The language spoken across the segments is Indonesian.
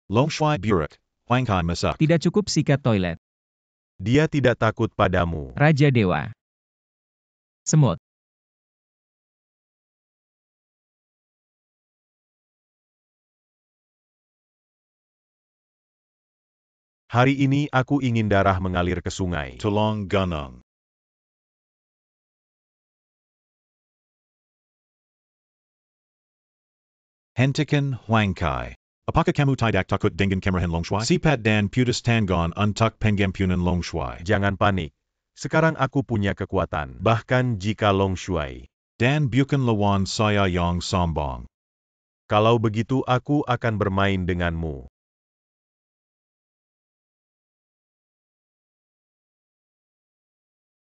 Long Shui Buruk, Huang Kai Masak. Tidak cukup sikat toilet. Dia tidak takut padamu. Raja Dewa. Semut. Hari ini aku ingin darah mengalir ke sungai. Tulong Gunung. Hentikan Huang Kai. Apakah kamu tidak takut dengan kemarahan Long Shui? Sipat dan putus tanggon untuk penggampunan Long Shui. Jangan panik. Sekarang aku punya kekuatan. Bahkan jika Long Shui. Dan bukan lawan saya yang sombong. Kalau begitu aku akan bermain denganmu.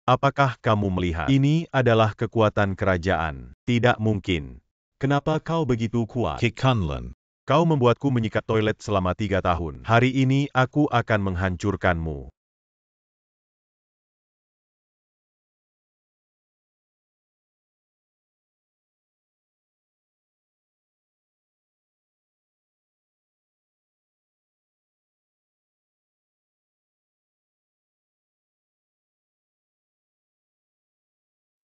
Apakah kamu melihat? Ini adalah kekuatan kerajaan. Tidak mungkin. Kenapa kau begitu kuat? Kikunlun. Kau membuatku menyikat toilet selama 3 tahun. Hari ini aku akan menghancurkanmu.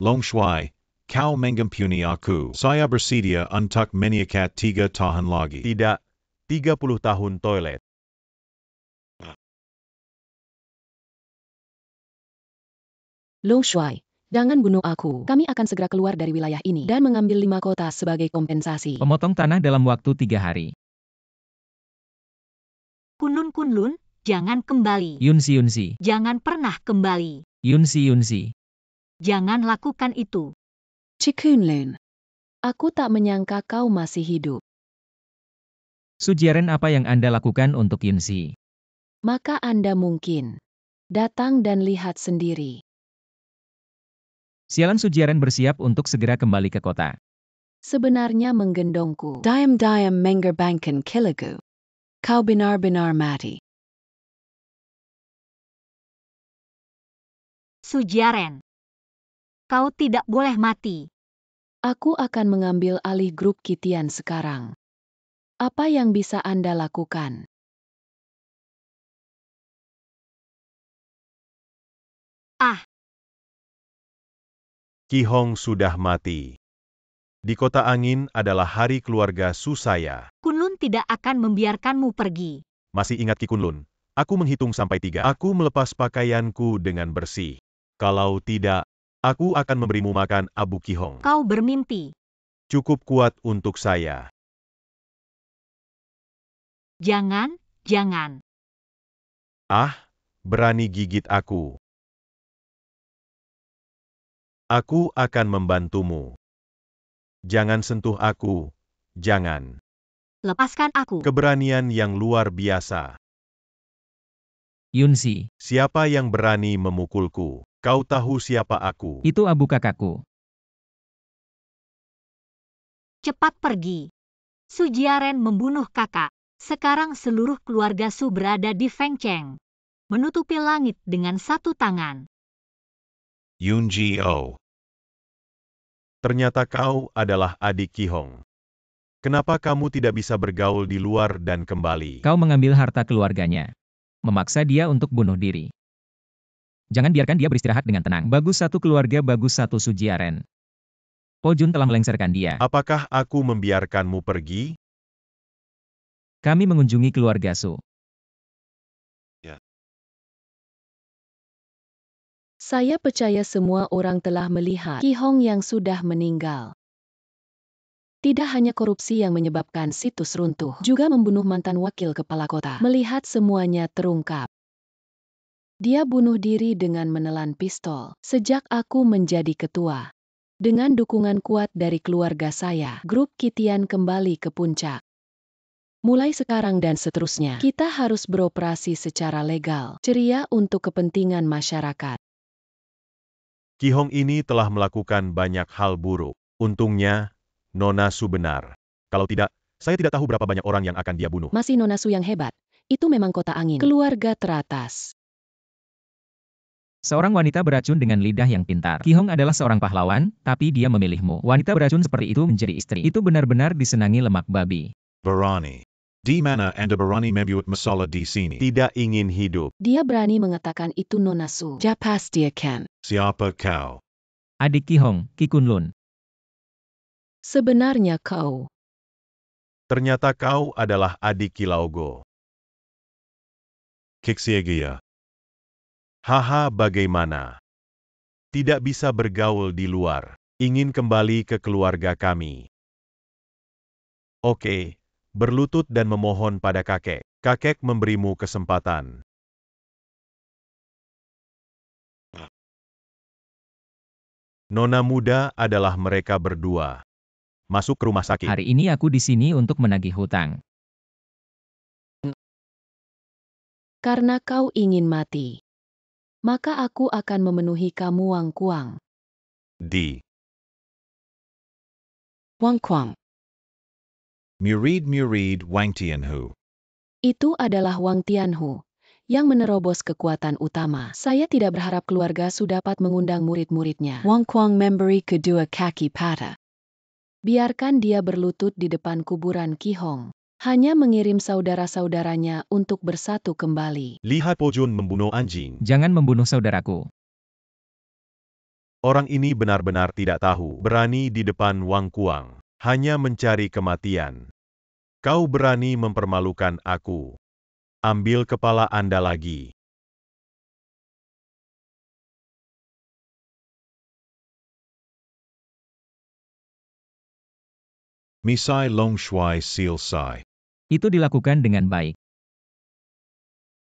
Long Shui, kau menggampuni aku. Saya bersedia untuk menyikat 3 tahun lagi. Tidak. 30 tahun toilet. Long Shui, jangan bunuh aku. Kami akan segera keluar dari wilayah ini dan mengambil 5 kota sebagai kompensasi. Pemotong tanah dalam waktu 3 hari. Kunlun, jangan kembali. Yunsi. Jangan pernah kembali. Yunsi. Jangan lakukan itu. Chikunlun. Aku tak menyangka kau masih hidup. Sujiaren apa yang Anda lakukan untuk Yunsi? Maka Anda mungkin datang dan lihat sendiri. Sialan Sujiaren bersiap untuk segera kembali ke kota. Sebenarnya menggendongku. Diam menggerbangkan kilagu. Kau benar-benar mati. Sujiaren. Kau tidak boleh mati. Aku akan mengambil alih grup Kitian sekarang. Apa yang bisa Anda lakukan? Qi Hong sudah mati. Di kota angin adalah hari keluarga Su saya. Kunlun tidak akan membiarkanmu pergi. Masih ingat Qi Kunlun? Aku menghitung sampai 3. Aku melepas pakaianku dengan bersih. Kalau tidak, aku akan memberimu makan abu Qi Hong. Kau bermimpi. Cukup kuat untuk saya. Jangan. Ah, berani gigit aku. Aku akan membantumu. Jangan sentuh aku. Jangan. Lepaskan aku. Keberanian yang luar biasa. Yunsi. Siapa yang berani memukulku? Kau tahu siapa aku? Itu abu kakakku. Cepat pergi. Sujiaren membunuh kakak. Sekarang seluruh keluarga Su berada di Fengcheng. Menutupi langit dengan 1 tangan. Yunji-o. Ternyata kau adalah adik Qi Hong. Kenapa kamu tidak bisa bergaul di luar dan kembali? Kau mengambil harta keluarganya. Memaksa dia untuk bunuh diri. Jangan biarkan dia beristirahat dengan tenang. Bagus satu keluarga, bagus satu Sujiaren. Po Jun telah melengsarkan dia. Apakah aku membiarkanmu pergi? Kami mengunjungi keluarga Su. Saya percaya semua orang telah melihat Qi Hong yang sudah meninggal. Tidak hanya korupsi yang menyebabkan situs runtuh, juga membunuh mantan wakil kepala kota. Melihat semuanya terungkap. Dia bunuh diri dengan menelan pistol. Sejak aku menjadi ketua. Dengan dukungan kuat dari keluarga saya, grup Kitian kembali ke puncak. Mulai sekarang dan seterusnya, kita harus beroperasi secara legal, ceria untuk kepentingan masyarakat. Qi Hong ini telah melakukan banyak hal buruk. Untungnya, Nona Su benar. Kalau tidak, saya tidak tahu berapa banyak orang yang akan dia bunuh. Masih Nona Su yang hebat. Itu memang kota angin. Keluarga teratas. Seorang wanita beracun dengan lidah yang pintar. Qi Hong adalah seorang pahlawan, tapi dia memilihmu. Wanita beracun seperti itu menjadi istri. Itu benar-benar disenangi lemak babi. Barani. Di mana Anda berani membuat masalah di sini? Tidak ingin hidup. Dia berani mengatakan itu Nona Su. Japas dia kan. Siapa kau? Adik Ki Hong, Ki Kunlun. Sebenarnya kau. Ternyata kau adalah adik Kilaogo. Kixiagia. Haha, bagaimana? Tidak bisa bergaul di luar. Ingin kembali ke keluarga kami. Oke, berlutut dan memohon pada kakek. Kakek memberimu kesempatan. Nona muda adalah mereka berdua. Masuk ke rumah sakit. Hari ini aku di sini untuk menagih hutang. Karena kau ingin mati. Maka aku akan memenuhi kamu Wang Kuang. Di Wang Kuang. Murid Wang Tianhu. Itu adalah Wang Tianhu yang menerobos kekuatan utama. Saya tidak berharap keluarga Su dapat mengundang murid-muridnya. Wang Kuang memberi kedua kaki pada. Biarkan dia berlutut di depan kuburan Ki Hong. Hanya mengirim saudara-saudaranya untuk bersatu kembali. lihat Pojun membunuh anjing. Jangan membunuh saudaraku. Orang ini benar-benar tidak tahu. Berani di depan Wang Kuang. Hanya mencari kematian. Kau berani mempermalukan aku. Ambil kepala Anda lagi. Misai Long Shuai Seal Sai. Itu dilakukan dengan baik.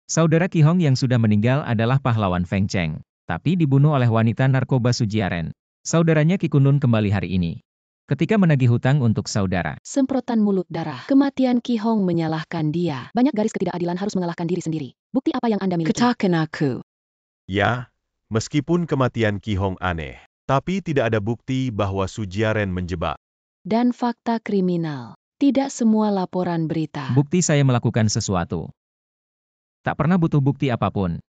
Saudara Ki Hong yang sudah meninggal adalah pahlawan Feng Cheng, tapi dibunuh oleh wanita narkoba Sujiaren. Saudaranya Ki Kunlun kembali hari ini. Ketika menagih hutang untuk saudara. Semprotan mulut darah. Kematian Ki Hong menyalahkan dia. Banyak garis ketidakadilan harus mengalahkan diri sendiri. Bukti apa yang Anda miliki? Katakan aku. Ya, meskipun kematian Ki Hong aneh, tapi tidak ada bukti bahwa Sujiaren menjebak. Dan fakta kriminal. Tidak semua laporan berita. Bukti saya melakukan sesuatu. Tak pernah butuh bukti apapun.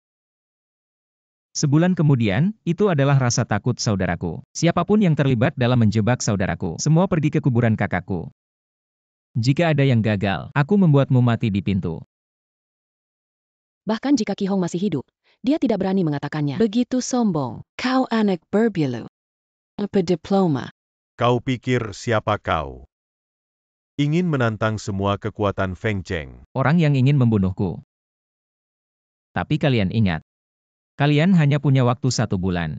Sebulan kemudian, itu adalah rasa takut saudaraku. Siapapun yang terlibat dalam menjebak saudaraku, semua pergi ke kuburan kakakku. Jika ada yang gagal, aku membuatmu mati di pintu. Bahkan jika Ki Hong masih hidup, dia tidak berani mengatakannya. Begitu sombong. Kau anak berbulu. Apa diploma? Kau pikir siapa kau? Ingin menantang semua kekuatan Feng Cheng. Orang yang ingin membunuhku. Tapi kalian ingat. Kalian hanya punya waktu 1 bulan.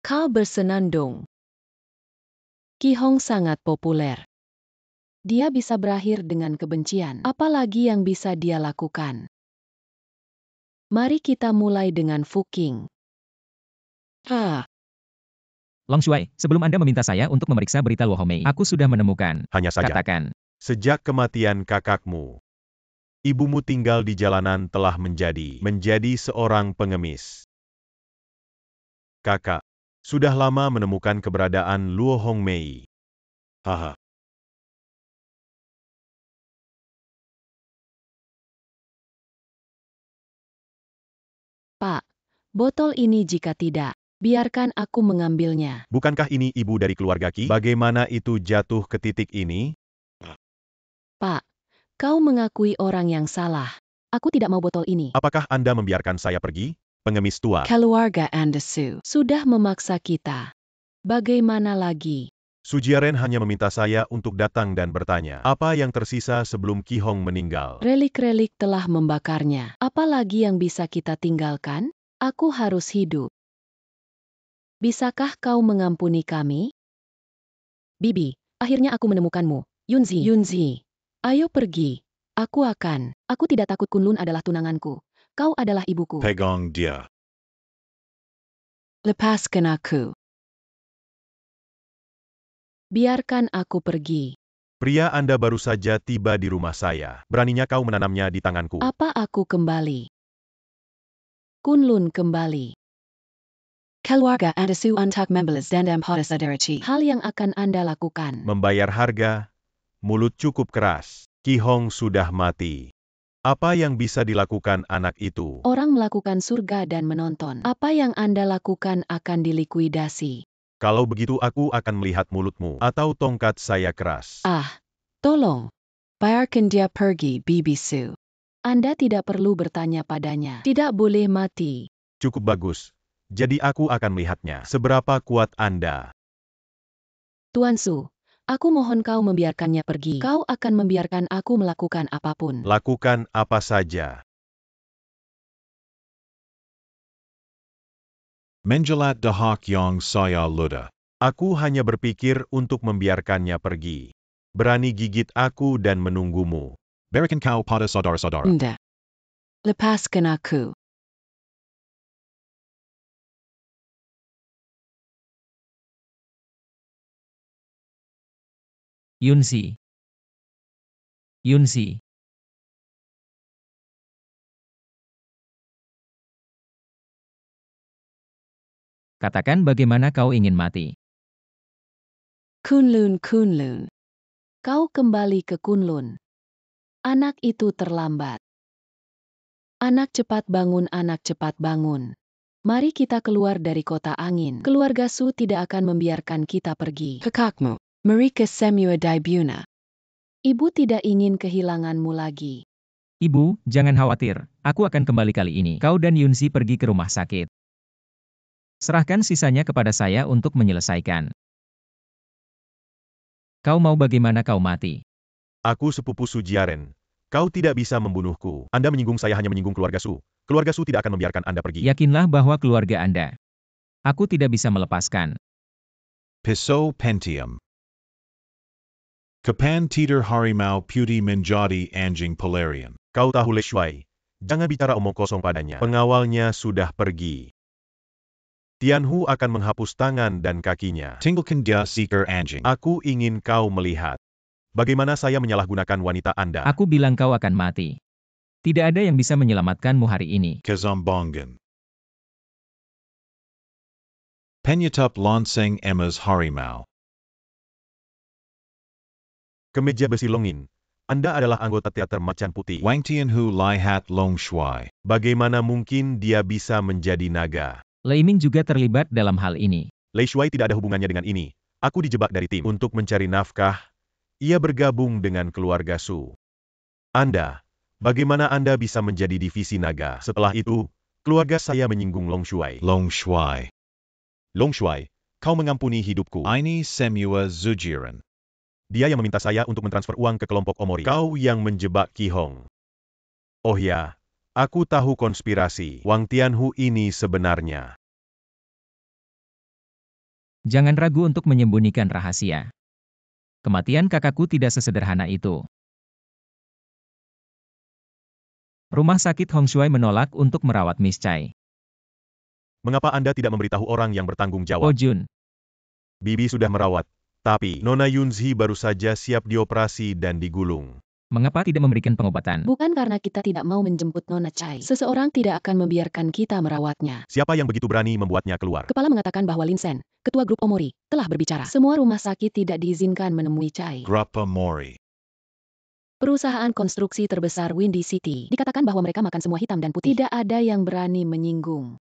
Kau bersenandung. Ki Hong sangat populer. Dia bisa berakhir dengan kebencian. Apalagi yang bisa dia lakukan? Mari kita mulai dengan Fuking. Long Shuai, sebelum Anda meminta saya untuk memeriksa berita Luo Hongmei, aku sudah menemukan. Hanya saja, Katakan. sejak kematian kakakmu, ibumu tinggal di jalanan telah menjadi seorang pengemis. Kakak, sudah lama menemukan keberadaan Luo Hongmei. Haha. Pak, botol ini jika tidak, biarkan aku mengambilnya. Bukankah ini ibu dari keluarga Qi? Bagaimana itu jatuh ke titik ini? Pak, kau mengakui orang yang salah. Aku tidak mau botol ini. Apakah Anda membiarkan saya pergi? Pengemis tua. Keluarga Andersu sudah memaksa kita. Bagaimana lagi? Sujiaren hanya meminta saya untuk datang dan bertanya, apa yang tersisa sebelum Ki Hong meninggal? Relik-relik telah membakarnya. Apalagi yang bisa kita tinggalkan? Aku harus hidup. Bisakah kau mengampuni kami? Bibi, akhirnya aku menemukanmu. Yunzi, ayo pergi. Aku tidak takut Kunlun adalah tunanganku. Kau adalah ibuku. Pegong dia. Lepaskan aku. Biarkan aku pergi. Pria Anda baru saja tiba di rumah saya. Beraninya kau menanamnya di tanganku. Apa aku kembali? Kunlun kembali. Keluarga Andersu untuk membalas dendam pada saudaraci. Hal yang akan Anda lakukan. Membayar harga, mulut cukup keras. Ki Hong sudah mati. Apa yang bisa dilakukan anak itu? Orang melakukan surga dan menonton. Apa yang Anda lakukan akan dilikuidasi. Kalau begitu aku akan melihat mulutmu atau tongkat saya keras. Tolong. Biarkan dia pergi, Bibi Su. Anda tidak perlu bertanya padanya. Tidak boleh mati. Cukup bagus. Jadi aku akan melihatnya. Seberapa kuat Anda? Tuan Su, aku mohon kau membiarkannya pergi. Kau akan membiarkan aku melakukan apapun. Lakukan apa saja. Menjelat dahak yang saya luda. Aku hanya berpikir untuk membiarkannya pergi. Berani gigit aku dan menunggumu. Berikan kau pada saudara-saudara. Tidak. Lepaskan aku. Yunsi. Yunsi. Katakan bagaimana kau ingin mati. Kunlun, Kunlun. Kau kembali ke Kunlun. Anak itu terlambat. Anak cepat bangun, anak cepat bangun. Mari kita keluar dari kota angin. Keluarga Su tidak akan membiarkan kita pergi. Kakakmu, Mereka Semua Daibuna. Ibu tidak ingin kehilanganmu lagi. Ibu, jangan khawatir. Aku akan kembali kali ini. Kau dan Yunsi pergi ke rumah sakit. Serahkan sisanya kepada saya untuk menyelesaikan. Kau mau bagaimana kau mati? Aku sepupu Su Jiaren. Kau tidak bisa membunuhku. Anda menyinggung saya hanya menyinggung keluarga Su. Keluarga Su tidak akan membiarkan Anda pergi. Yakinlah bahwa keluarga Anda. Aku tidak bisa melepaskan. Piso Pentium. Kapan Teeter Harimau Putih Menjadi Anjing Pelarian. Kau tahu Le Shuai. Jangan bicara omong kosong padanya. Pengawalnya sudah pergi. Tianhu akan menghapus tangan dan kakinya. Tinggalkan dia seeker anjing. Aku ingin kau melihat. Bagaimana saya menyalahgunakan wanita Anda. Aku bilang kau akan mati. Tidak ada yang bisa menyelamatkanmu hari ini. Kazambongan. Penyutup Lonseng Emas Harimau. Kemeja besi longin. Anda adalah anggota teater Macan Putih. Wang Tianhu Lai Hat Long Shuai. Bagaimana mungkin dia bisa menjadi naga? Lei Ming juga terlibat dalam hal ini. Lei Shuai tidak ada hubungannya dengan ini. Aku dijebak dari tim. Untuk mencari nafkah, ia bergabung dengan keluarga Su. Anda, bagaimana Anda bisa menjadi divisi naga? Setelah itu, keluarga saya menyinggung Long Shuai. Long Shuai. Long Shuai, kau mengampuni hidupku. Ini Semua Zujiran. Dia yang meminta saya untuk mentransfer uang ke kelompok Omori. Kau yang menjebak Qi Hong. Oh ya, aku tahu konspirasi. Wang Tianhu ini sebenarnya. Jangan ragu untuk menyembunyikan rahasia. Kematian kakakku tidak sesederhana itu. Rumah sakit Hong Shuai menolak untuk merawat Miss Chai. Mengapa Anda tidak memberitahu orang yang bertanggung Oh jawab? Jun, Bibi sudah merawat. Tapi, Nona Yunzi baru saja siap dioperasi dan digulung. mengapa tidak memberikan pengobatan? Bukan karena kita tidak mau menjemput Nona Chai. Seseorang tidak akan membiarkan kita merawatnya. Siapa yang begitu berani membuatnya keluar? Kepala mengatakan bahwa Lin Sen, ketua grup Omori, telah berbicara. Semua rumah sakit tidak diizinkan menemui Chai. Grappa Mori. Perusahaan konstruksi terbesar Windy City dikatakan bahwa mereka makan semua hitam dan putih. Tidak ada yang berani menyinggung.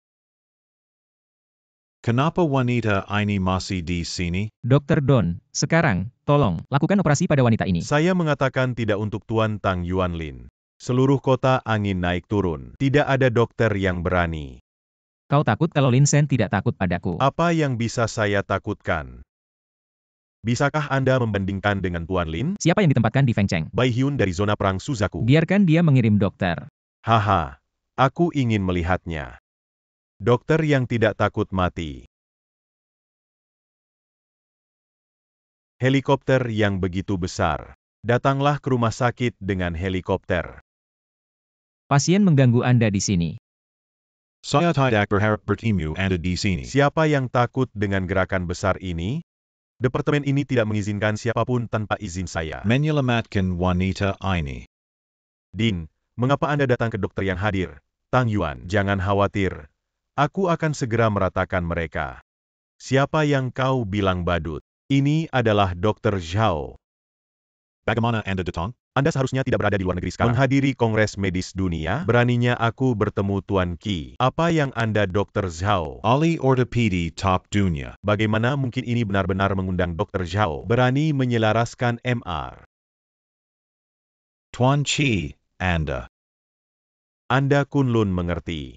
Kenapa wanita ini masih di sini? Dr. Don, sekarang, tolong, lakukan operasi pada wanita ini. Saya mengatakan tidak untuk Tuan Tang Yuanlin. Seluruh kota angin naik turun. Tidak ada dokter yang berani. Kau takut kalau Lin Sen tidak takut padaku. Apa yang bisa saya takutkan? Bisakah Anda membandingkan dengan Tuan Lin? Siapa yang ditempatkan di Feng Cheng? Bai Hyun dari zona perang Suzaku. Biarkan dia mengirim dokter. Haha, aku ingin melihatnya. Dokter yang tidak takut mati. Helikopter yang begitu besar. Datanglah ke rumah sakit dengan helikopter. Pasien mengganggu Anda di sini. Saya tidak berharap bertemu Anda di sini. Siapa yang takut dengan gerakan besar ini? Departemen ini tidak mengizinkan siapapun tanpa izin saya. Menyelamatkan wanita ini. Din, mengapa Anda datang ke dokter yang hadir? Tang Yuan, jangan khawatir. Aku akan segera meratakan mereka. Siapa yang kau bilang badut? Ini adalah Dr. Zhao. Bagaimana Anda datang? Anda seharusnya tidak berada di luar negeri sekarang. Menghadiri Kongres Medis Dunia, beraninya aku bertemu Tuan Qi. Apa yang Anda Dr. Zhao? Ali Ortopedi Top Dunia. Bagaimana mungkin ini benar-benar mengundang Dr. Zhao? Berani menyelaraskan MR. Tuan Chi, Anda. Anda Kunlun mengerti.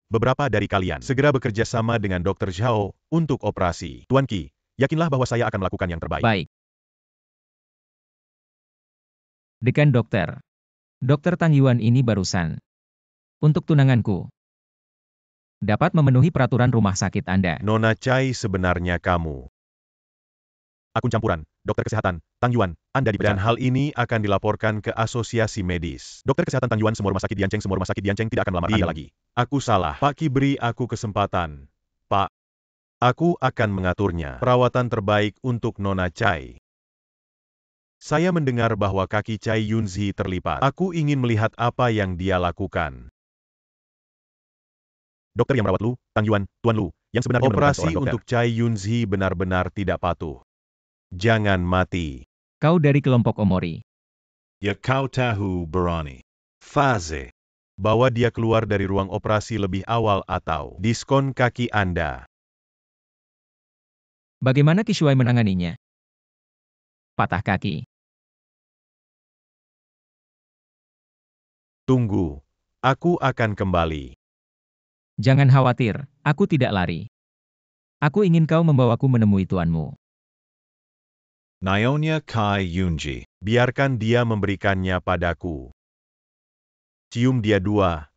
Beberapa dari kalian segera bekerja sama dengan Dr. Zhao untuk operasi. Tuan Qi, yakinlah bahwa saya akan melakukan yang terbaik. Baik. Dekan dokter. Dokter Tang Yuan ini barusan. Untuk tunanganku. Dapat memenuhi peraturan rumah sakit Anda. Nona Chai, sebenarnya kamu. Akun campuran, dokter kesehatan, Tang Yuan, Anda dipecat. Dan hal ini akan dilaporkan ke asosiasi medis. Dokter kesehatan Tang Yuan, semua rumah sakit Diancheng tidak akan melamar Anda lagi. Aku salah. Pak Qi, beri aku kesempatan. Pak. Aku akan mengaturnya. Perawatan terbaik untuk Nona Chai. Saya mendengar bahwa kaki Chai Yunzi terlipat. Aku ingin melihat apa yang dia lakukan. Dokter yang merawat Lu, Tang Yuan, Tuan Lu, yang sebenarnya Operasi untuk Chai Yunzi benar-benar tidak patuh. Jangan mati. Kau dari kelompok Omori. Ya kau tahu berani. Faze. Bawa dia keluar dari ruang operasi lebih awal atau diskon kaki Anda. Bagaimana Qi Shuai menanganinya? Patah kaki. Tunggu. Aku akan kembali. Jangan khawatir, aku tidak lari. Aku ingin kau membawaku menemui tuanmu. Nyonya Kai Yunji. Biarkan dia memberikannya padaku. Cium dia dua.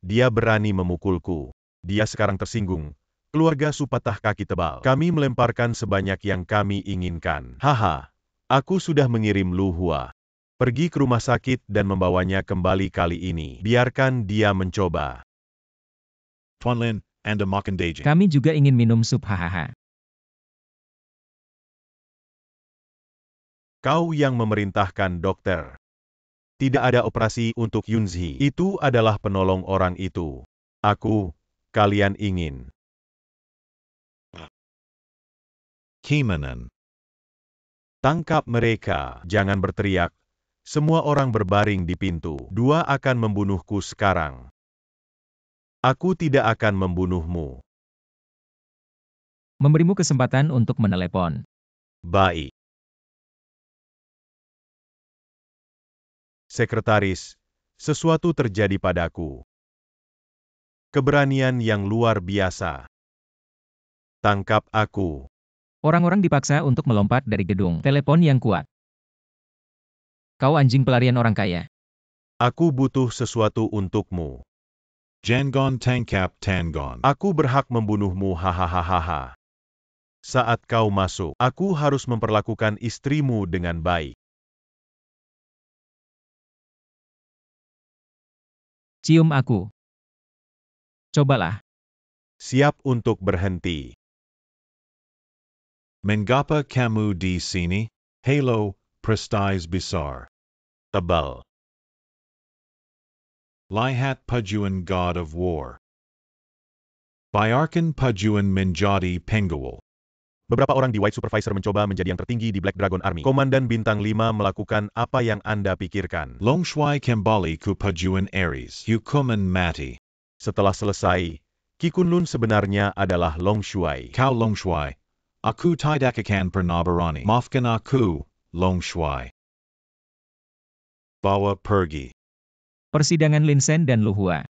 Dia berani memukulku. Dia sekarang tersinggung. Keluarga Su patah kaki tebal. Kami melemparkan sebanyak yang kami inginkan. Haha. Aku sudah mengirim Lu Hua. Pergi ke rumah sakit dan membawanya kembali kali ini. Biarkan dia mencoba. Tuan Lin, Anda makan Beijing. Kami juga ingin minum sup hahaha. Kau yang memerintahkan dokter. Tidak ada operasi untuk Yunzi. Itu adalah penolong orang itu. Kalian ingin. Kimanan. Tangkap mereka. Jangan berteriak. Semua orang berbaring di pintu. Dua akan membunuhku sekarang. Aku tidak akan membunuhmu. Memberimu kesempatan untuk menelepon. Baik. Sekretaris, sesuatu terjadi padaku. Keberanian yang luar biasa. Tangkap aku. Orang-orang dipaksa untuk melompat dari gedung telepon yang kuat. Kau anjing pelarian orang kaya. Aku butuh sesuatu untukmu. Jangon Tangkap Tangon. Aku berhak membunuhmu, hahaha. Saat kau masuk, aku harus memperlakukan istrimu dengan baik. Cium aku. Cobalah. Siap untuk berhenti. Mengapa kamu di sini? Halo, prestige besar. Tebal. Lihat Pujuan God of War. Biarkan Pujuan menjadi pengawal. Beberapa orang di White Supervisor mencoba menjadi yang tertinggi di Black Dragon Army. Komandan Bintang 5 melakukan apa yang Anda pikirkan. Long Shuai kembali ku Pujuan Aries. Hukuman mati. Setelah selesai, Qi Kunlun sebenarnya adalah Long Shuai. Kau Long Shuai. Aku tidak akan pernah berani. Maafkan aku, Long Shuai. Bawa pergi. Persidangan Lin Sen dan Lu Hua.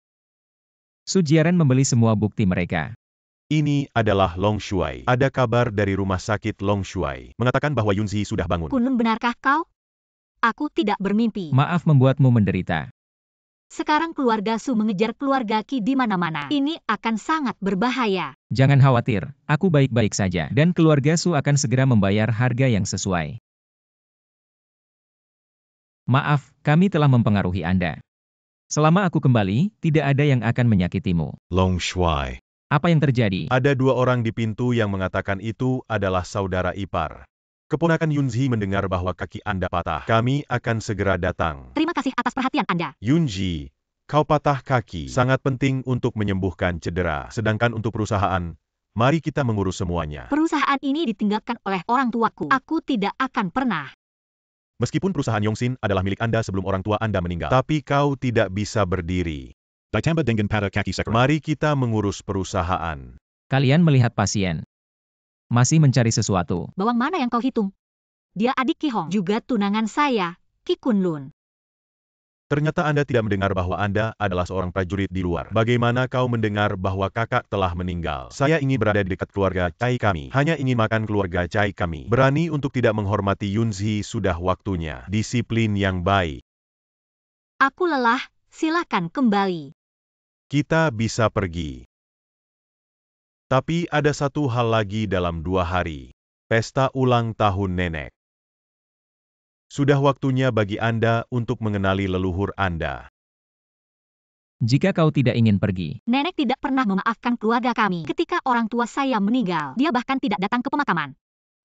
Su Jiaren membeli semua bukti mereka. Ini adalah Long Shuai. Ada kabar dari rumah sakit Long Shuai. Mengatakan bahwa Yunzi sudah bangun. Kunlun, benarkah kau? Aku tidak bermimpi. Maaf membuatmu menderita. Sekarang keluarga Su mengejar keluarga Qi di mana-mana. Ini akan sangat berbahaya. Jangan khawatir, aku baik-baik saja. Dan keluarga Su akan segera membayar harga yang sesuai. Maaf, kami telah mempengaruhi Anda. Selama aku kembali, tidak ada yang akan menyakitimu. Long Shuai. Apa yang terjadi? Ada dua orang di pintu yang mengatakan itu adalah saudara ipar. Keponakan Yunzi mendengar bahwa kaki Anda patah. Kami akan segera datang. Terima kasih atas perhatian Anda. Yunzi, kau patah kaki. Sangat penting untuk menyembuhkan cedera. Sedangkan untuk perusahaan, mari kita mengurus semuanya. Perusahaan ini ditinggalkan oleh orang tuaku. Aku tidak akan pernah. Meskipun perusahaan Yongxin adalah milik Anda sebelum orang tua Anda meninggal. Tapi kau tidak bisa berdiri. Ditambah dengan pada kaki sekarang. Mari kita mengurus perusahaan. Kalian melihat pasien. Masih mencari sesuatu. Bawang mana yang kau hitung? Dia adik Qi Hong, juga tunangan saya, Ki Kunlun. Ternyata Anda tidak mendengar bahwa Anda adalah seorang prajurit di luar. Bagaimana kau mendengar bahwa kakak telah meninggal? Saya ingin berada di dekat keluarga Cai kami. Hanya ingin makan keluarga Cai kami. Berani untuk tidak menghormati Yunzi sudah waktunya. Disiplin yang baik. Aku lelah, silakan kembali. Kita bisa pergi. Tapi ada satu hal lagi dalam 2 hari. Pesta ulang tahun nenek. Sudah waktunya bagi Anda untuk mengenali leluhur Anda. Jika kau tidak ingin pergi, Nenek tidak pernah memaafkan keluarga kami ketika orang tua saya meninggal. Dia bahkan tidak datang ke pemakaman.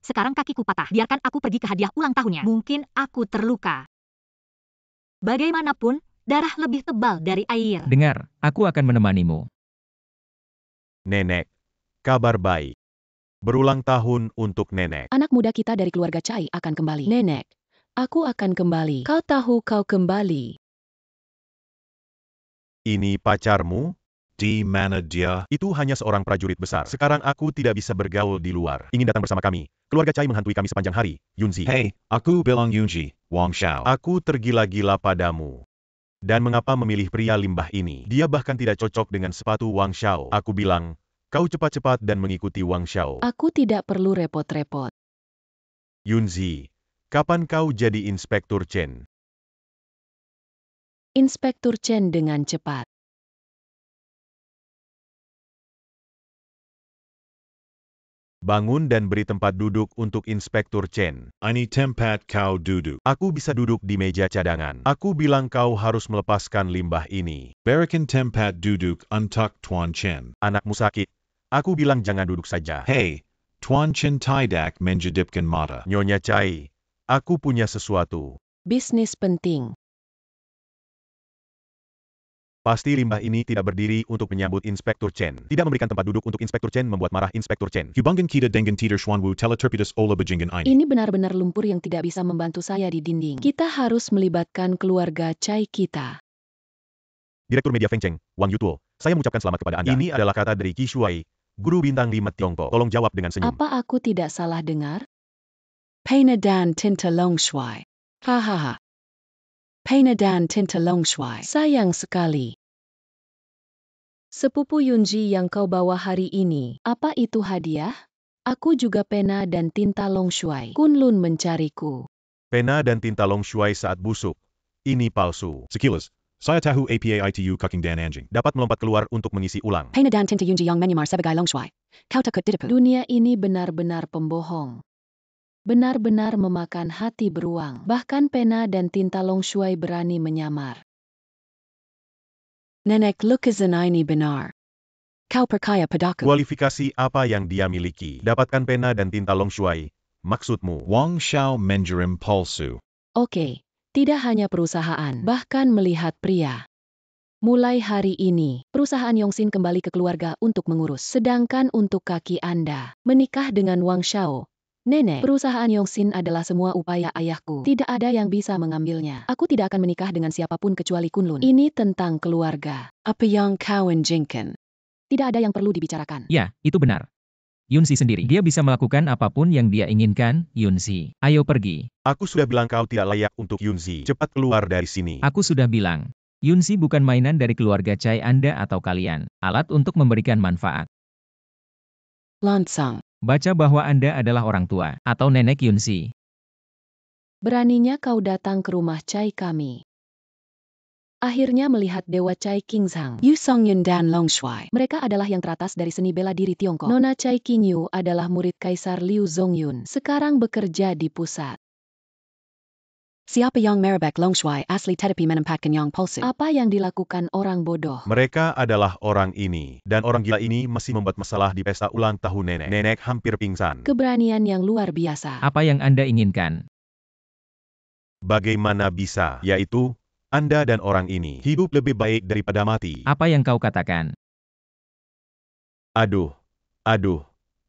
Sekarang kakiku patah. Biarkan aku pergi ke hadiah ulang tahunnya. Mungkin aku terluka. Bagaimanapun, darah lebih tebal dari air. dengar, aku akan menemanimu. Nenek, kabar baik. Berulang tahun untuk nenek. Anak muda kita dari keluarga Cai akan kembali. Nenek, aku akan kembali. Kau tahu kau kembali. Ini pacarmu? Di mana dia? Itu hanya seorang prajurit besar. Sekarang aku tidak bisa bergaul di luar. Ingin datang bersama kami. Keluarga Cai menghantui kami sepanjang hari. Yunzi. Hey, aku bilang Yunji, Wang Shao. Aku tergila-gila padamu. Dan mengapa memilih pria limbah ini? Dia bahkan tidak cocok dengan sepatu Wang Shao. Aku bilang, kau cepat-cepat dan mengikuti Wang Shao. Aku tidak perlu repot-repot. Yunzi, kapan kau jadi Inspektur Chen? Inspektur Chen dengan cepat. Bangun dan beri tempat duduk untuk Inspektur Chen. Ini tempat kau duduk. Aku bisa duduk di meja cadangan. Aku bilang kau harus melepaskan limbah ini. Berikan tempat duduk untuk Tuan Chen. Anakmu sakit. Aku bilang jangan duduk saja. Hey, Tuan Chen tidak menjadipkan mata. Nyonya Cai, aku punya sesuatu. Bisnis penting. Pasti limbah ini tidak berdiri untuk menyambut Inspektur Chen. Tidak memberikan tempat duduk untuk Inspektur Chen membuat marah Inspektur Chen. Hubungan kita dengan Tider Schwanwu teleterpitus ola bajingan ini. Ini benar-benar lumpur yang tidak bisa membantu saya di dinding. Kita harus melibatkan keluarga Cai kita. Direktur Media Feng Cheng, Wang Yutuo, saya mengucapkan selamat kepada Anda. Ini adalah kata dari Qi Shuai, guru bintang 5 Tiongkok. Tolong jawab dengan senyum. Apa aku tidak salah dengar? Peina dan Tinta Long Shuai. Hahaha. Peina dan Tinta Long Shuai. Sayang sekali. Sepupu Yunji yang kau bawa hari ini, apa itu hadiah? Aku juga pena dan tinta Long Shuai. Kunlun mencariku. Pena dan tinta Long Shuai saat busuk. Ini palsu. Sekilas, saya tahu APA ITU cooking dan anjing. Dapat melompat keluar untuk mengisi ulang. Peina dan Tinta Yunji yang menyamar sebagai Long Shuai. Kau takut didipu. Dunia ini benar-benar pembohong. Benar-benar memakan hati beruang. Bahkan pena dan tinta Long Shuai berani menyamar. Nenek lukisan ini benar. Kau percaya padaku. Kualifikasi apa yang dia miliki? Dapatkan pena dan tinta Long Shuai. Maksudmu? Wang Shao menjerim palsu. Oke, tidak hanya perusahaan, bahkan melihat pria. Mulai hari ini, perusahaan Yongxin kembali ke keluarga untuk mengurus. Sedangkan untuk kaki Anda, menikah dengan Wang Shao. Nenek, perusahaan Yongxin adalah semua upaya ayahku. Tidak ada yang bisa mengambilnya. Aku tidak akan menikah dengan siapapun kecuali Kunlun. Ini tentang keluarga. Apa yang kau inginkan? Tidak ada yang perlu dibicarakan. Ya, itu benar. Yunzi sendiri. Dia bisa melakukan apapun yang dia inginkan, Yunzi. Ayo pergi. Aku sudah bilang kau tidak layak untuk Yunzi. Cepat keluar dari sini. Aku sudah bilang. Yunzi bukan mainan dari keluarga Cai Anda atau kalian. Alat untuk memberikan manfaat. Lansang. Baca bahwa Anda adalah orang tua, atau nenek Yunzi. Beraninya kau datang ke rumah Cai kami. Akhirnya melihat Dewa Cai Qingzhang, Yu Songyun dan Long Shuai. Mereka adalah yang teratas dari seni bela diri Tiongkok. Nona Cai Qingyu adalah murid Kaisar Liu Zongyun. Sekarang bekerja di pusat. Siapa yang merebek Long Shuai asli tetapi menempatkan yang palsu? Apa yang dilakukan orang bodoh? Mereka adalah orang ini. Dan orang gila ini masih membuat masalah di pesta ulang tahun nenek. Nenek hampir pingsan. Keberanian yang luar biasa. Apa yang Anda inginkan? Bagaimana bisa? Yaitu, Anda dan orang ini hidup lebih baik daripada mati. Apa yang kau katakan? Aduh,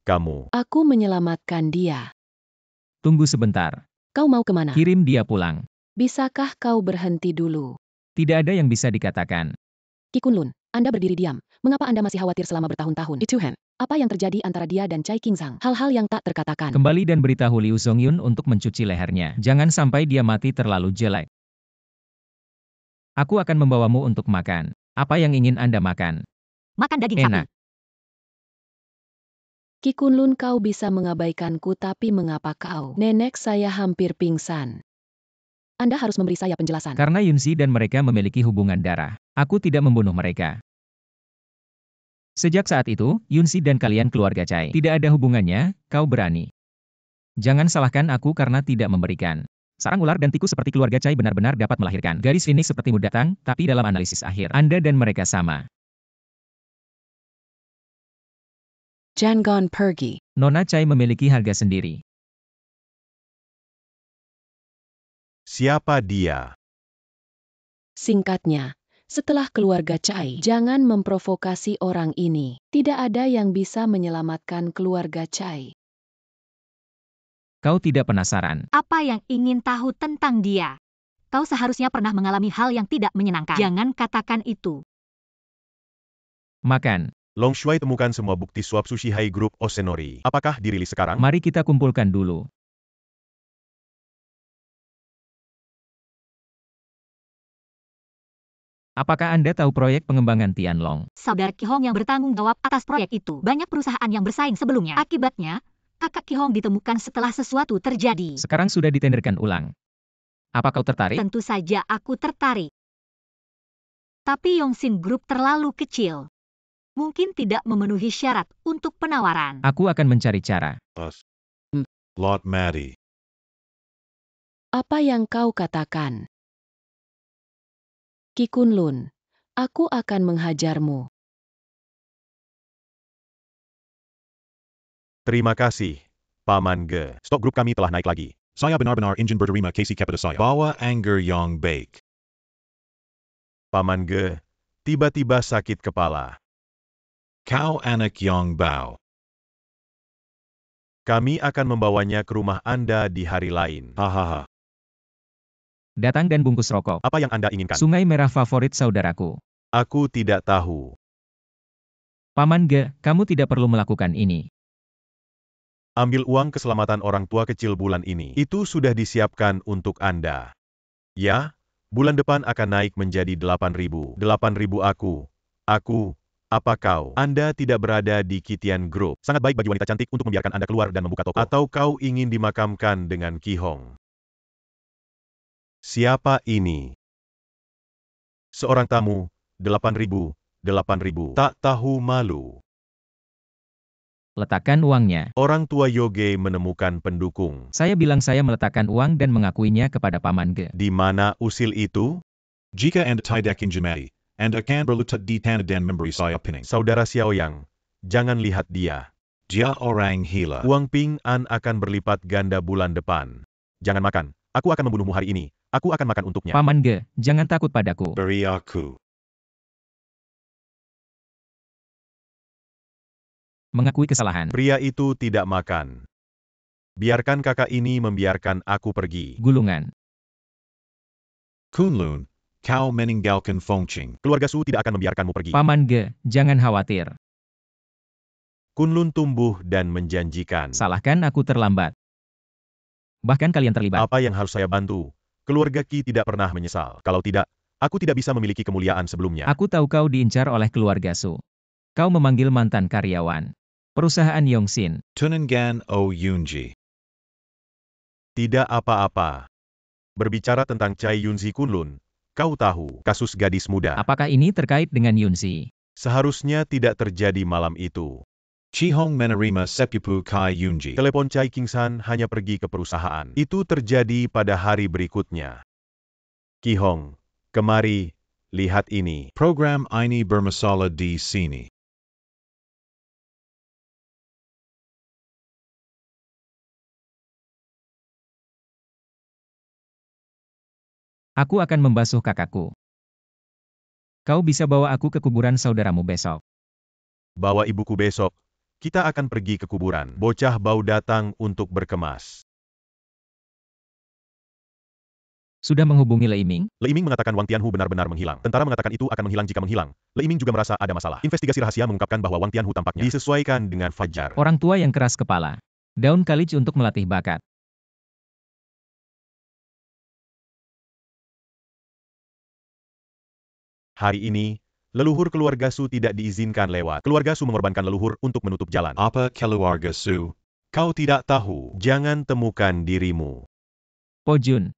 kamu. Aku menyelamatkan dia. Tunggu sebentar. Kau mau kemana? Kirim dia pulang. Bisakah kau berhenti dulu? Tidak ada yang bisa dikatakan. Ki Kunlun, Anda berdiri diam. Mengapa Anda masih khawatir selama bertahun-tahun? Itu Hen. Apa yang terjadi antara dia dan Chai Qingsang? Hal-hal yang tak terkatakan. Kembali dan beritahu Liu Zongyun untuk mencuci lehernya. Jangan sampai dia mati terlalu jelek. Aku akan membawamu untuk makan. Apa yang ingin Anda makan? Makan daging sapi. Enak. Qi Kunlun, kau bisa mengabaikanku, tapi mengapa kau? Nenek saya hampir pingsan. Anda harus memberi saya penjelasan. Karena Yunzi dan mereka memiliki hubungan darah. Aku tidak membunuh mereka. Sejak saat itu, Yunzi dan kalian keluarga Chai. Tidak ada hubungannya, kau berani. Jangan salahkan aku karena tidak memberikan. Sarang ular dan tikus seperti keluarga Chai benar-benar dapat melahirkan. Garis ini sepertimu datang, tapi dalam analisis akhir, Anda dan mereka sama. Jangan pergi. Nona Chai memiliki harga sendiri. Siapa dia? Singkatnya, setelah keluarga Chai, jangan memprovokasi orang ini. Tidak ada yang bisa menyelamatkan keluarga Chai. Kau tidak penasaran. Apa yang ingin tahu tentang dia? Kau seharusnya pernah mengalami hal yang tidak menyenangkan. Jangan katakan itu. Makan. Long Shuai temukan semua bukti suap Sushi High Group Osenori. Apakah dirilis sekarang? Mari kita kumpulkan dulu. Apakah Anda tahu proyek pengembangan Tianlong? Saudara Qi Hong yang bertanggung jawab atas proyek itu. Banyak perusahaan yang bersaing sebelumnya. Akibatnya, kakak Qi Hong ditemukan setelah sesuatu terjadi. Sekarang sudah ditenderkan ulang. Apa kau tertarik? Tentu saja aku tertarik. Tapi Yongxin Group terlalu kecil. Mungkin tidak memenuhi syarat untuk penawaran. Aku akan mencari cara. Lot Maddie. Apa yang kau katakan? Qi Kunlun, aku akan menghajarmu. Terima kasih, Paman Ge. Stok grup kami telah naik lagi. Saya benar-benar ingin berterima kasih kepada saya. Bawa anger yang baik. Paman Ge, tiba-tiba sakit kepala. Kau anak yang bau. Kami akan membawanya ke rumah Anda di hari lain. Hahaha. Datang dan bungkus rokok. Apa yang Anda inginkan? Sungai merah favorit saudaraku. Aku tidak tahu. Paman Ge, kamu tidak perlu melakukan ini. Ambil uang keselamatan orang tua kecil bulan ini. Itu sudah disiapkan untuk Anda. Ya, bulan depan akan naik menjadi 8.000. 8.000 aku. Apa kau? Anda tidak berada di Qitian Group. Sangat baik bagi wanita cantik untuk membiarkan Anda keluar dan membuka toko. Atau kau ingin dimakamkan dengan Qi Hong? Siapa ini? Seorang tamu, 8.000. Tak tahu malu. Letakkan uangnya. Orang tua Yoge menemukan pendukung. Saya bilang saya meletakkan uang dan mengakuinya kepada Paman Ge. Di mana usil itu? Jika Anda tidak kinjamati, Anda akan berlutut di tanah dan memberi saya pining. Saudara Xiaoyang, jangan lihat dia. Dia orang gila. Uang Ping An akan berlipat ganda bulan depan. Jangan makan. Aku akan membunuhmu hari ini. Aku akan makan untuknya. Paman Ge, jangan takut padaku. Beri aku. Mengakui kesalahan. Pria itu tidak makan. Biarkan kakak ini membiarkan aku pergi. Gulungan. Kunlun, kau meninggalkan Fongqing. Keluarga Su tidak akan membiarkanmu pergi. Paman Ge, jangan khawatir. Kunlun tumbuh dan menjanjikan. Salahkan aku terlambat. Bahkan kalian terlibat. Apa yang harus saya bantu? Keluarga Qi tidak pernah menyesal. Kalau tidak, aku tidak bisa memiliki kemuliaan sebelumnya. Aku tahu kau diincar oleh keluarga Su. Kau memanggil mantan karyawan. Perusahaan Yongxin. Tunangan O Yunji. Tidak apa-apa. Berbicara tentang Chai Yunzi Kunlun, kau tahu, kasus gadis muda. Apakah ini terkait dengan Yunzi? Seharusnya tidak terjadi malam itu. Chihong menerima sepupu Kai Yunji. Telepon Chai Qingshan hanya pergi ke perusahaan. Itu terjadi pada hari berikutnya. Qi Hong, kemari, lihat ini. Program ini bermasalah di sini. Aku akan membasuh kakakku. Kau bisa bawa aku ke kuburan saudaramu besok. Bawa ibuku besok. Kita akan pergi ke kuburan. Bocah bau datang untuk berkemas. Sudah menghubungi Le Yiming? Le Yiming mengatakan Wang Tianhu benar-benar menghilang. Tentara mengatakan itu akan menghilang jika menghilang. Le Yiming juga merasa ada masalah. Investigasi rahasia mengungkapkan bahwa Wang Tianhu tampaknya disesuaikan dengan Fajar. Orang tua yang keras kepala. Daun kalich untuk melatih bakat. Hari ini, leluhur keluarga Su tidak diizinkan lewat. Keluarga Su mengorbankan leluhur untuk menutup jalan. Apa keluarga Su? Kau tidak tahu. Jangan temukan dirimu. Po Jun,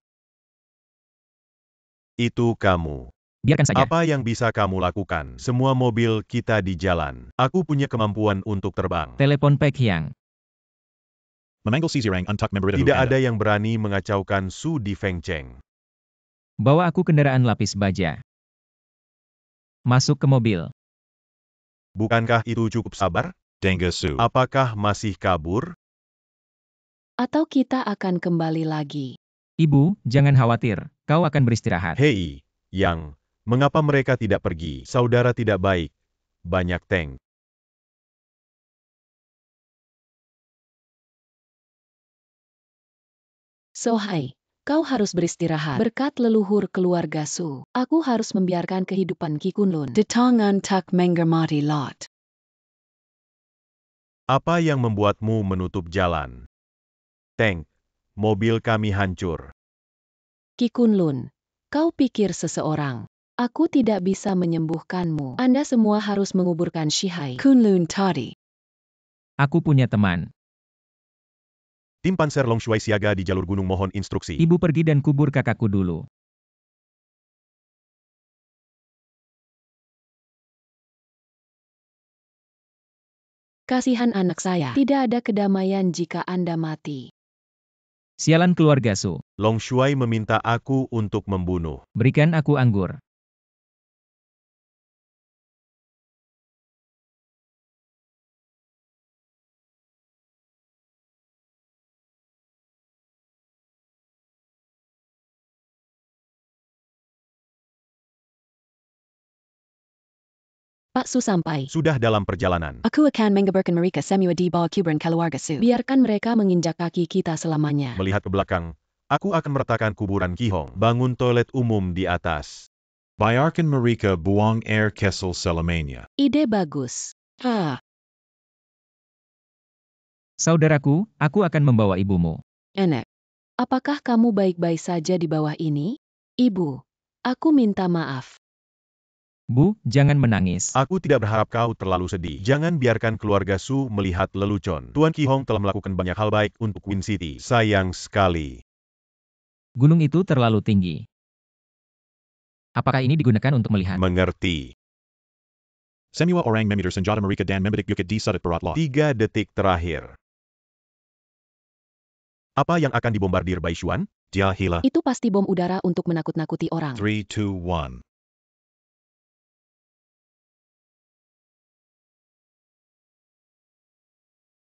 Itu kamu. biarkan saja. Apa yang bisa kamu lakukan? Semua mobil kita di jalan. Aku punya kemampuan untuk terbang. Telepon Pek Hyang. Memanggil si Zirang Untuck member Tidak ada yang berani mengacaukan Su di Fengcheng. Bawa aku kendaraan lapis baja. Masuk ke mobil. Bukankah itu cukup sabar? Denga Su. Apakah masih kabur? Atau kita akan kembali lagi? Ibu, jangan khawatir. Kau akan beristirahat. Hei, Yang, mengapa mereka tidak pergi? Saudara tidak baik. Banyak tank. Sohai, kau harus beristirahat. Berkat leluhur keluarga Su, aku harus membiarkan kehidupan Ki Kunlun. Detangan tak mengermati lot. Apa yang membuatmu menutup jalan? Tank, mobil kami hancur. Ki Kunlun, kau pikir seseorang. Aku tidak bisa menyembuhkanmu. Anda semua harus menguburkan Shihai Kunlun tadi. Aku punya teman. Tim Panser Longshuai siaga di jalur gunung mohon instruksi. Ibu pergi dan kubur kakakku dulu. Kasihan anak saya. Tidak ada kedamaian jika Anda mati. Sialan keluarga Su. Longshuai meminta aku untuk membunuh. Berikan aku anggur. Pak Su sampai. Sudah dalam perjalanan. Aku akan mengabarkan mereka semua di bawah kuburan keluarga Su. Biarkan mereka menginjak kaki kita selamanya. Melihat ke belakang, aku akan meratakan kuburan Ki Hong. Bangun toilet umum di atas. Biarkan mereka buang air kesel selamanya. Ide bagus. Saudaraku, aku akan membawa ibumu. Enak. Apakah kamu baik-baik saja di bawah ini? Ibu, aku minta maaf. Bu, jangan menangis. Aku tidak berharap kau terlalu sedih. Jangan biarkan keluarga Su melihat lelucon. Tuan Ki Hong telah melakukan banyak hal baik untuk Queen City. Sayang sekali. Gunung itu terlalu tinggi. Apakah ini digunakan untuk melihat? Mengerti. Semua orang memiter senjata mereka dan membedik bukit di sudut berat lot. 3 detik terakhir. Apa yang akan dibombardir Baishuan? Dia hila. Itu pasti bom udara untuk menakut-nakuti orang. 3, 2, 1.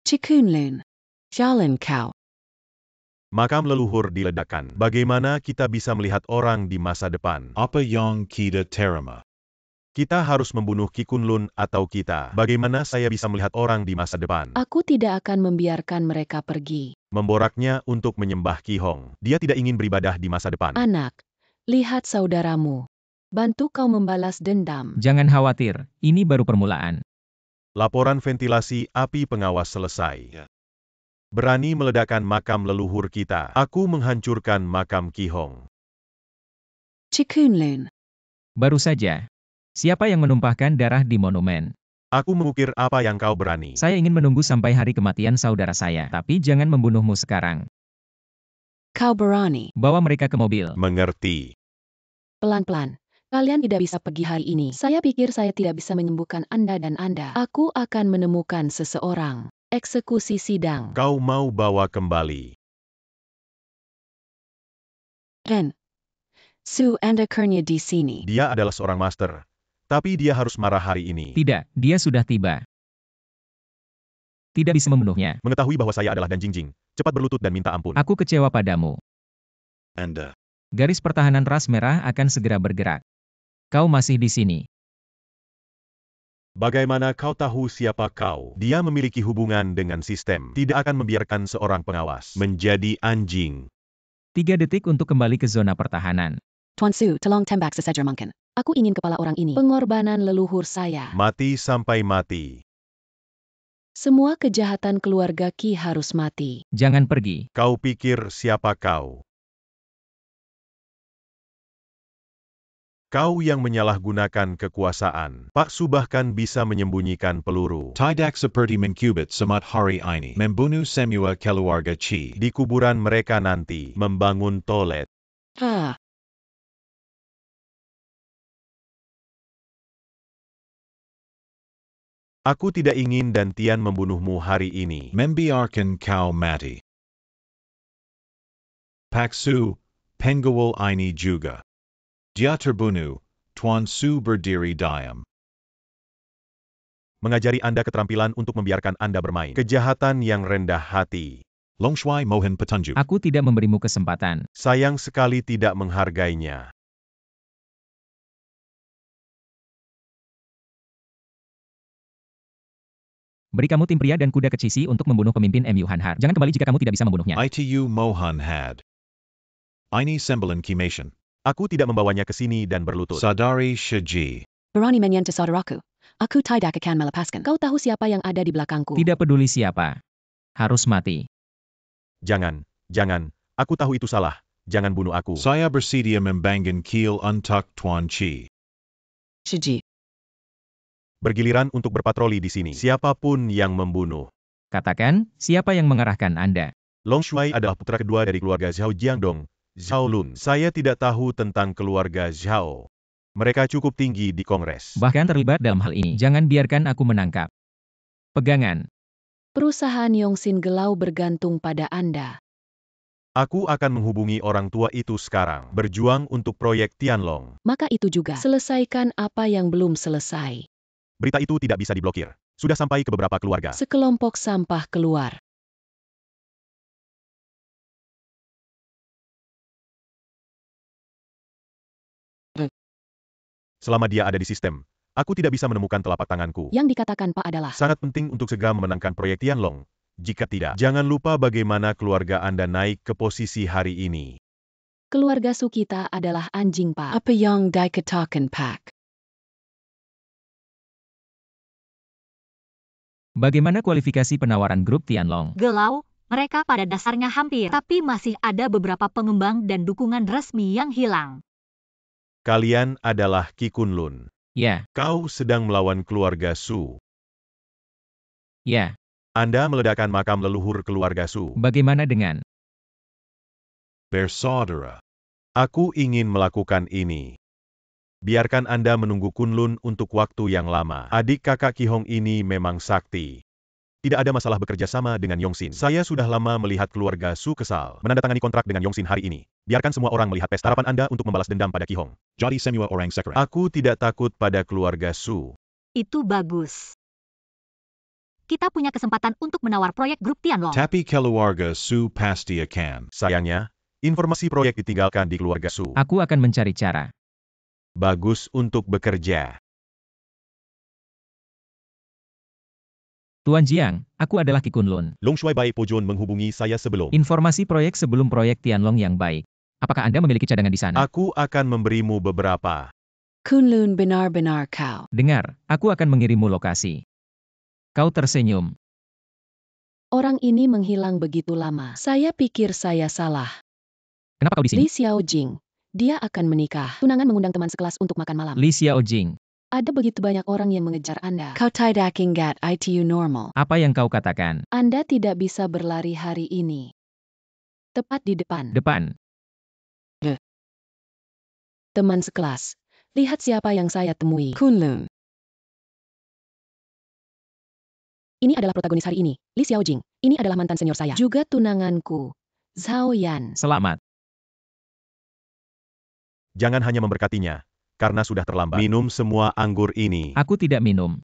Cikunlun. Jalan kau. Makam leluhur diledakkan. Bagaimana kita bisa melihat orang di masa depan? Apa yang kita terima? Kita harus membunuh Ki Kunlun atau kita. Bagaimana saya bisa melihat orang di masa depan? Aku tidak akan membiarkan mereka pergi. Memboraknya untuk menyembah Ki Hong. Dia tidak ingin beribadah di masa depan. Anak, lihat saudaramu. Bantu kau membalas dendam. Jangan khawatir, ini baru permulaan. Laporan ventilasi api pengawas selesai. Ya. Berani meledakkan makam leluhur kita. Aku menghancurkan makam Ki Hong. Cikunlun. Baru saja. Siapa yang menumpahkan darah di monumen? Aku mengukir apa yang kau berani. Saya ingin menunggu sampai hari kematian saudara saya, tapi jangan membunuhmu sekarang. Kau berani. Bawa mereka ke mobil. Mengerti. Pelan-pelan. Kalian tidak bisa pergi hari ini. Saya pikir saya tidak bisa menyembuhkan Anda dan Anda. Aku akan menemukan seseorang. Eksekusi sidang. Kau mau bawa kembali. Ren. Su Anda kerja di sini. Dia adalah seorang master. Tapi dia harus marah hari ini. Tidak, dia sudah tiba. Tidak bisa membunuhnya. Mengetahui bahwa saya adalah Dan Jingjing. Cepat berlutut dan minta ampun. Aku kecewa padamu. Anda. Garis pertahanan ras merah akan segera bergerak. Kau masih di sini. Bagaimana kau tahu siapa kau? Dia memiliki hubungan dengan sistem. Tidak akan membiarkan seorang pengawas menjadi anjing. 3 detik untuk kembali ke zona pertahanan. Tuan Su, tolong tembak sesajer mungkin. Aku ingin kepala orang ini. Pengorbanan leluhur saya. Mati sampai mati. Semua kejahatan keluarga Qi harus mati. Jangan pergi. Kau pikir siapa kau? Kau yang menyalahgunakan kekuasaan. Pak Su bahkan bisa menyembunyikan peluru. Tidak seperti mencubit semat hari ini. Membunuh semua keluarga Qi. Di kuburan mereka nanti, membangun toilet. Aku tidak ingin dan Tian membunuhmu hari ini. Membiarkan kau mati. Pak Su, penggawal ini juga. Dia terbunuh, Tuan Su berdiri diam. Mengajari Anda keterampilan untuk membiarkan Anda bermain. Kejahatan yang rendah hati. Long Shui mohon petunjuk. Aku tidak memberimu kesempatan. Sayang sekali tidak menghargainya. Beri kamu tim pria dan kuda kecisi untuk membunuh pemimpin MU Hanhar. Jangan kembali jika kamu tidak bisa membunuhnya. Itu Mohan had. Ini sembilan kimation. Aku tidak membawanya ke sini dan berlutut. Sadari Shaji. Berani menyentuh saudaraku. Aku tidak akan melepaskan. Kau tahu siapa yang ada di belakangku. Tidak peduli siapa. Harus mati. Jangan, jangan. Aku tahu itu salah. Jangan bunuh aku. Saya bersedia membangun kill untuk Tuan Qi. Shiji. Bergiliran untuk berpatroli di sini. Siapapun yang membunuh. Katakan, siapa yang mengarahkan Anda? Long Shui adalah putra kedua dari keluarga Zhao Jiangdong, Zhao Lun. Saya tidak tahu tentang keluarga Zhao. Mereka cukup tinggi di Kongres. Bahkan terlibat dalam hal ini. Jangan biarkan aku menangkap. Pegangan. Perusahaan Yongxin Gelau bergantung pada Anda. Aku akan menghubungi orang tua itu sekarang. Berjuang untuk proyek Tianlong. Maka itu juga. Selesaikan apa yang belum selesai. Berita itu tidak bisa diblokir. Sudah sampai ke beberapa keluarga. Sekelompok sampah keluar. Selama dia ada di sistem, aku tidak bisa menemukan telapak tanganku. Yang dikatakan Pak adalah, Sangat penting untuk segera memenangkan proyek Tianlong. Jika tidak, jangan lupa bagaimana keluarga Anda naik ke posisi hari ini. keluarga Su kita adalah anjing Pak. Apa yang dikatakan Pak? Bagaimana kualifikasi penawaran grup Tianlong? Gelau, mereka pada dasarnya hampir, tapi masih ada beberapa pengembang dan dukungan resmi yang hilang. Kalian adalah Qi Kunlun. Ya, Kau sedang melawan keluarga Su. ya. Anda meledakkan makam leluhur keluarga Su. Bagaimana dengan? Bersaudara. Aku ingin melakukan ini. Biarkan Anda menunggu Kunlun untuk waktu yang lama. Adik kakak Qi Hong ini memang sakti. Tidak ada masalah bekerja sama dengan Yongxin. Saya sudah lama melihat keluarga Su kesal. Menandatangani kontrak dengan Yongxin hari ini. Biarkan semua orang melihat pesta. Harapan Anda untuk membalas dendam pada Qi Hong. Jadi semua orang sekarang. Aku tidak takut pada keluarga Su. Itu bagus. Kita punya kesempatan untuk menawar proyek grup Tianlong. Tapi keluarga Su pasti akan. Sayangnya, informasi proyek ditinggalkan di keluarga Su. Aku akan mencari cara. Bagus untuk bekerja. Tuan Jiang, aku adalah Qi Kunlun. Long Shui Bai Pojun menghubungi saya sebelum. Informasi proyek sebelum proyek Tianlong yang baik. Apakah Anda memiliki cadangan di sana? Aku akan memberimu beberapa. Kunlun benar-benar kau. Dengar, aku akan mengirimmu lokasi. Kau tersenyum. Orang ini menghilang begitu lama. Saya pikir saya salah. Kenapa kau di sini? Li Xiaojing. Dia akan menikah. Tunangan mengundang teman sekelas untuk makan malam. Li Xiaojing. Ada begitu banyak orang yang mengejar Anda. Kau tidak ingat itu normal. Apa yang kau katakan? Anda tidak bisa berlari hari ini. Tepat di depan. Depan. Teman sekelas. Lihat siapa yang saya temui. Kunlun. Ini adalah protagonis hari ini. Li Xiaojing. Ini adalah mantan senior saya. Juga tunanganku. Zhao Yan. Selamat. Jangan hanya memberkatinya, karena sudah terlambat. Minum semua anggur ini. Aku tidak minum.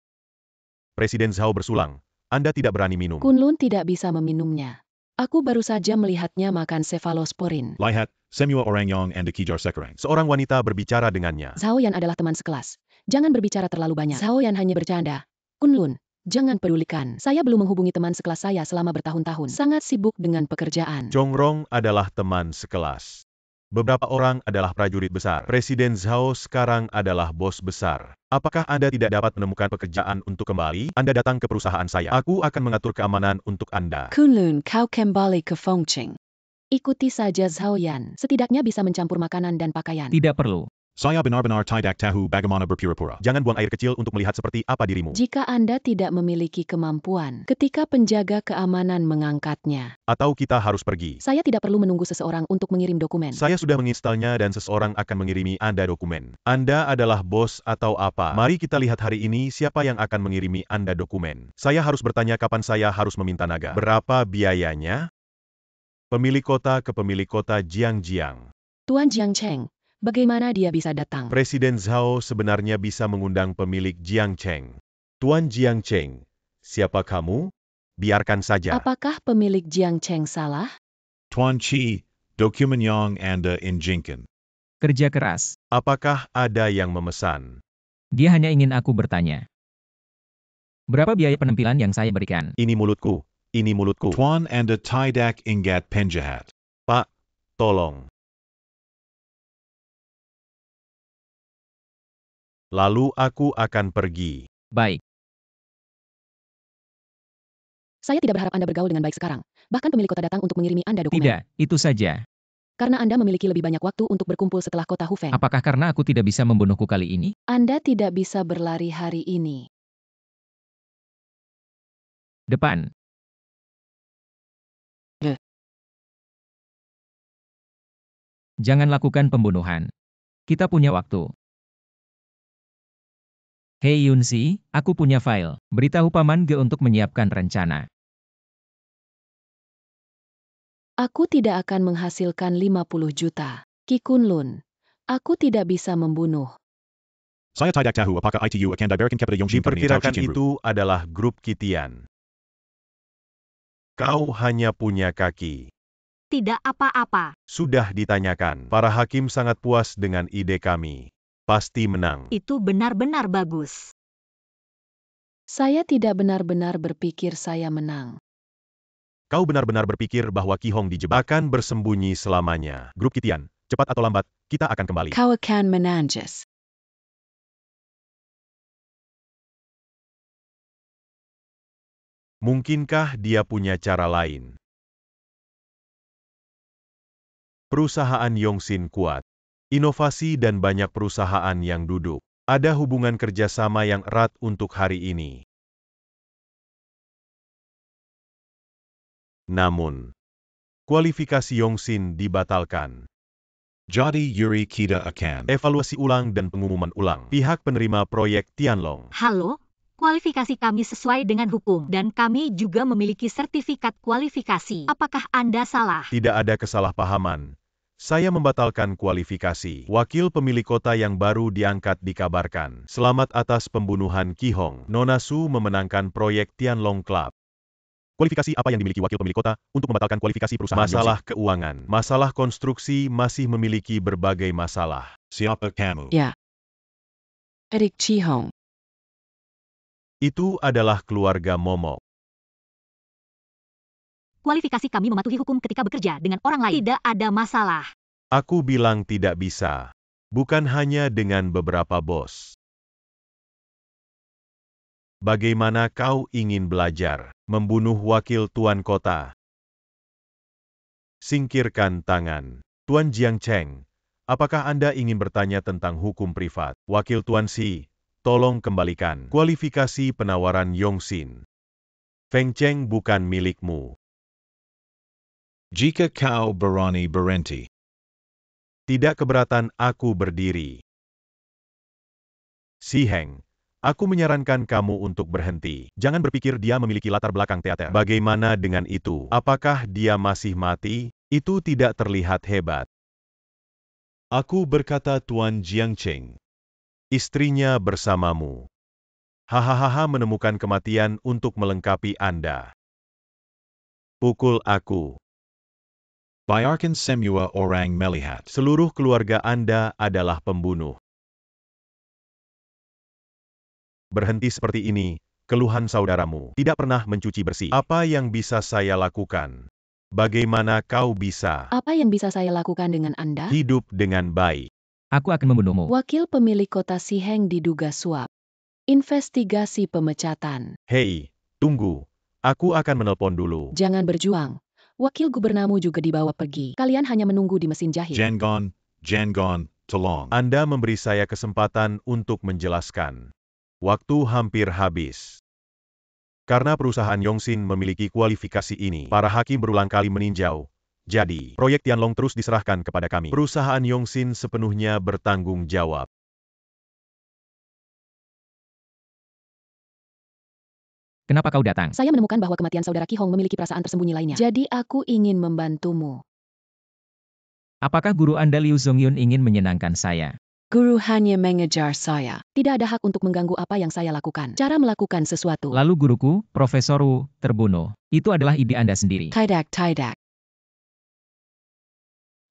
Presiden Zhao bersulang. Anda tidak berani minum. Kunlun tidak bisa meminumnya. Aku baru saja melihatnya makan cephalosporin. Lihat, semua orang yang anda kejar sekarang. Seorang wanita berbicara dengannya. Zhao Yan adalah teman sekelas. Jangan berbicara terlalu banyak. Zhao Yan hanya bercanda. Kunlun, Jangan pedulikan. Saya belum menghubungi teman sekelas saya selama bertahun-tahun. Sangat sibuk dengan pekerjaan. Chongrong adalah teman sekelas. Beberapa orang adalah prajurit besar. Presiden Zhao sekarang adalah bos besar. Apakah Anda tidak dapat menemukan pekerjaan untuk kembali? Anda datang ke perusahaan saya. Aku akan mengatur keamanan untuk Anda. Kunlun, kau kembali ke Fengcheng. Ikuti saja Zhao Yan. Setidaknya bisa mencampur makanan dan pakaian. Tidak perlu. Saya benar-benar tidak tahu bagaimana berpura-pura. Jangan buang air kecil untuk melihat seperti apa dirimu. Jika Anda tidak memiliki kemampuan ketika penjaga keamanan mengangkatnya, Atau kita harus pergi. saya tidak perlu menunggu seseorang untuk mengirim dokumen. Saya sudah menginstalnya dan seseorang akan mengirimi Anda dokumen. Anda adalah bos atau apa? Mari kita lihat hari ini siapa yang akan mengirimi Anda dokumen. Saya harus bertanya kapan saya harus meminta naga. Berapa biayanya? Pemilik kota ke pemilik kota Jiangjiang. Tuan Jiangcheng, bagaimana dia bisa datang? Presiden Zhao sebenarnya bisa mengundang pemilik Jiangcheng. Tuan Jiangcheng, siapa kamu? Biarkan saja. Apakah pemilik Jiangcheng salah? Tuan Chi, dokumen yang Anda inginkan. Kerja keras. Apakah ada yang memesan? Dia hanya ingin aku bertanya. Berapa biaya penampilan yang saya berikan? Ini mulutku. Ini mulutku. Tuan Anda tidak ingat penjahat. Pak, tolong. Lalu aku akan pergi. Baik. Saya tidak berharap Anda bergaul dengan baik sekarang. Bahkan pemilik kota datang untuk mengirimi Anda dokumen. Tidak, itu saja. Karena Anda memiliki lebih banyak waktu untuk berkumpul setelah kota Hufeng. Apakah karena aku tidak bisa membunuhku kali ini? Anda tidak bisa berlari hari ini. Depan. Jangan lakukan pembunuhan. Kita punya waktu. Hei Yunsi, aku punya file. Beritahu Paman Ge untuk menyiapkan rencana. Aku tidak akan menghasilkan 50 juta. Ki Kunlun, aku tidak bisa membunuh. Saya tidak tahu apakah itu akan diberikan kepada Yongjin Company atau Diperkirakan Cicin Group. itu adalah grup Kitian. Kau hanya punya kaki. Tidak apa-apa. Sudah ditanyakan. Para hakim sangat puas dengan ide kami. Pasti menang. Itu benar-benar bagus. Saya tidak benar-benar berpikir saya menang. Kau benar-benar berpikir bahwa Ki Hong dijebak akan bersembunyi selamanya. Grup Kitian, cepat atau lambat, kita akan kembali. Kau akan menanjis. Mungkinkah dia punya cara lain? Perusahaan Yongxin kuat. Inovasi dan banyak perusahaan yang duduk. Ada hubungan kerjasama yang erat untuk hari ini. Namun, kualifikasi Yongxin dibatalkan. Jadi Yuri kita akan. Evaluasi ulang dan pengumuman ulang. Pihak penerima proyek Tianlong. Halo, kualifikasi kami sesuai dengan hukum dan kami juga memiliki sertifikat kualifikasi. Apakah Anda salah? Tidak ada kesalahpahaman. Saya membatalkan kualifikasi. Wakil pemilik kota yang baru diangkat dikabarkan. Selamat atas pembunuhan Ki Hong. Nona Su memenangkan proyek Tianlong Club. Kualifikasi apa yang dimiliki wakil pemilik kota untuk membatalkan kualifikasi perusahaan Masalah Yongxin? keuangan. Masalah konstruksi masih memiliki berbagai masalah. Siapa kamu? Ya. Erik Chi Hong. Itu adalah keluarga Momok. Kualifikasi kami mematuhi hukum ketika bekerja dengan orang lain. Tidak ada masalah. Aku bilang tidak bisa. Bukan hanya dengan beberapa bos. Bagaimana kau ingin belajar membunuh wakil tuan kota? Singkirkan tangan. Tuan Jiangcheng, apakah Anda ingin bertanya tentang hukum privat? Wakil Tuan Si, tolong kembalikan kualifikasi penawaran Yongxin. Feng Cheng bukan milikmu. Jika kau berani berhenti. Tidak keberatan aku berdiri. Si Heng, aku menyarankan kamu untuk berhenti. Jangan berpikir dia memiliki latar belakang teater. Bagaimana dengan itu? Apakah dia masih mati? Itu tidak terlihat hebat. Aku berkata Tuan Jiangcheng. Istrinya bersamamu. Hahaha menemukan kematian untuk melengkapi Anda. Pukul aku. Biarkan semua orang melihat. Seluruh keluarga Anda adalah pembunuh. Berhenti seperti ini, Keluhan saudaramu tidak pernah mencuci bersih. Apa yang bisa saya lakukan? Bagaimana kau bisa Apa yang bisa saya lakukan dengan Anda? hidup dengan baik? Aku akan membunuhmu. Wakil pemilik kota Siheng diduga suap. Investigasi pemecatan. Hei, tunggu. Aku akan menelpon dulu. Jangan berjuang. Wakil gubernurmu juga dibawa pergi. Kalian hanya menunggu di mesin jahit. Jangon, tolong. Anda memberi saya kesempatan untuk menjelaskan. Waktu hampir habis. Karena perusahaan Yongxin memiliki kualifikasi ini, para hakim berulang kali meninjau. Jadi, proyek Tianlong terus diserahkan kepada kami. Perusahaan Yongxin sepenuhnya bertanggung jawab. Kenapa kau datang? Saya menemukan bahwa kematian saudara Ki Hong memiliki perasaan tersembunyi lainnya. Jadi aku ingin membantumu. Apakah guru Anda Liu Zongyun ingin menyenangkan saya? Guru hanya mengejar saya. Tidak ada hak untuk mengganggu apa yang saya lakukan. Cara melakukan sesuatu. Lalu guruku, Profesor Wu, terbunuh. Itu adalah ide Anda sendiri. Tidak.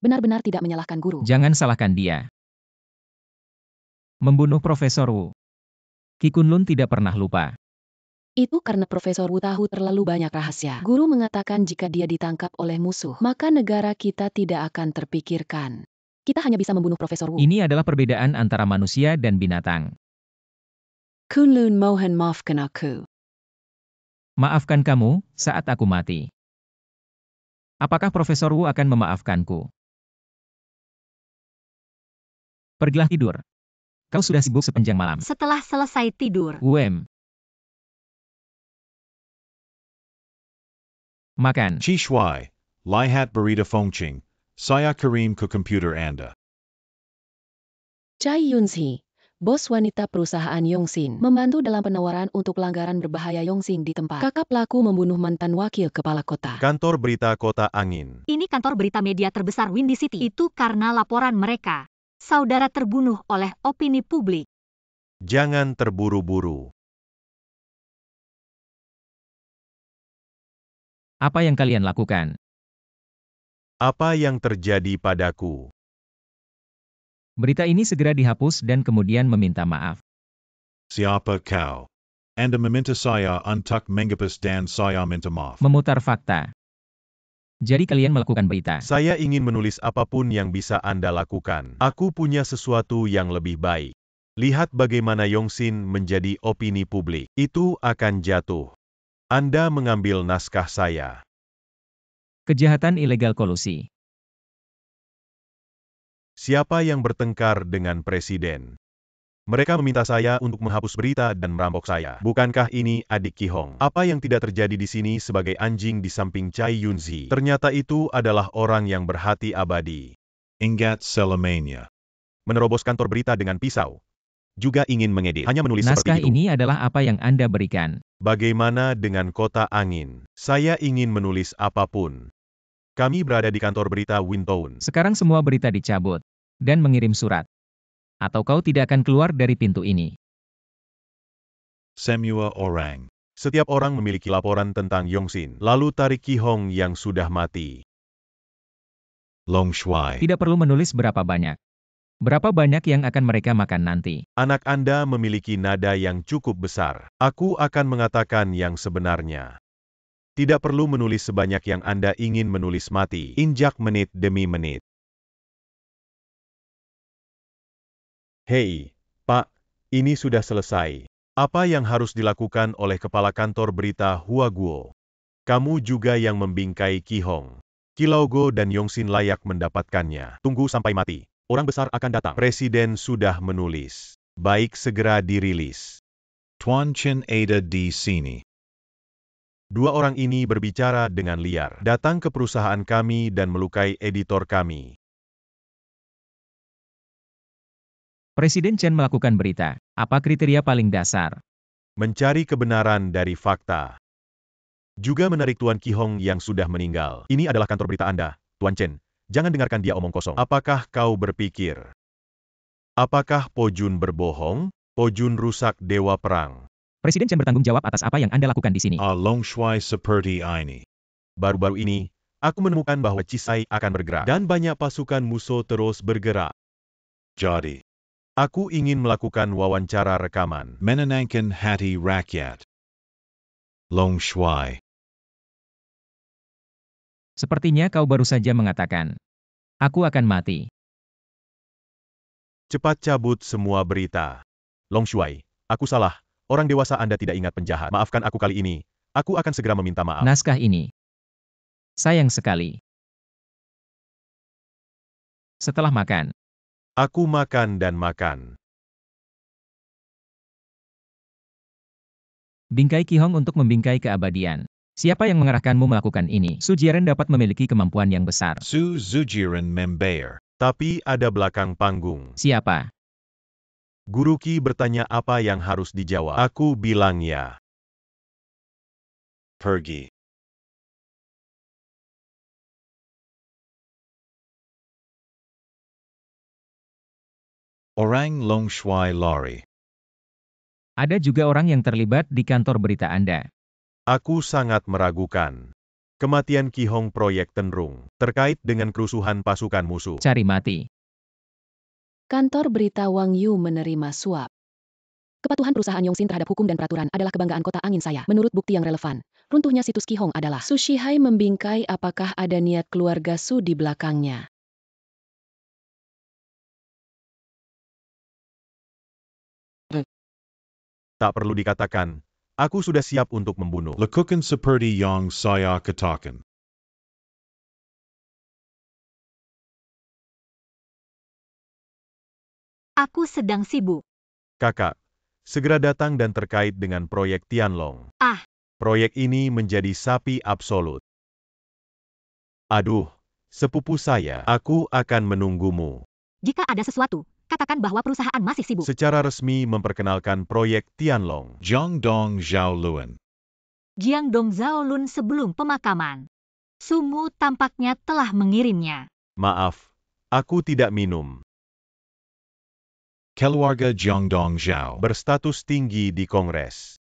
Benar-benar tidak menyalahkan guru. Jangan salahkan dia. Membunuh Profesor Wu. Qi Kunlun tidak pernah lupa. Itu karena Profesor Wu tahu terlalu banyak rahasia. Guru mengatakan jika dia ditangkap oleh musuh, maka negara kita tidak akan terpikirkan. Kita hanya bisa membunuh Profesor Wu. Ini adalah perbedaan antara manusia dan binatang. Kunlun mohon maafkan aku. Maafkan kamu, saat aku mati. Apakah Profesor Wu akan memaafkanku? Pergilah tidur. Kau sudah sibuk sepanjang malam. Setelah selesai tidur, Wem. Makan. Chi Shui, Lihat Berita Fongqing, saya kirim ke komputer Anda. Chai Yunzi, bos wanita perusahaan Yongxin, membantu dalam penawaran untuk pelanggaran berbahaya Yongxin di tempat. Kakak pelaku membunuh mantan wakil kepala kota. Kantor berita Kota Angin. ini kantor berita media terbesar Windy City. Itu karena laporan mereka. Saudara terbunuh oleh opini publik. Jangan terburu-buru. Apa yang kalian lakukan? Apa yang terjadi padaku? Berita ini segera dihapus dan kemudian meminta maaf. Siapa kau? Anda meminta saya untuk mengepus dan saya minta maaf. Memutar fakta. Jadi kalian melakukan berita. Saya ingin menulis apapun yang bisa Anda lakukan. Aku punya sesuatu yang lebih baik. Lihat bagaimana Yongxin menjadi opini publik. Itu akan jatuh. Anda mengambil naskah saya. Kejahatan ilegal kolusi. Siapa yang bertengkar dengan presiden? Mereka meminta saya untuk menghapus berita dan merampok saya. Bukankah ini adik Ki Hong? Apa yang tidak terjadi di sini sebagai anjing di samping Chai Yunzi? Ternyata itu adalah orang yang berhati abadi. Ingat selamanya. Menerobos kantor berita dengan pisau. Juga ingin mengedit. Hanya menulis Naskah seperti itu. ini adalah apa yang Anda berikan. Bagaimana dengan Kota Angin? Saya ingin menulis apapun. Kami berada di kantor berita Wintown. Sekarang semua berita dicabut. Dan mengirim surat. Atau kau tidak akan keluar dari pintu ini. Semua orang. Setiap orang memiliki laporan tentang Yongxin. Lalu tarik Ki Hong yang sudah mati. Long Shui. Tidak perlu menulis berapa banyak. Berapa banyak yang akan mereka makan nanti. Anak Anda memiliki nada yang cukup besar. Aku akan mengatakan yang sebenarnya. Tidak perlu menulis sebanyak yang Anda ingin menulis mati. Injak menit demi menit. Hei, Pak, ini sudah selesai. Apa yang harus dilakukan oleh kepala kantor berita Hua Guo? Kamu juga yang membingkai Ki Hong. Kilaogo dan Yongxin layak mendapatkannya. Tunggu sampai mati. Orang besar akan datang. Presiden sudah menulis. Baik segera dirilis. Tuan Chin ada di sini. Dua orang ini berbicara dengan liar. Datang ke perusahaan kami dan melukai editor kami. Presiden Chen melakukan berita. Apa kriteria paling dasar? Mencari kebenaran dari fakta. Juga menarik Tuan Ki Hong yang sudah meninggal. Ini adalah kantor berita Anda, Tuan Chen. Jangan dengarkan dia omong kosong. Apakah kau berpikir? Apakah Po Jun berbohong? Po Jun rusak dewa perang. Presiden Chen bertanggung jawab atas apa yang Anda lakukan di sini. Long Shui seperti ini. Baru-baru ini, aku menemukan bahwa Cisai akan bergerak. Dan banyak pasukan musuh terus bergerak. Jadi. Aku ingin melakukan wawancara rekaman. Menenangkan hati rakyat. Long Shui. Sepertinya kau baru saja mengatakan, aku akan mati. Cepat cabut semua berita. Long Shui, aku salah. Orang dewasa Anda tidak ingat penjahat. Maafkan aku kali ini. Aku akan segera meminta maaf. Naskah ini. Sayang sekali. Setelah makan. Aku makan dan makan. Bingkai Qihong untuk membingkai keabadian. Siapa yang mengarahkanmu melakukan ini? Su Jiren dapat memiliki kemampuan yang besar. Su Zujiren Membayer. Tapi ada belakang panggung. Siapa? Guru Qi bertanya apa yang harus dijawab. Aku bilang ya. Pergi. Orang Long Shui Lori. Ada juga orang yang terlibat di kantor berita Anda. Aku sangat meragukan. Kematian Qi Hong proyek Tenrung terkait dengan kerusuhan pasukan musuh. Cari mati. Kantor berita Wang Yu menerima suap. Kepatuhan perusahaan Yongxin terhadap hukum dan peraturan adalah kebanggaan kota angin saya. Menurut bukti yang relevan, runtuhnya situs Qihong adalah Su Shihai membingkai apakah ada niat keluarga Su di belakangnya. Tak perlu dikatakan, aku sudah siap untuk membunuh. Lekukan seperti yang saya katakan. Aku sedang sibuk. Kakak, segera datang dan terkait dengan proyek Tianlong. Ah. Proyek ini menjadi sapi absolut. Aduh, sepupu saya, aku akan menunggumu. Jika ada sesuatu, katakan bahwa perusahaan masih sibuk. Secara resmi memperkenalkan proyek Tianlong. Jiang Dong Zhao Luan. Jiang Dong Zhao Lun sebelum pemakaman. Sumu tampaknya telah mengirimnya. Maaf, aku tidak minum. Keluarga Jiang Dong Zhao. Berstatus tinggi di Kongres.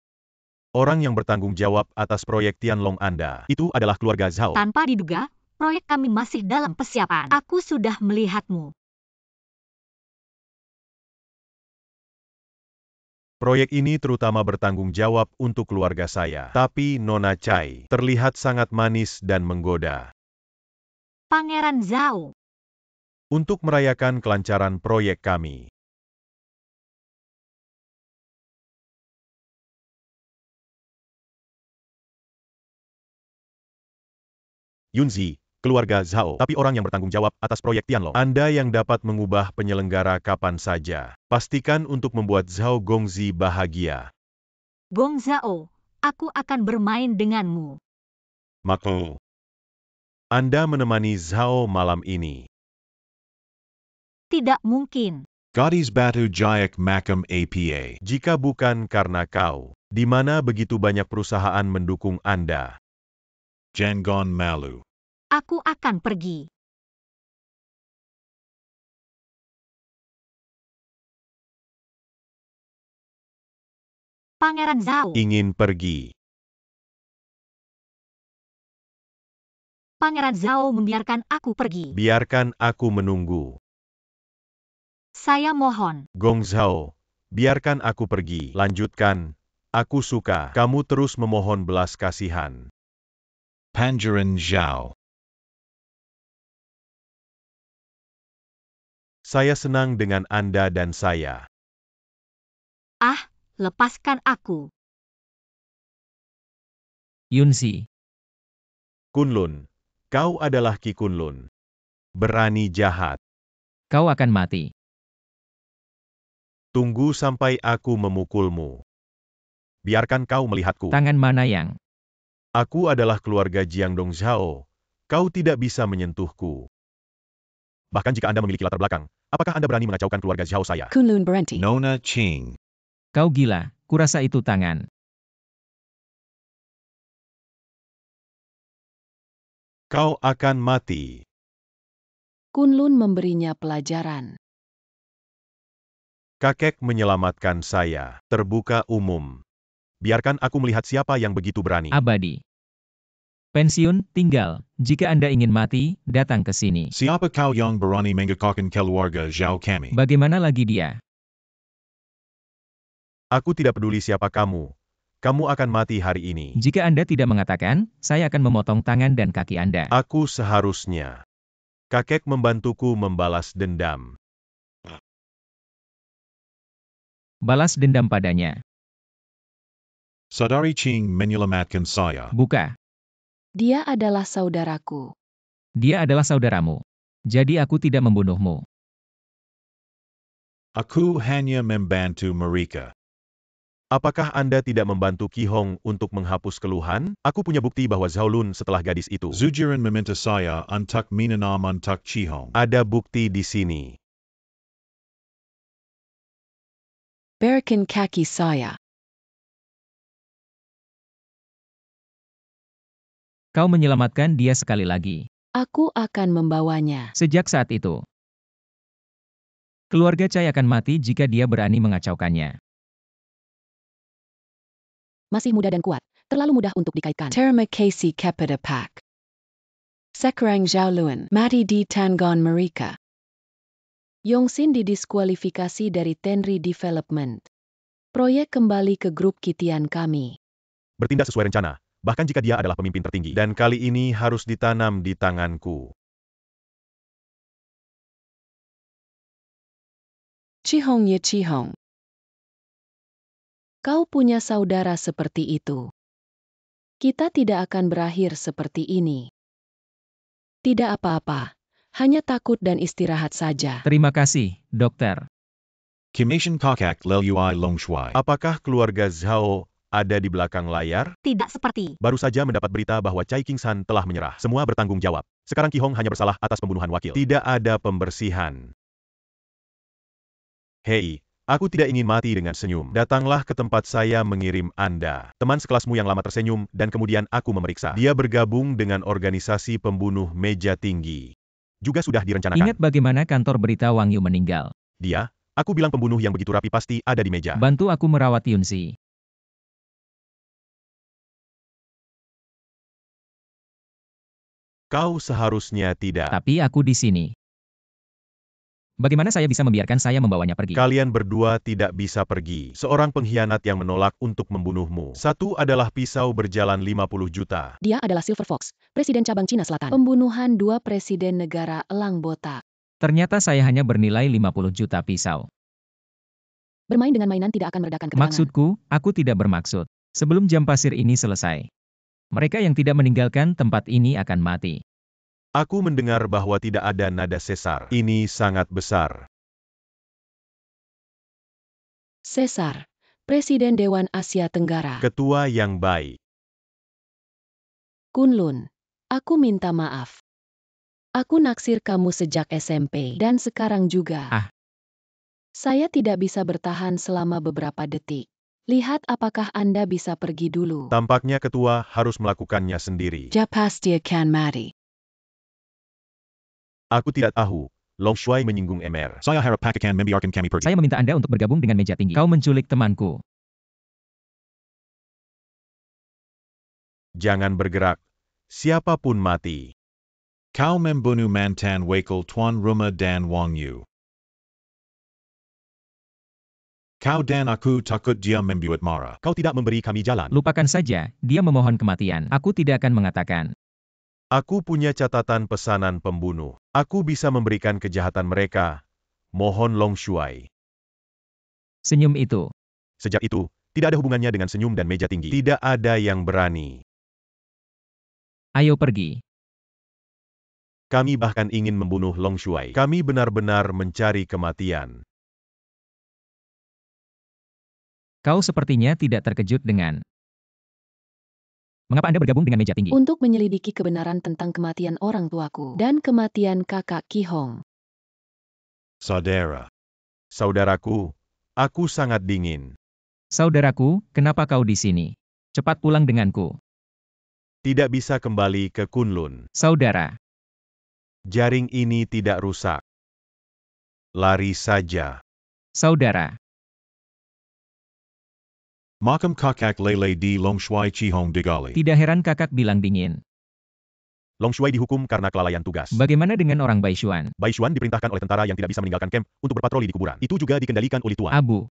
Orang yang bertanggung jawab atas proyek Tianlong Anda, itu adalah keluarga Zhao. Tanpa diduga, proyek kami masih dalam persiapan. Aku sudah melihatmu. Proyek ini terutama bertanggung jawab untuk keluarga saya. Tapi Nona Chai terlihat sangat manis dan menggoda. Pangeran Zhao. Untuk merayakan kelancaran proyek kami. Yunzi, keluarga Zhao, tapi orang yang bertanggung jawab atas proyek Tianlong. Anda yang dapat mengubah penyelenggara kapan saja. Pastikan untuk membuat Zhao Gongzi bahagia. Gong Zhao, aku akan bermain denganmu. Mako. Anda menemani Zhao malam ini. Tidak mungkin. Gadis Batu Jayak Makam APA. Jika bukan karena kau, di mana begitu banyak perusahaan mendukung Anda. Jangon Malu. Aku akan pergi. Pangeran Zhao. Ingin pergi. Pangeran Zhao membiarkan aku pergi. Biarkan aku menunggu. Saya mohon. Gong Zhao, biarkan aku pergi. Lanjutkan. Aku suka. Kamu terus memohon belas kasihan. Panjaran Zhao. Saya senang dengan Anda dan saya. Ah, lepaskan aku. Yunzi. Kunlun, kau adalah Qi Kunlun. Berani jahat. Kau akan mati. Tunggu sampai aku memukulmu. Biarkan kau melihatku. Tangan mana yang? Aku adalah keluarga Jiangdong Zhao. Kau tidak bisa menyentuhku. Bahkan jika Anda memiliki latar belakang, apakah Anda berani mengacaukan keluarga Zhao saya? Kunlun berhenti. Nona Ching. Kau gila, kurasa itu tangan. Kau akan mati. Kunlun memberinya pelajaran. Kakek menyelamatkan saya. Terbuka umum. Biarkan aku melihat siapa yang begitu berani. Abadi. Pensiun, tinggal. Jika Anda ingin mati, datang ke sini. Siapa kau yang berani mengatakan keluarga Zhao kami? Bagaimana lagi dia? Aku tidak peduli siapa kamu. Kamu akan mati hari ini. Jika Anda tidak mengatakan, saya akan memotong tangan dan kaki Anda. Aku seharusnya. Kakek membantuku membalas dendam. Balas dendam padanya. Saudari Ching menyelamatkan saya. Buka. Dia adalah saudaraku. Dia adalah saudaramu. Jadi aku tidak membunuhmu. Aku hanya membantu mereka. Apakah Anda tidak membantu Ki Hong untuk menghapus keluhan? Aku punya bukti bahwa Zhao Lun setelah gadis itu. Zujiran meminta saya untuk menanam untuk Chihong. Ada bukti di sini. Berikan kaki saya. Kau menyelamatkan dia sekali lagi. Aku akan membawanya. Sejak saat itu, keluarga Chai akan mati jika dia berani mengacaukannya. Masih muda dan kuat, terlalu mudah untuk dikaitkan. Terima kasih kepada Pak. Sekarang Zhao Lun mati di tangan mereka. Yongxin didiskualifikasi dari Tenri Development. Proyek kembali ke grup Kitian kami. Bertindak sesuai rencana, bahkan jika dia adalah pemimpin tertinggi. Dan kali ini harus ditanam di tanganku. Chihong ye Chihong. Kau punya saudara seperti itu. Kita tidak akan berakhir seperti ini. Tidak apa-apa, hanya takut dan istirahat saja. Terima kasih, dokter. Kimation Kakak Lelui Longshuai. Apakah keluarga Zhao ada di belakang layar? Tidak seperti. Baru saja mendapat berita bahwa Cai Qingshan telah menyerah. Semua bertanggung jawab. Sekarang Ki Hong hanya bersalah atas pembunuhan wakil. Tidak ada pembersihan. Hei, aku tidak ingin mati dengan senyum. Datanglah ke tempat saya mengirim Anda. Teman sekelasmu yang lama tersenyum, dan kemudian aku memeriksa. Dia bergabung dengan organisasi pembunuh meja tinggi. Juga sudah direncanakan. Ingat bagaimana kantor berita Wang Yu meninggal. Dia, aku bilang pembunuh yang begitu rapi pasti ada di meja. Bantu aku merawat Yunzi. Kau seharusnya tidak. Tapi aku di sini. Bagaimana saya bisa membiarkan saya membawanya pergi? Kalian berdua tidak bisa pergi. Seorang pengkhianat yang menolak untuk membunuhmu. Satu adalah pisau berjalan 50 juta. Dia adalah Silver Fox, Presiden Cabang Cina Selatan. Pembunuhan 2 Presiden Negara Elang Botak. Ternyata saya hanya bernilai 50 juta pisau. Bermain dengan mainan tidak akan meredakan ketegangan. Maksudku, aku tidak bermaksud. Sebelum jam pasir ini selesai, mereka yang tidak meninggalkan tempat ini akan mati. Aku mendengar bahwa tidak ada nada sesar. Ini sangat besar. Caesar, Presiden Dewan Asia Tenggara. Ketua yang baik. Kunlun, aku minta maaf. Aku naksir kamu sejak SMP dan sekarang juga. Ah. Saya tidak bisa bertahan selama beberapa detik. Lihat apakah Anda bisa pergi dulu. Tampaknya ketua harus melakukannya sendiri. Pasti akan mati. Aku tidak tahu. Long Shuai menyinggung Emer. Saya harap Pak akan membiarkan kami pergi. Saya meminta Anda untuk bergabung dengan meja tinggi. Kau menculik temanku. Jangan bergerak. Siapapun mati. Kau membunuh mantan wakil tuan rumah dan Wang Yu. Kau dan aku takut dia membuat marah. Kau tidak memberi kami jalan. Lupakan saja, dia memohon kematian. Aku tidak akan mengatakan. Aku punya catatan pesanan pembunuh. Aku bisa memberikan kejahatan mereka. Mohon Long Shuai. Senyum itu. Sejak itu, tidak ada hubungannya dengan senyum dan meja tinggi. Tidak ada yang berani. Ayo pergi. Kami bahkan ingin membunuh Long Shuai. Kami benar-benar mencari kematian. Kau sepertinya tidak terkejut dengan. Mengapa Anda bergabung dengan meja tinggi? Untuk menyelidiki kebenaran tentang kematian orang tuaku dan kematian kakak Ki Hong. Saudara. Saudaraku, aku sangat dingin. Saudaraku, kenapa kau di sini? Cepat pulang denganku. Tidak bisa kembali ke Kunlun. Saudara. Jaring ini tidak rusak. Lari saja. Saudara. Makam Kakak Lele di Longshuai Chihong Digali. Tidak heran kakak bilang dingin. Long Shuai dihukum karena kelalaian tugas. Bagaimana dengan orang Baishuan? Baishuan diperintahkan oleh tentara yang tidak bisa meninggalkan camp untuk berpatroli di kuburan. Itu juga dikendalikan oleh Tuan. Abu.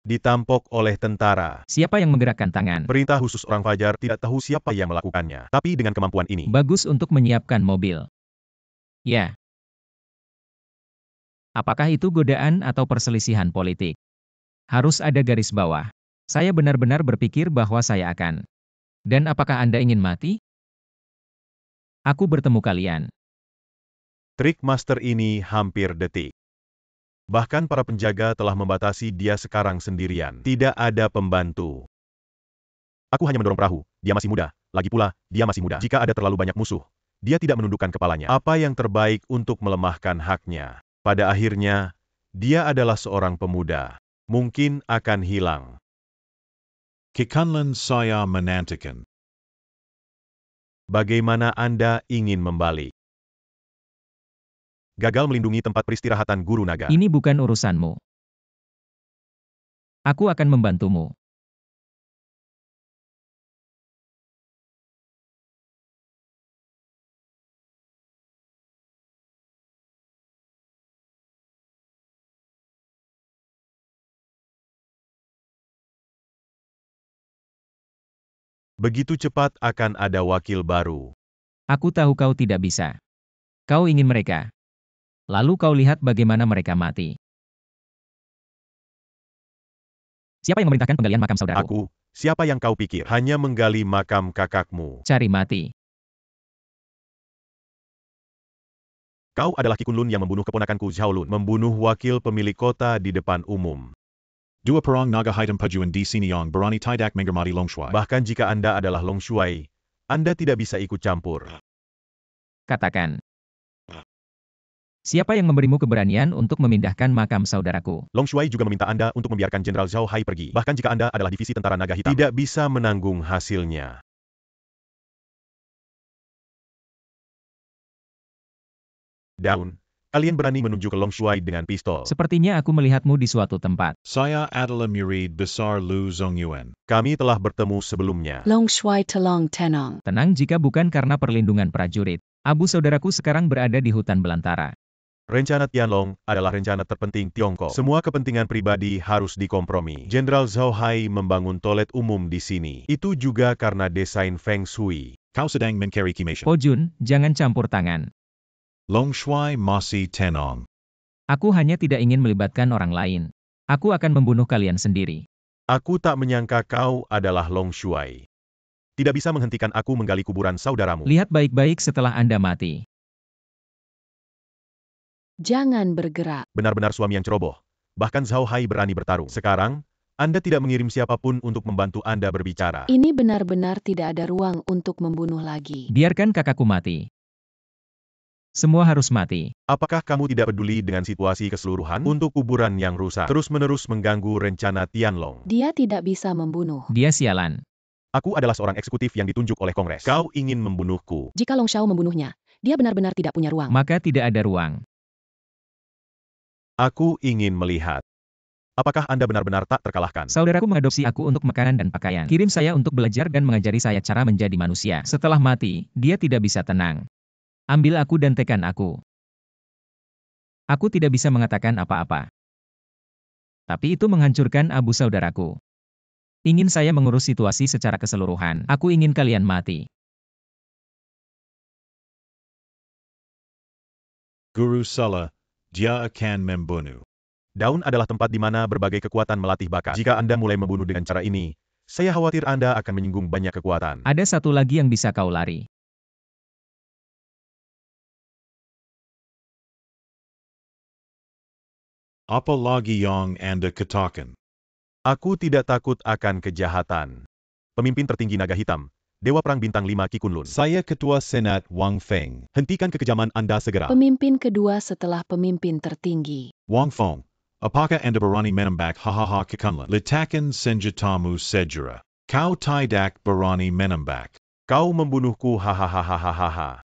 Ditampok oleh tentara. Siapa yang menggerakkan tangan? Perintah khusus orang Fajar tidak tahu siapa yang melakukannya. Tapi dengan kemampuan ini, Bagus untuk menyiapkan mobil. Ya. Apakah itu godaan atau perselisihan politik? Harus ada garis bawah. Saya benar-benar berpikir bahwa saya akan. Dan apakah Anda ingin mati? Aku bertemu kalian. trik master ini hampir detik. Bahkan para penjaga telah membatasi dia sekarang sendirian. Tidak ada pembantu. Aku hanya mendorong perahu. Dia masih muda. Lagi pula, dia masih muda. Jika ada terlalu banyak musuh, dia tidak menundukkan kepalanya. Apa yang terbaik untuk melemahkan haknya? Pada akhirnya, dia adalah seorang pemuda. Mungkin akan hilang. Kikunlun saya menantikan. Bagaimana Anda ingin membalik? Gagal melindungi tempat peristirahatan guru naga. Ini bukan urusanmu. Aku akan membantumu. Begitu cepat akan ada wakil baru. Aku tahu kau tidak bisa. Kau ingin mereka. Lalu kau lihat bagaimana mereka mati. Siapa yang memerintahkan penggalian makam saudaraku? Aku, siapa yang kau pikir? Hanya menggali makam kakakmu. Cari mati. Kau adalah Kikunlun yang membunuh keponakanku Zhaolun. Membunuh wakil pemilik kota di depan umum. Dua perang naga hitam pajuan di sini yang berani tidak menghormati Long Shuai. Bahkan jika Anda adalah Long Shuai, Anda tidak bisa ikut campur. Katakan. Siapa yang memberimu keberanian untuk memindahkan makam saudaraku? Long Shuai juga meminta Anda untuk membiarkan Jenderal Zhao Hai pergi. Bahkan jika Anda adalah divisi tentara naga hitam, tidak bisa menanggung hasilnya. Daun, kalian berani menuju ke Long Shuai dengan pistol. Sepertinya aku melihatmu di suatu tempat. Saya adalah murid besar Lu Zongyuan. Kami telah bertemu sebelumnya. Long Shuai Telong Tenong. Tenang jika bukan karena perlindungan prajurit. Abu saudaraku sekarang berada di hutan belantara. Rencana Tianlong adalah rencana terpenting Tiongkok. Semua kepentingan pribadi harus dikompromi. Jenderal Zhao Hai membangun toilet umum di sini. Itu juga karena desain Feng Shui. Kau sedang mencari kimation. Pojun, jangan campur tangan. Long Shuai masih tenang. Aku hanya tidak ingin melibatkan orang lain. Aku akan membunuh kalian sendiri. Aku tak menyangka kau adalah Long Shuai. Tidak bisa menghentikan aku menggali kuburan saudaramu. Lihat baik-baik setelah Anda mati. Jangan bergerak. Benar-benar suami yang ceroboh. Bahkan Zhao Hai berani bertarung. Sekarang, Anda tidak mengirim siapapun untuk membantu Anda berbicara. Ini benar-benar tidak ada ruang untuk membunuh lagi. Biarkan kakakku mati. Semua harus mati. Apakah kamu tidak peduli dengan situasi keseluruhan untuk kuburan yang rusak? Terus-menerus mengganggu rencana Tianlong. Dia tidak bisa membunuh. Dia sialan. Aku adalah seorang eksekutif yang ditunjuk oleh Kongres. Kau ingin membunuhku. Jika Long Shao membunuhnya, dia benar-benar tidak punya ruang. Maka tidak ada ruang. Aku ingin melihat. Apakah Anda benar-benar tak terkalahkan? Saudaraku mengadopsi aku untuk makanan dan pakaian. Kirim saya untuk belajar dan mengajari saya cara menjadi manusia. Setelah mati, dia tidak bisa tenang. Ambil aku dan tekan aku. Aku tidak bisa mengatakan apa-apa. Tapi itu menghancurkan abu saudaraku. Ingin saya mengurus situasi secara keseluruhan. Aku ingin kalian mati. Guru salah, dia akan membunuh. Daun adalah tempat di mana berbagai kekuatan melatih bakat. Jika Anda mulai membunuh dengan cara ini, saya khawatir Anda akan menyinggung banyak kekuatan. Ada satu lagi yang bisa kau lari. Apa lagi yang Anda katakan? Aku tidak takut akan kejahatan. Pemimpin tertinggi naga hitam, Dewa Perang Bintang 5 Kikunlun. Saya Ketua Senat Wang Feng. Hentikan kekejaman Anda segera. Pemimpin kedua setelah pemimpin tertinggi. Wang Feng, apakah Anda berani menembak hahaha Kikunlun? Letakkan senjatamu segera. Kau tidak berani menembak. Kau membunuhku hahaha.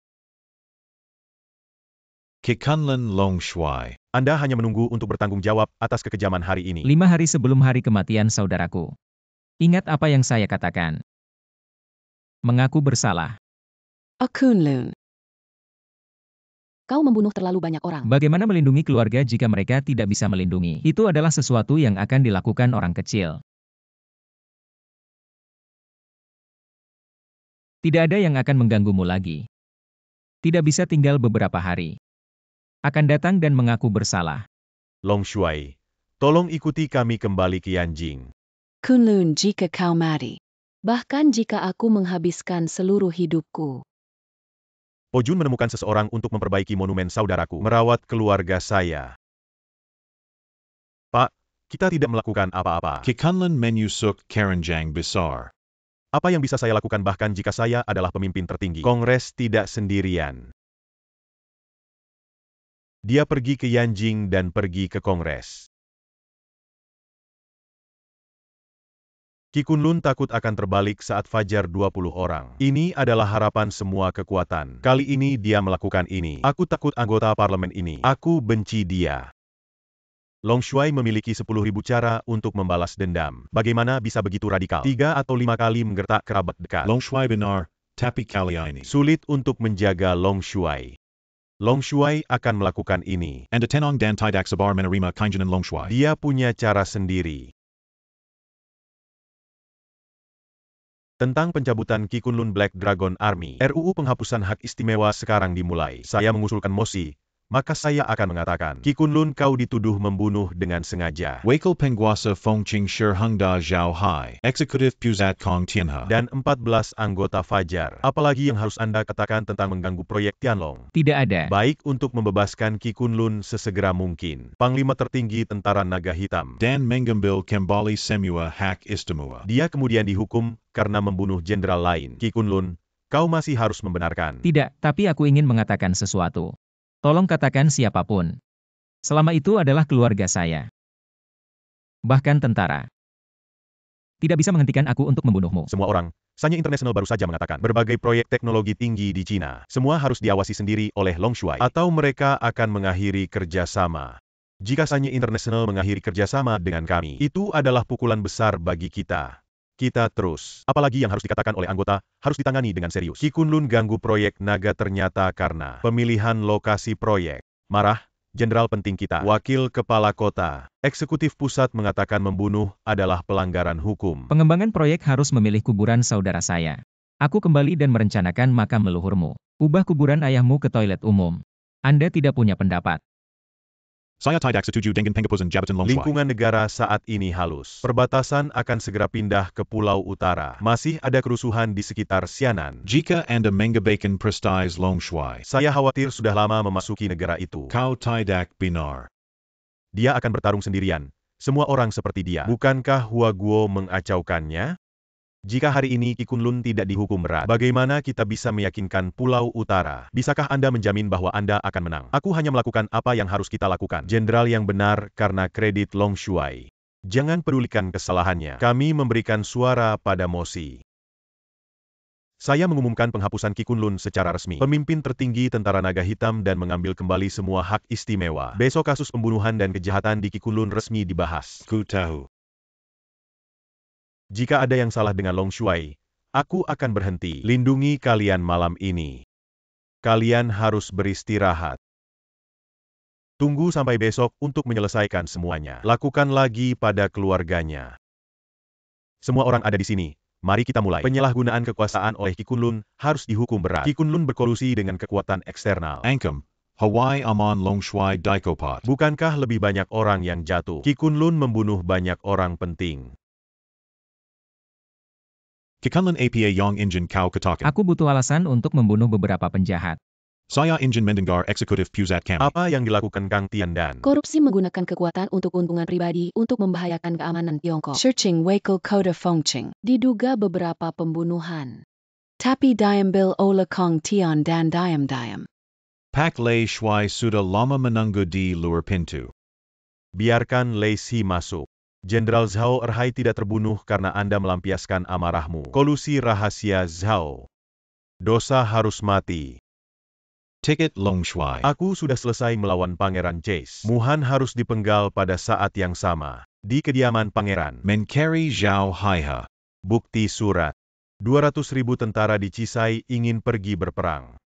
Kikunlun Long Shuai. Anda hanya menunggu untuk bertanggung jawab atas kekejaman hari ini. 5 hari sebelum hari kematian saudaraku. Ingat apa yang saya katakan. Mengaku bersalah. Akunlun. Kau membunuh terlalu banyak orang. Bagaimana melindungi keluarga jika mereka tidak bisa melindungi? Itu adalah sesuatu yang akan dilakukan orang kecil. Tidak ada yang akan mengganggumu lagi. Tidak bisa tinggal beberapa hari. Akan datang dan mengaku bersalah. Long Shuai, tolong ikuti kami kembali ke Yanjing. Kunlun, jika kau mati. Bahkan jika aku menghabiskan seluruh hidupku. Po Jun menemukan seseorang untuk memperbaiki monumen saudaraku, merawat keluarga saya. Pak, kita tidak melakukan apa-apa. Kikunlun menyusuk keranjang besar. Apa yang bisa saya lakukan bahkan jika saya adalah pemimpin tertinggi? Kongres tidak sendirian. Dia pergi ke Yanjing dan pergi ke Kongres. Qi Kunlun takut akan terbalik saat fajar 20 orang. Ini adalah harapan semua kekuatan. Kali ini dia melakukan ini. Aku takut anggota parlemen ini. Aku benci dia. Long Shuai memiliki 10.000 cara untuk membalas dendam. Bagaimana bisa begitu radikal? 3 atau 5 kali menggertak kerabat dekat. Long Shuai benar, tapi kali ini. Sulit untuk menjaga Long Shuai. Long Shuai akan melakukan ini. Anda tenong dan tidak sabar menerima keinginan Long Shuai. Dia punya cara sendiri. Tentang pencabutan Qi Kunlun Black Dragon Army, RUU penghapusan hak istimewa sekarang dimulai. Saya mengusulkan mosi, maka saya akan mengatakan, Qi Kunlun kau dituduh membunuh dengan sengaja. Wakil Penguasa Fengqing Shi Hengda Zhao Hai, Eksekutif Pusat Kong Tianhe. Dan 14 anggota Fajar. Apalagi yang harus Anda katakan tentang mengganggu proyek Tianlong? Tidak ada. Baik untuk membebaskan Qi Kunlun sesegera mungkin. Panglima tertinggi Tentara Naga Hitam. Dan mengambil kembali semua hak istimewa. Dia kemudian dihukum karena membunuh jenderal lain. Qi Kunlun, kau masih harus membenarkan. Tidak, tapi aku ingin mengatakan sesuatu. Tolong katakan siapapun. Selama itu adalah keluarga saya. Bahkan tentara. Tidak bisa menghentikan aku untuk membunuhmu. Semua orang, Sanya International baru saja mengatakan, berbagai proyek teknologi tinggi di Cina, semua harus diawasi sendiri oleh Long Shuai. Atau mereka akan mengakhiri kerjasama. Jika Sanya International mengakhiri kerjasama dengan kami, itu adalah pukulan besar bagi kita. Kita terus. Apalagi yang harus dikatakan oleh anggota, harus ditangani dengan serius. Qi Kunlun ganggu proyek naga ternyata karena pemilihan lokasi proyek. Marah, jenderal penting kita. Wakil Kepala Kota, Eksekutif Pusat mengatakan membunuh adalah pelanggaran hukum. Pengembangan proyek harus memilih kuburan saudara saya. Aku kembali dan merencanakan makam leluhurmu. Ubah kuburan ayahmu ke toilet umum. Anda tidak punya pendapat. Saya tidak setuju dengan penghapusan jabatan Long Shuai. Lingkungan negara saat ini halus. Perbatasan akan segera pindah ke Pulau Utara. Masih ada kerusuhan di sekitar Xianan. Jika Anda mengabaikan prestige Long Shuai, Saya khawatir sudah lama memasuki negara itu. kau tidak benar. Dia akan bertarung sendirian. Semua orang seperti dia. Bukankah Hua Guo mengacaukannya? Jika hari ini Qi Kunlun tidak dihukum berat, bagaimana kita bisa meyakinkan Pulau Utara? Bisakah Anda menjamin bahwa Anda akan menang? Aku hanya melakukan apa yang harus kita lakukan. Jenderal yang benar karena kredit Long Shuai. Jangan pedulikan kesalahannya. Kami memberikan suara pada mosi. Saya mengumumkan penghapusan Qi Kunlun secara resmi. Pemimpin tertinggi Tentara Naga Hitam dan mengambil kembali semua hak istimewa. Besok kasus pembunuhan dan kejahatan di Qi Kunlun resmi dibahas. Ku tahu. Jika ada yang salah dengan Long Shuai, aku akan berhenti. Lindungi kalian malam ini. Kalian harus beristirahat. Tunggu sampai besok untuk menyelesaikan semuanya. Lakukan lagi pada keluarganya. Semua orang ada di sini. Mari kita mulai. Penyalahgunaan kekuasaan oleh Qi Kunlun harus dihukum berat. Qi Kunlun berkolusi dengan kekuatan eksternal. Angkum, Hawaii Amon Long Shuai Daikopot. Bukankah lebih banyak orang yang jatuh? Qi Kunlun membunuh banyak orang penting. Kikunlun APA Yang Injin Kau Katakan. Aku butuh alasan untuk membunuh beberapa penjahat. Saya Injin Mendengar Eksekutif Pusat Kami. Apa yang dilakukan Kang Tiandan? Korupsi menggunakan kekuatan untuk keuntungan pribadi untuk membahayakan keamanan Tiongkok. Searching Wakil Kota Fengqing. Diduga beberapa pembunuhan. Tapi diambil oleh Kong Tian dan diam-diam. Pak Lei Shuai sudah lama menunggu di luar pintu. Biarkan Lei Si masuk. Jenderal Zhao Erhai tidak terbunuh karena Anda melampiaskan amarahmu. Kolusi rahasia Zhao. Dosa harus mati. Tiket Long Shuai. Aku sudah selesai melawan Pangeran Chase. Muhan harus dipenggal pada saat yang sama. Di kediaman Pangeran. Mencari Zhao Haiha. Bukti surat. 200.000 tentara di Cisai ingin pergi berperang.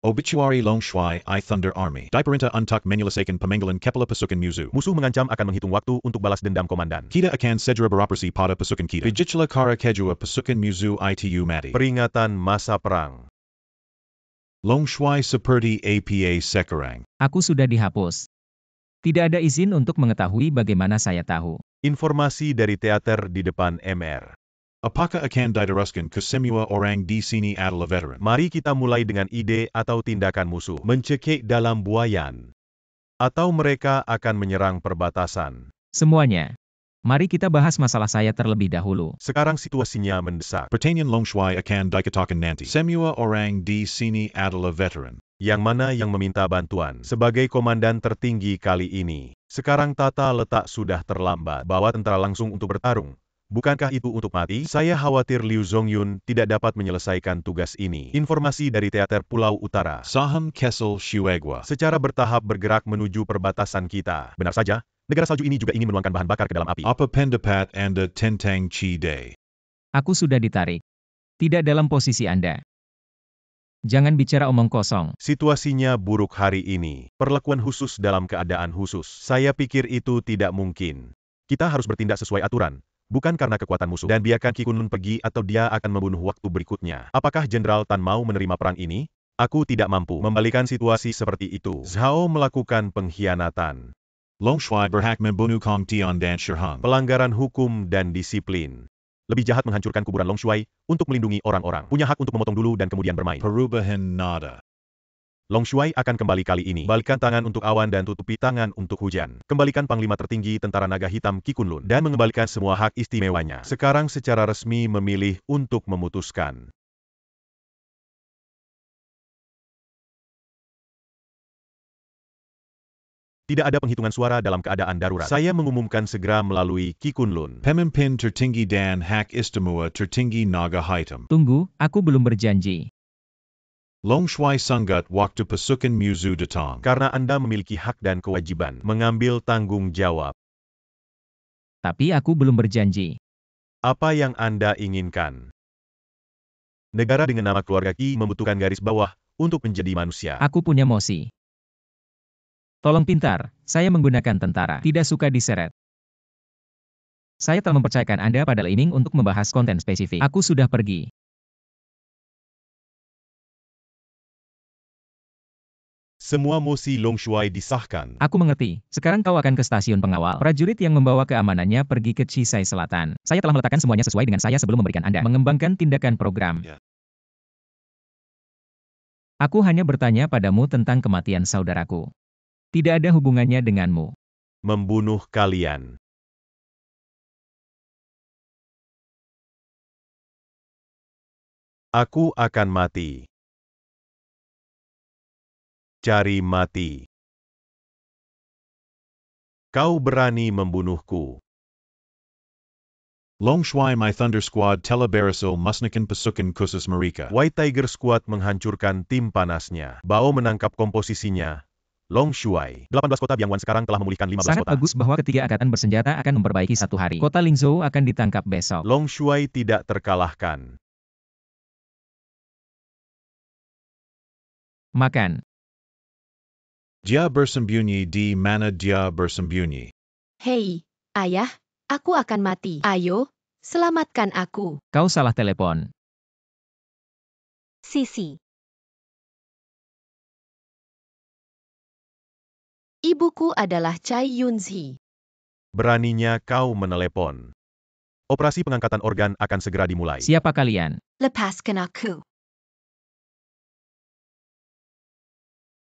Obituary Long Shuai I Thunder Army. Diperintah untuk menyelesaikan pemanggilan kepala pasukan musuh. Musuh mengancam akan menghitung waktu untuk balas dendam komandan. Kita akan segera beroperasi pada pasukan kita. Bijitlah kara kejua pasukan musuh itu mati. Peringatan masa perang. Long Shuai seperti apa sekarang. Aku sudah dihapus. Tidak ada izin untuk mengetahui bagaimana saya tahu. Informasi dari teater di depan MR. Apakah akan diteruskan ke semua orang di sini adalah veteran? Mari kita mulai dengan ide atau tindakan musuh. Mencekik dalam buayan. Atau mereka akan menyerang perbatasan. Semuanya. Mari kita bahas masalah saya terlebih dahulu. Sekarang situasinya mendesak. Pertanian Long Shuai akan dikatakan nanti. Semua orang di sini adalah veteran. Yang mana yang meminta bantuan? Sebagai komandan tertinggi kali ini. Sekarang tata letak sudah terlambat. Bawa tentara langsung untuk bertarung. Bukankah itu untuk mati? Saya khawatir Liu Zongyun tidak dapat menyelesaikan tugas ini. Informasi dari teater Pulau Utara. Saham Kessel Shuegwa. Secara bertahap bergerak menuju perbatasan kita. Benar saja, negara salju ini juga ingin menuangkan bahan bakar ke dalam api. Apa pendapat Anda tentang Chide? Aku sudah ditarik. Tidak dalam posisi Anda. Jangan bicara omong kosong. Situasinya buruk hari ini. Perlakuan khusus dalam keadaan khusus. Saya pikir itu tidak mungkin. Kita harus bertindak sesuai aturan. Bukan karena kekuatan musuh. Dan biarkan Qi Kunlun pergi atau dia akan membunuh waktu berikutnya. Apakah Jenderal Tan mau menerima perang ini? Aku tidak mampu membalikan situasi seperti itu. Zhao melakukan pengkhianatan. Long Shuai berhak membunuh Kong Tian dan Shihang. Pelanggaran hukum dan disiplin. Lebih jahat menghancurkan kuburan Long Shuai untuk melindungi orang-orang. Punya hak untuk memotong dulu dan kemudian bermain. Perubahan nada. Long Shuai akan kembali kali ini. Balikan tangan untuk awan dan tutupi tangan untuk hujan. Kembalikan Panglima Tertinggi Tentara Naga Hitam Qi Kunlun dan mengembalikan semua hak istimewanya. Sekarang secara resmi memilih untuk memutuskan. Tidak ada penghitungan suara dalam keadaan darurat. Saya mengumumkan segera melalui Qi Kunlun. Pemimpin tertinggi dan hak istimewa tertinggi Naga Hitam. Tunggu, aku belum berjanji. Long Shuai Sanggat waktu pasukan musuh datang. Karena Anda memiliki hak dan kewajiban mengambil tanggung jawab. Tapi aku belum berjanji. Apa yang Anda inginkan? Negara dengan nama keluarga Qi membutuhkan garis bawah untuk menjadi manusia. Aku punya mosi. Tolong pintar, saya menggunakan tentara. Tidak suka diseret. Saya telah mempercayakan Anda pada Liming untuk membahas konten spesifik. Aku sudah pergi. Semua mosi Long Shuai disahkan. Aku mengerti. Sekarang kau akan ke stasiun pengawal. Prajurit yang membawa keamanannya pergi ke Chisai Selatan. Saya telah meletakkan semuanya sesuai dengan saya sebelum memberikan Anda. Mengembangkan tindakan program. Ya. Aku hanya bertanya padamu tentang kematian saudaraku. Tidak ada hubungannya denganmu. Membunuh kalian. Aku akan mati. Cari mati. Kau berani membunuhku. Long Shuai My Thunder Squad telah berhasil musnahkan pasukan khusus mereka. White Tiger Squad menghancurkan tim panasnya. Bao menangkap komposisinya. Long Shuai. 18 kota Biangwan sekarang telah memulihkan 15 Sangat kota. bagus bahwa ketiga angkatan bersenjata akan memperbaiki satu hari. Kota Lingzhou akan ditangkap besok. Long Shuai tidak terkalahkan. Makan. Dia bersembunyi di mana dia bersembunyi. Hei, ayah, aku akan mati. Ayo, selamatkan aku. Kau salah telepon. Sisi. Ibuku adalah Cai Yunzi. Beraninya kau menelepon. Operasi pengangkatan organ akan segera dimulai. Siapa kalian? Lepaskan aku.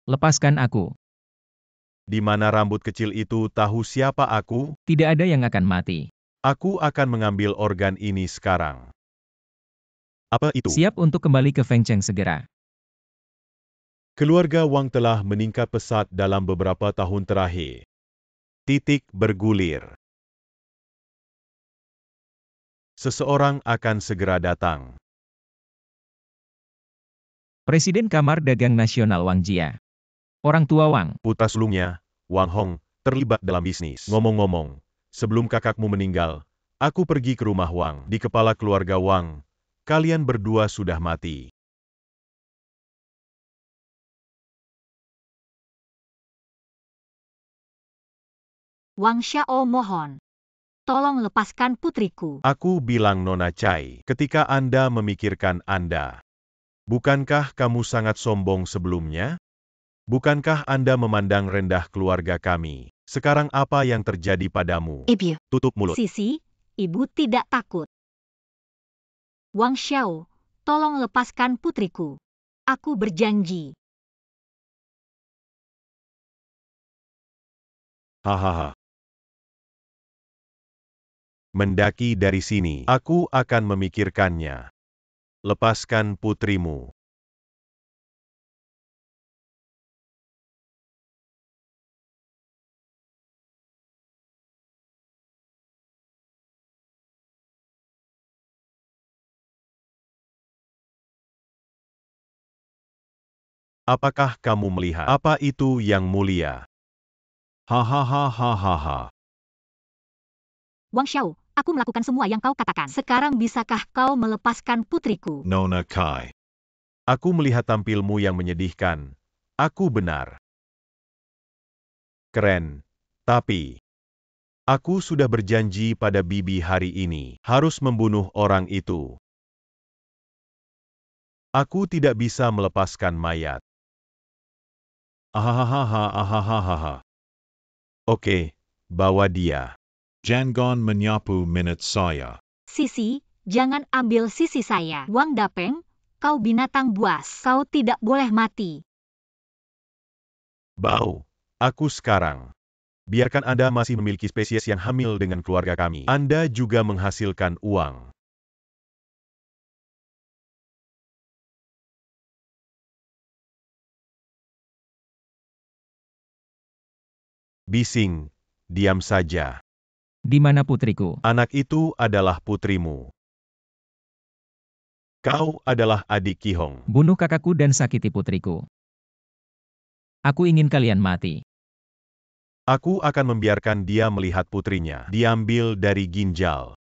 Lepaskan aku. Di mana rambut kecil itu tahu siapa aku? Tidak ada yang akan mati. Aku akan mengambil organ ini sekarang. Apa itu? Siap untuk kembali ke Fengcheng segera. Keluarga Wang telah meningkat pesat dalam beberapa tahun terakhir. Titik bergulir. Seseorang akan segera datang. Presiden Kamar Dagang Nasional Wang Jia. Orang tua Wang. Putra sulungnya, Wang Hong, terlibat dalam bisnis. Ngomong-ngomong, sebelum kakakmu meninggal, aku pergi ke rumah Wang. Di kepala keluarga Wang, kalian berdua sudah mati. Wang Xiao mohon. Tolong lepaskan putriku. Aku bilang Nona Chai, ketika Anda memikirkan Anda. Bukankah kamu sangat sombong sebelumnya? Bukankah Anda memandang rendah keluarga kami? Sekarang apa yang terjadi padamu? Ibu. Tutup mulut. Sisi, ibu tidak takut. Wang Xiao, tolong lepaskan putriku. Aku berjanji. Hahaha. Mendaki dari sini, aku akan memikirkannya. Lepaskan putrimu. Apakah kamu melihat apa itu yang mulia? Hahaha. Wang Xiao, aku melakukan semua yang kau katakan. Sekarang bisakah kau melepaskan putriku? Nona Kai. Aku melihat tampilmu yang menyedihkan. Aku benar. Keren. Tapi, aku sudah berjanji pada Bibi hari ini, harus membunuh orang itu. Aku tidak bisa melepaskan mayat. Ahahaha. Oke, bawa dia. Jangon menyapu minute saya. Sisi, jangan ambil sisi saya. Wang Dapeng, kau binatang buas. Kau tidak boleh mati. Bau. Aku sekarang. Biarkan Anda masih memiliki spesies yang hamil dengan keluarga kami. Anda juga menghasilkan uang. Bising. Diam saja. Di mana putriku? Anak itu adalah putrimu. Kau adalah adik Ki Hong. Bunuh kakakku dan sakiti putriku. Aku ingin kalian mati. Aku akan membiarkan dia melihat putrinya diambil dari ginjal.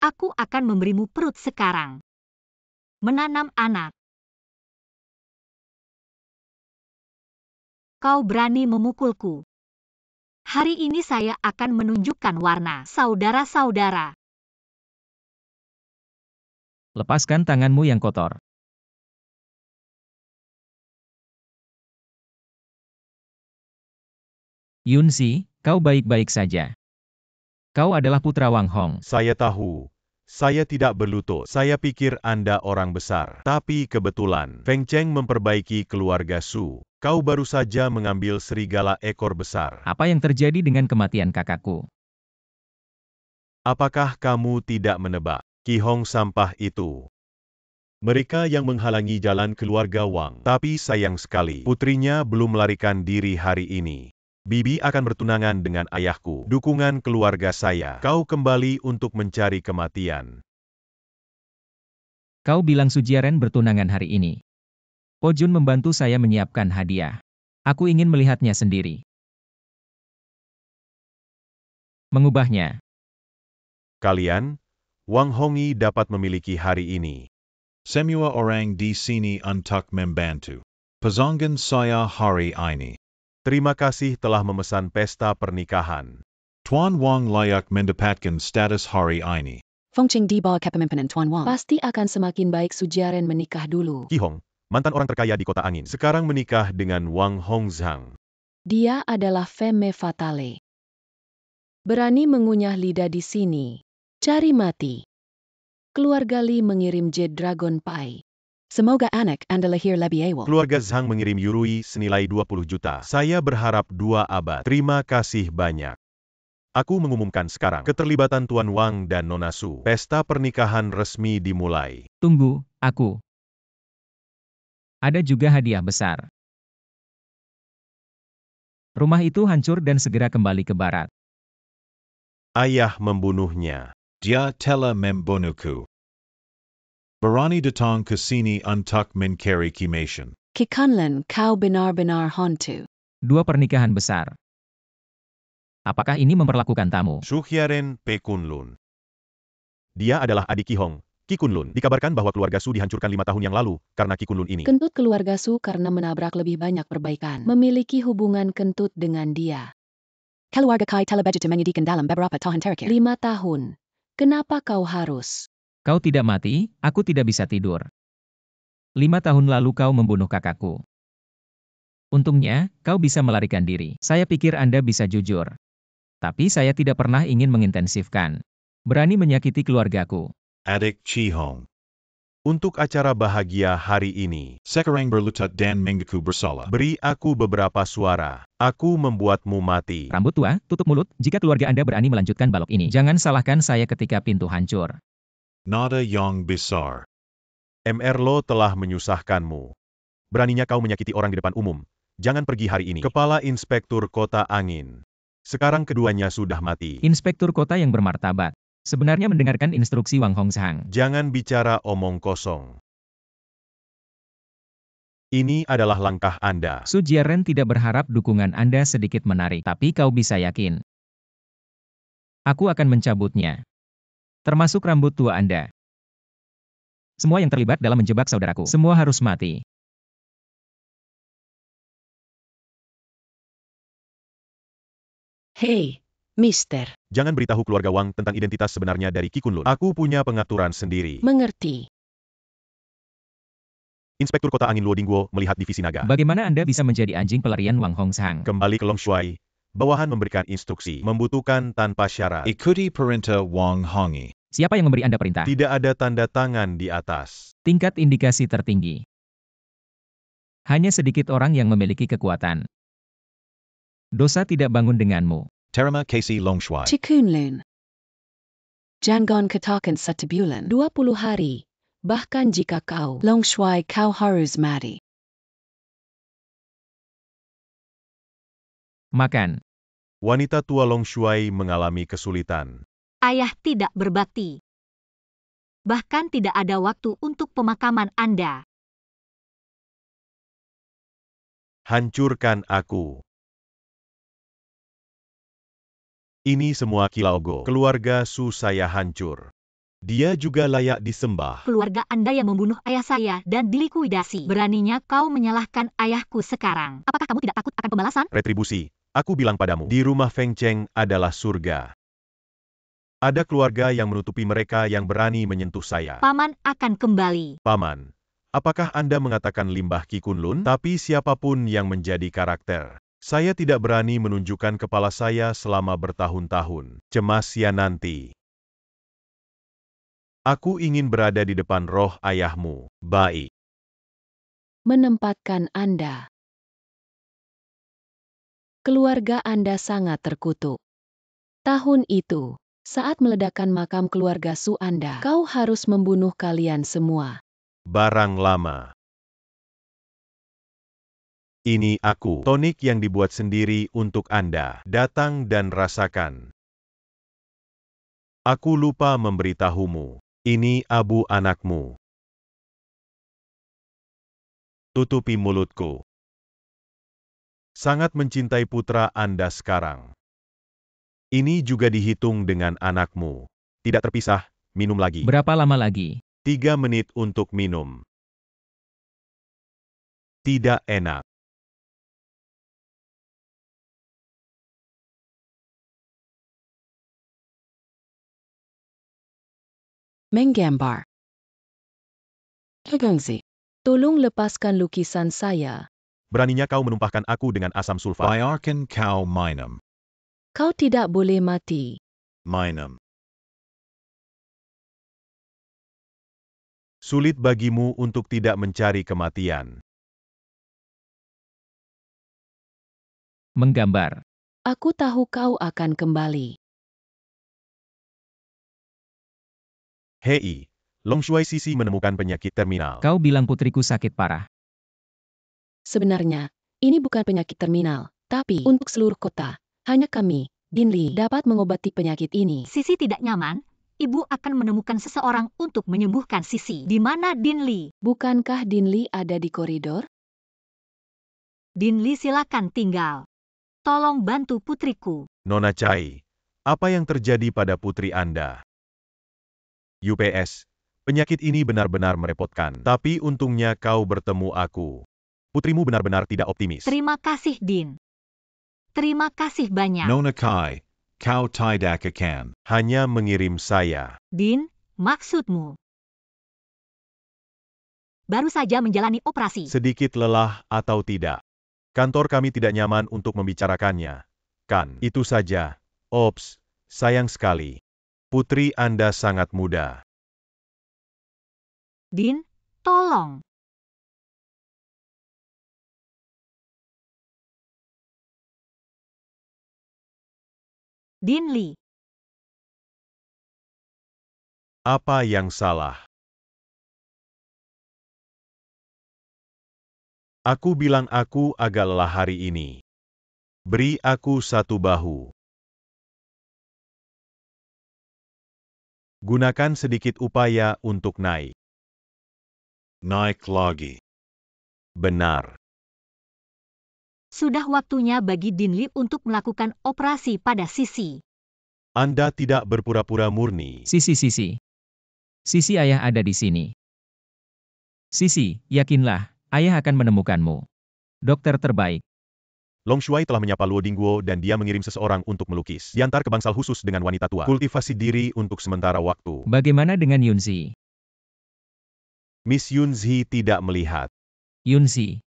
Aku akan memberimu perut sekarang. Menanam anak. Kau berani memukulku. Hari ini saya akan menunjukkan warna saudara-saudara. Lepaskan tanganmu yang kotor. Yunzi, kau baik-baik saja. Kau adalah putra Wang Hong. Saya tahu. Saya tidak berlutut. Saya pikir Anda orang besar. Tapi kebetulan, Feng Cheng memperbaiki keluarga Su. Kau baru saja mengambil serigala ekor besar. Apa yang terjadi dengan kematian kakakku? Apakah kamu tidak menebak? Ki Hong sampah itu. Mereka yang menghalangi jalan keluarga Wang. Tapi sayang sekali, putrinya belum melarikan diri hari ini. Bibi akan bertunangan dengan ayahku. Dukungan keluarga saya. Kau kembali untuk mencari kematian. Kau bilang Sujiaren bertunangan hari ini. Po Jun membantu saya menyiapkan hadiah. Aku ingin melihatnya sendiri. Mengubahnya. Kalian, Wang Hongi dapat memiliki hari ini. Semua orang di sini untuk membantu. Pazongan saya hari ini. Terima kasih telah memesan pesta pernikahan. Tuan Wang layak mendapatkan status hari ini. Fengcheng di bawah kepemimpinan Tuan Wang. Pasti akan semakin baik Sujiaren menikah dulu. Ki Hong, mantan orang terkaya di kota angin, sekarang menikah dengan Wang Hongzhang. Dia adalah femme fatale. Berani mengunyah lidah di sini. Cari mati. Keluarga Li mengirim Jade Dragon Pie. Semoga anak Anda lahir lebih awal. Keluarga Zhang mengirim Yurui senilai 20 juta. Saya berharap 2 abad. Terima kasih banyak. Aku mengumumkan sekarang keterlibatan Tuan Wang dan Nona Su. Pesta pernikahan resmi dimulai. Tunggu, aku. Ada juga hadiah besar. Rumah itu hancur dan segera kembali ke barat. Ayah membunuhnya. Dia telah membunuhku. Berani datang ke sini untuk mencari kimation. Kikanlan kau benar-benar hantu. 2 pernikahan besar. Apakah ini memperlakukan tamu? Shuhyaren Pekunlun. Dia adalah adik Ki Hong. Qi Kunlun, dikabarkan bahwa keluarga Su dihancurkan 5 tahun yang lalu karena Qi Kunlun ini. Kentut keluarga Su karena menabrak lebih banyak perbaikan. Memiliki hubungan kentut dengan dia. Keluarga Kai telah begitu menyedihkan dalam beberapa tahun terakhir. 5 tahun. Kenapa kau harus? Kau tidak mati, aku tidak bisa tidur. 5 tahun lalu kau membunuh kakakku. Untungnya, kau bisa melarikan diri. Saya pikir Anda bisa jujur. Tapi saya tidak pernah ingin mengintensifkan. Berani menyakiti keluargaku. Adik Chihong. Untuk acara bahagia hari ini, Sekarang berlutut dan mengaku bersalah. beri aku beberapa suara. Aku membuatmu mati. Rambut tua, tutup mulut, jika keluarga Anda berani melanjutkan balok ini. Jangan salahkan saya ketika pintu hancur. Nada yang besar. Mr. Lo telah menyusahkanmu. Beraninya kau menyakiti orang di depan umum. Jangan pergi hari ini. Kepala Inspektur Kota Angin. Sekarang keduanya sudah mati. Inspektur kota yang bermartabat. Sebenarnya mendengarkan instruksi Wang Hongzhang. Jangan bicara omong kosong. Ini adalah langkah Anda. Su Jiaren tidak berharap dukungan Anda sedikit menarik, tapi kau bisa yakin. Aku akan mencabutnya. Termasuk rambut tua Anda. Semua yang terlibat dalam menjebak saudaraku. Semua harus mati. Hei, Mister. Jangan beritahu keluarga Wang tentang identitas sebenarnya dari Qi Kunlun. Aku punya pengaturan sendiri. Mengerti. Inspektur Kota Angin Luo Dingguo melihat divisi naga. Bagaimana Anda bisa menjadi anjing pelarian Wang Hongzhang? Kembali ke Long Shuai. Bawahan memberikan instruksi. Membutuhkan tanpa syarat. Ikuti perintah Wang Hongi. Siapa yang memberi Anda perintah? Tidak ada tanda tangan di atas. Tingkat indikasi tertinggi. Hanya sedikit orang yang memiliki kekuatan. Dosa tidak bangun denganmu. Terima kasih Long Shuai. Cikunlun. Jangan katakan satu bulan. 20 hari. Bahkan jika kau Long Shuai kau harus mati. Makan. Wanita tua Long Shuai mengalami kesulitan. Ayah tidak berbakti. Bahkan tidak ada waktu untuk pemakaman Anda. Hancurkan aku. Ini semua Kilaogo. Keluarga Su saya hancur. Dia juga layak disembah. Keluarga Anda yang membunuh ayah saya dan dilikuidasi. Beraninya kau menyalahkan ayahku sekarang. Apakah kamu tidak takut akan pembalasan? Retribusi. Aku bilang padamu, di rumah Feng Cheng adalah surga. Ada keluarga yang menutupi mereka yang berani menyentuh saya. Paman akan kembali. Paman, apakah Anda mengatakan limbah Qi Kunlun? Tapi siapapun yang menjadi karakter. Saya tidak berani menunjukkan kepala saya selama bertahun-tahun. Cemas ya nanti. Aku ingin berada di depan roh ayahmu. Baik. Menempatkan Anda. Keluarga Anda sangat terkutuk. Tahun itu, saat meledakkan makam keluarga Su Anda, kau harus membunuh kalian semua. Barang lama. Ini aku, tonik yang dibuat sendiri untuk Anda. Datang dan rasakan. Aku lupa memberitahumu. Ini abu anakmu. Tutupi mulutku. Sangat mencintai putra Anda sekarang. Ini juga dihitung dengan anakmu. Tidak terpisah, minum lagi. Berapa lama lagi? 3 menit untuk minum. Tidak enak. Menggambar. Kegangsi. Tolong lepaskan lukisan saya. Beraninya kau menumpahkan aku dengan asam sulfat. Biarkan kau minum. Kau tidak boleh mati. Minum. Sulit bagimu untuk tidak mencari kematian. Menggambar. Aku tahu kau akan kembali. Hei, Long Shuai Sisi menemukan penyakit terminal. Kau bilang putriku sakit parah. Sebenarnya, ini bukan penyakit terminal, tapi untuk seluruh kota, hanya kami, Din Li, dapat mengobati penyakit ini. Sisi tidak nyaman. Ibu akan menemukan seseorang untuk menyembuhkan Sisi. Di mana Din Li? Bukankah Din Li ada di koridor? Din Li silakan tinggal. Tolong bantu putriku. Nona Chai, apa yang terjadi pada putri Anda? UPS, Penyakit ini benar-benar merepotkan. Tapi untungnya kau bertemu aku. Putrimu benar-benar tidak optimis. Terima kasih, Din. Terima kasih banyak. Nona Kai, kau tidak akan. Hanya mengirim saya. Din, maksudmu? Baru saja menjalani operasi. Sedikit lelah atau tidak. Kantor kami tidak nyaman untuk membicarakannya. Kan, itu saja. Ops, sayang sekali. Putri Anda sangat muda. Din, tolong. Din Lee. Apa yang salah? Aku bilang aku agak lelah hari ini. Beri aku satu bahu. Gunakan sedikit upaya untuk naik. Naik lagi. Benar. Sudah waktunya bagi Din Lee untuk melakukan operasi pada Sisi. Anda tidak berpura-pura murni. Sisi. Sisi ayah ada di sini. Sisi, yakinlah, ayah akan menemukanmu. Dokter terbaik. Long Shuai telah menyapa Luo Dingguo dan dia mengirim seseorang untuk melukis. Diantar ke bangsal khusus dengan wanita tua. Kultivasi diri untuk sementara waktu. Bagaimana dengan Yunzi? Miss Yunzi tidak melihat. Yunzi.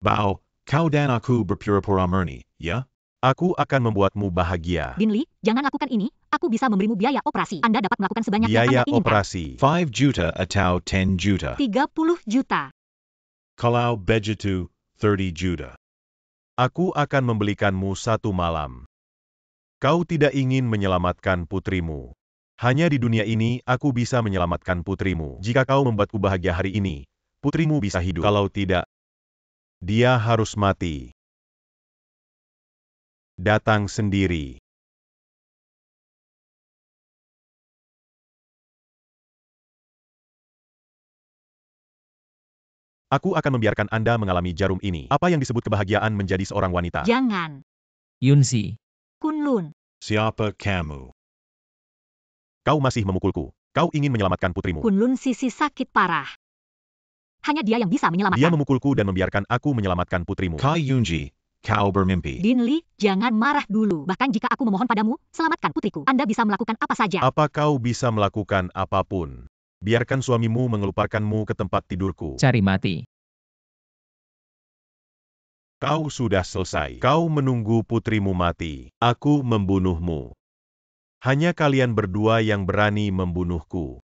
Bao, kau dan aku berpura-pura murni, ya? Aku akan membuatmu bahagia. Din Lee, jangan lakukan ini. Aku bisa memberimu biaya operasi. Anda dapat melakukan sebanyak yang Biaya Anda inginkan. operasi. 5 juta atau 10 juta. 30 juta. Kalau begitu, 30 juta. Aku akan membelikanmu satu malam. Kau tidak ingin menyelamatkan putrimu. Hanya di dunia ini aku bisa menyelamatkan putrimu. Jika kau membuatku bahagia hari ini, putrimu bisa hidup. Kalau tidak, dia harus mati. Datang sendiri. Aku akan membiarkan Anda mengalami jarum ini. Apa yang disebut kebahagiaan menjadi seorang wanita? Jangan. Yunzi. Kunlun. Siapa kamu? Kau masih memukulku. Kau ingin menyelamatkan putrimu. Kunlun Sisi sakit parah. Hanya dia yang bisa Dia menyelamatkan. memukulku dan membiarkan aku menyelamatkan putrimu. Kai Yunji, kau bermimpi. Din Lee, jangan marah dulu. Bahkan jika aku memohon padamu, selamatkan putriku. Anda bisa melakukan apa saja. Apa kau bisa melakukan apapun? Biarkan suamimu mengeluparkanmu ke tempat tidurku. Cari mati. Kau sudah selesai. Kau menunggu putrimu mati. Aku membunuhmu. Hanya kalian berdua yang berani membunuhku.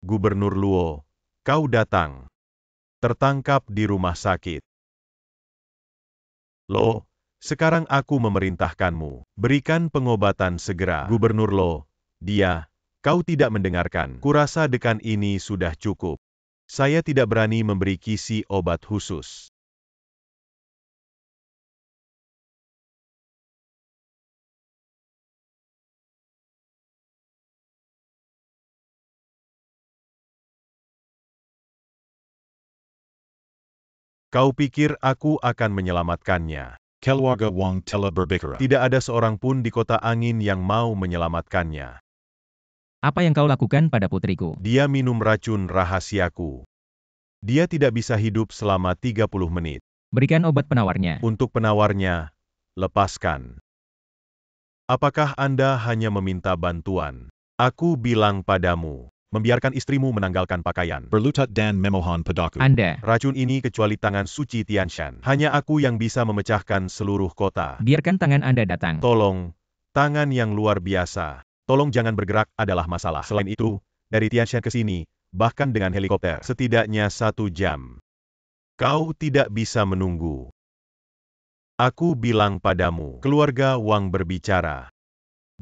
Gubernur Luo, kau datang. Tertangkap di rumah sakit. Lo, sekarang aku memerintahkanmu. Berikan pengobatan segera. Gubernur Lo, kau tidak mendengarkan. Kurasa dekan ini sudah cukup. Saya tidak berani memberi kisi obat khusus. Kau pikir aku akan menyelamatkannya? Keluarga Wang telah berbicara. Tidak ada seorang pun di kota angin yang mau menyelamatkannya. Apa yang kau lakukan pada putriku? Dia minum racun rahasiaku. Dia tidak bisa hidup selama 30 menit. Berikan obat penawarnya. Untuk penawarnya, lepaskan. Apakah Anda hanya meminta bantuan? Aku bilang padamu, membiarkan istrimu menanggalkan pakaian. Berlutut dan memohon padaku. Anda. Racun ini kecuali tangan suci Tianshan. Hanya aku yang bisa memecahkan seluruh kota. Biarkan tangan Anda datang. Tolong, tangan yang luar biasa. Tolong jangan bergerak adalah masalah. Selain itu, dari Tianshan ke sini, bahkan dengan helikopter, setidaknya 1 jam. Kau tidak bisa menunggu. Aku bilang padamu, keluarga Wang berbicara.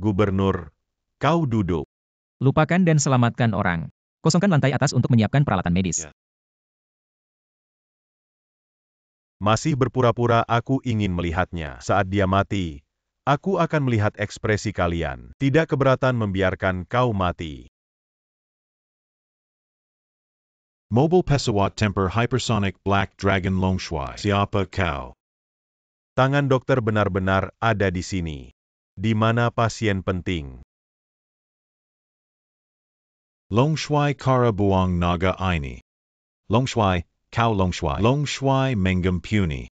Gubernur, kau duduk. Lupakan dan selamatkan orang. Kosongkan lantai atas untuk menyiapkan peralatan medis. Ya. Masih berpura-pura aku ingin melihatnya. Saat dia mati, aku akan melihat ekspresi kalian. Tidak keberatan membiarkan kau mati. Mobile pesawat temper hypersonic Black Dragon Longshuai. Siapa kau? Tangan dokter benar-benar ada di sini. Di mana pasien penting? Long Shuai Kara Buang Naga Ini. Long Shuai, Kau Long Shuai. Long Shuai Mengam Puni.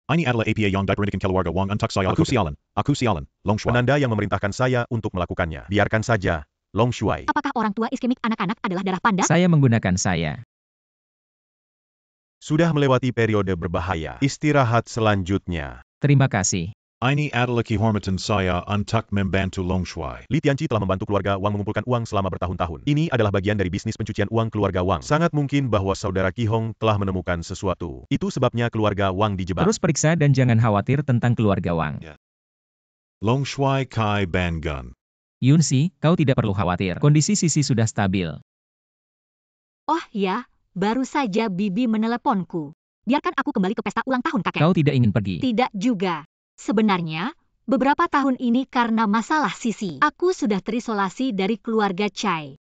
Ini adalah APA yang diperintahkan keluarga Wang untuk saya. Aku sialan, Long Shuai. Penanda yang memerintahkan saya untuk melakukannya. Biarkan saja, Long Shuai. Apakah orang tua iskemik anak-anak adalah darah panda? Saya menggunakan saya. Sudah melewati periode berbahaya. Istirahat selanjutnya. Terima kasih. Ini adalah kehormatan saya untuk membantu Long Shuai. Li Tianqi telah membantu keluarga Wang mengumpulkan uang selama bertahun-tahun. Ini adalah bagian dari bisnis pencucian uang keluarga Wang. Sangat mungkin bahwa saudara Qi Hong telah menemukan sesuatu. Itu sebabnya keluarga Wang dijebak. Terus periksa dan jangan khawatir tentang keluarga Wang. Long Shuai Kai Ban Gun. Yunsi, kau tidak perlu khawatir. Kondisi Sisi sudah stabil. Oh ya, baru saja Bibi meneleponku. Biarkan aku kembali ke pesta ulang tahun kakek. Kau tidak ingin pergi. Tidak juga. Sebenarnya, beberapa tahun ini karena masalah Sisi, aku sudah terisolasi dari keluarga Chai.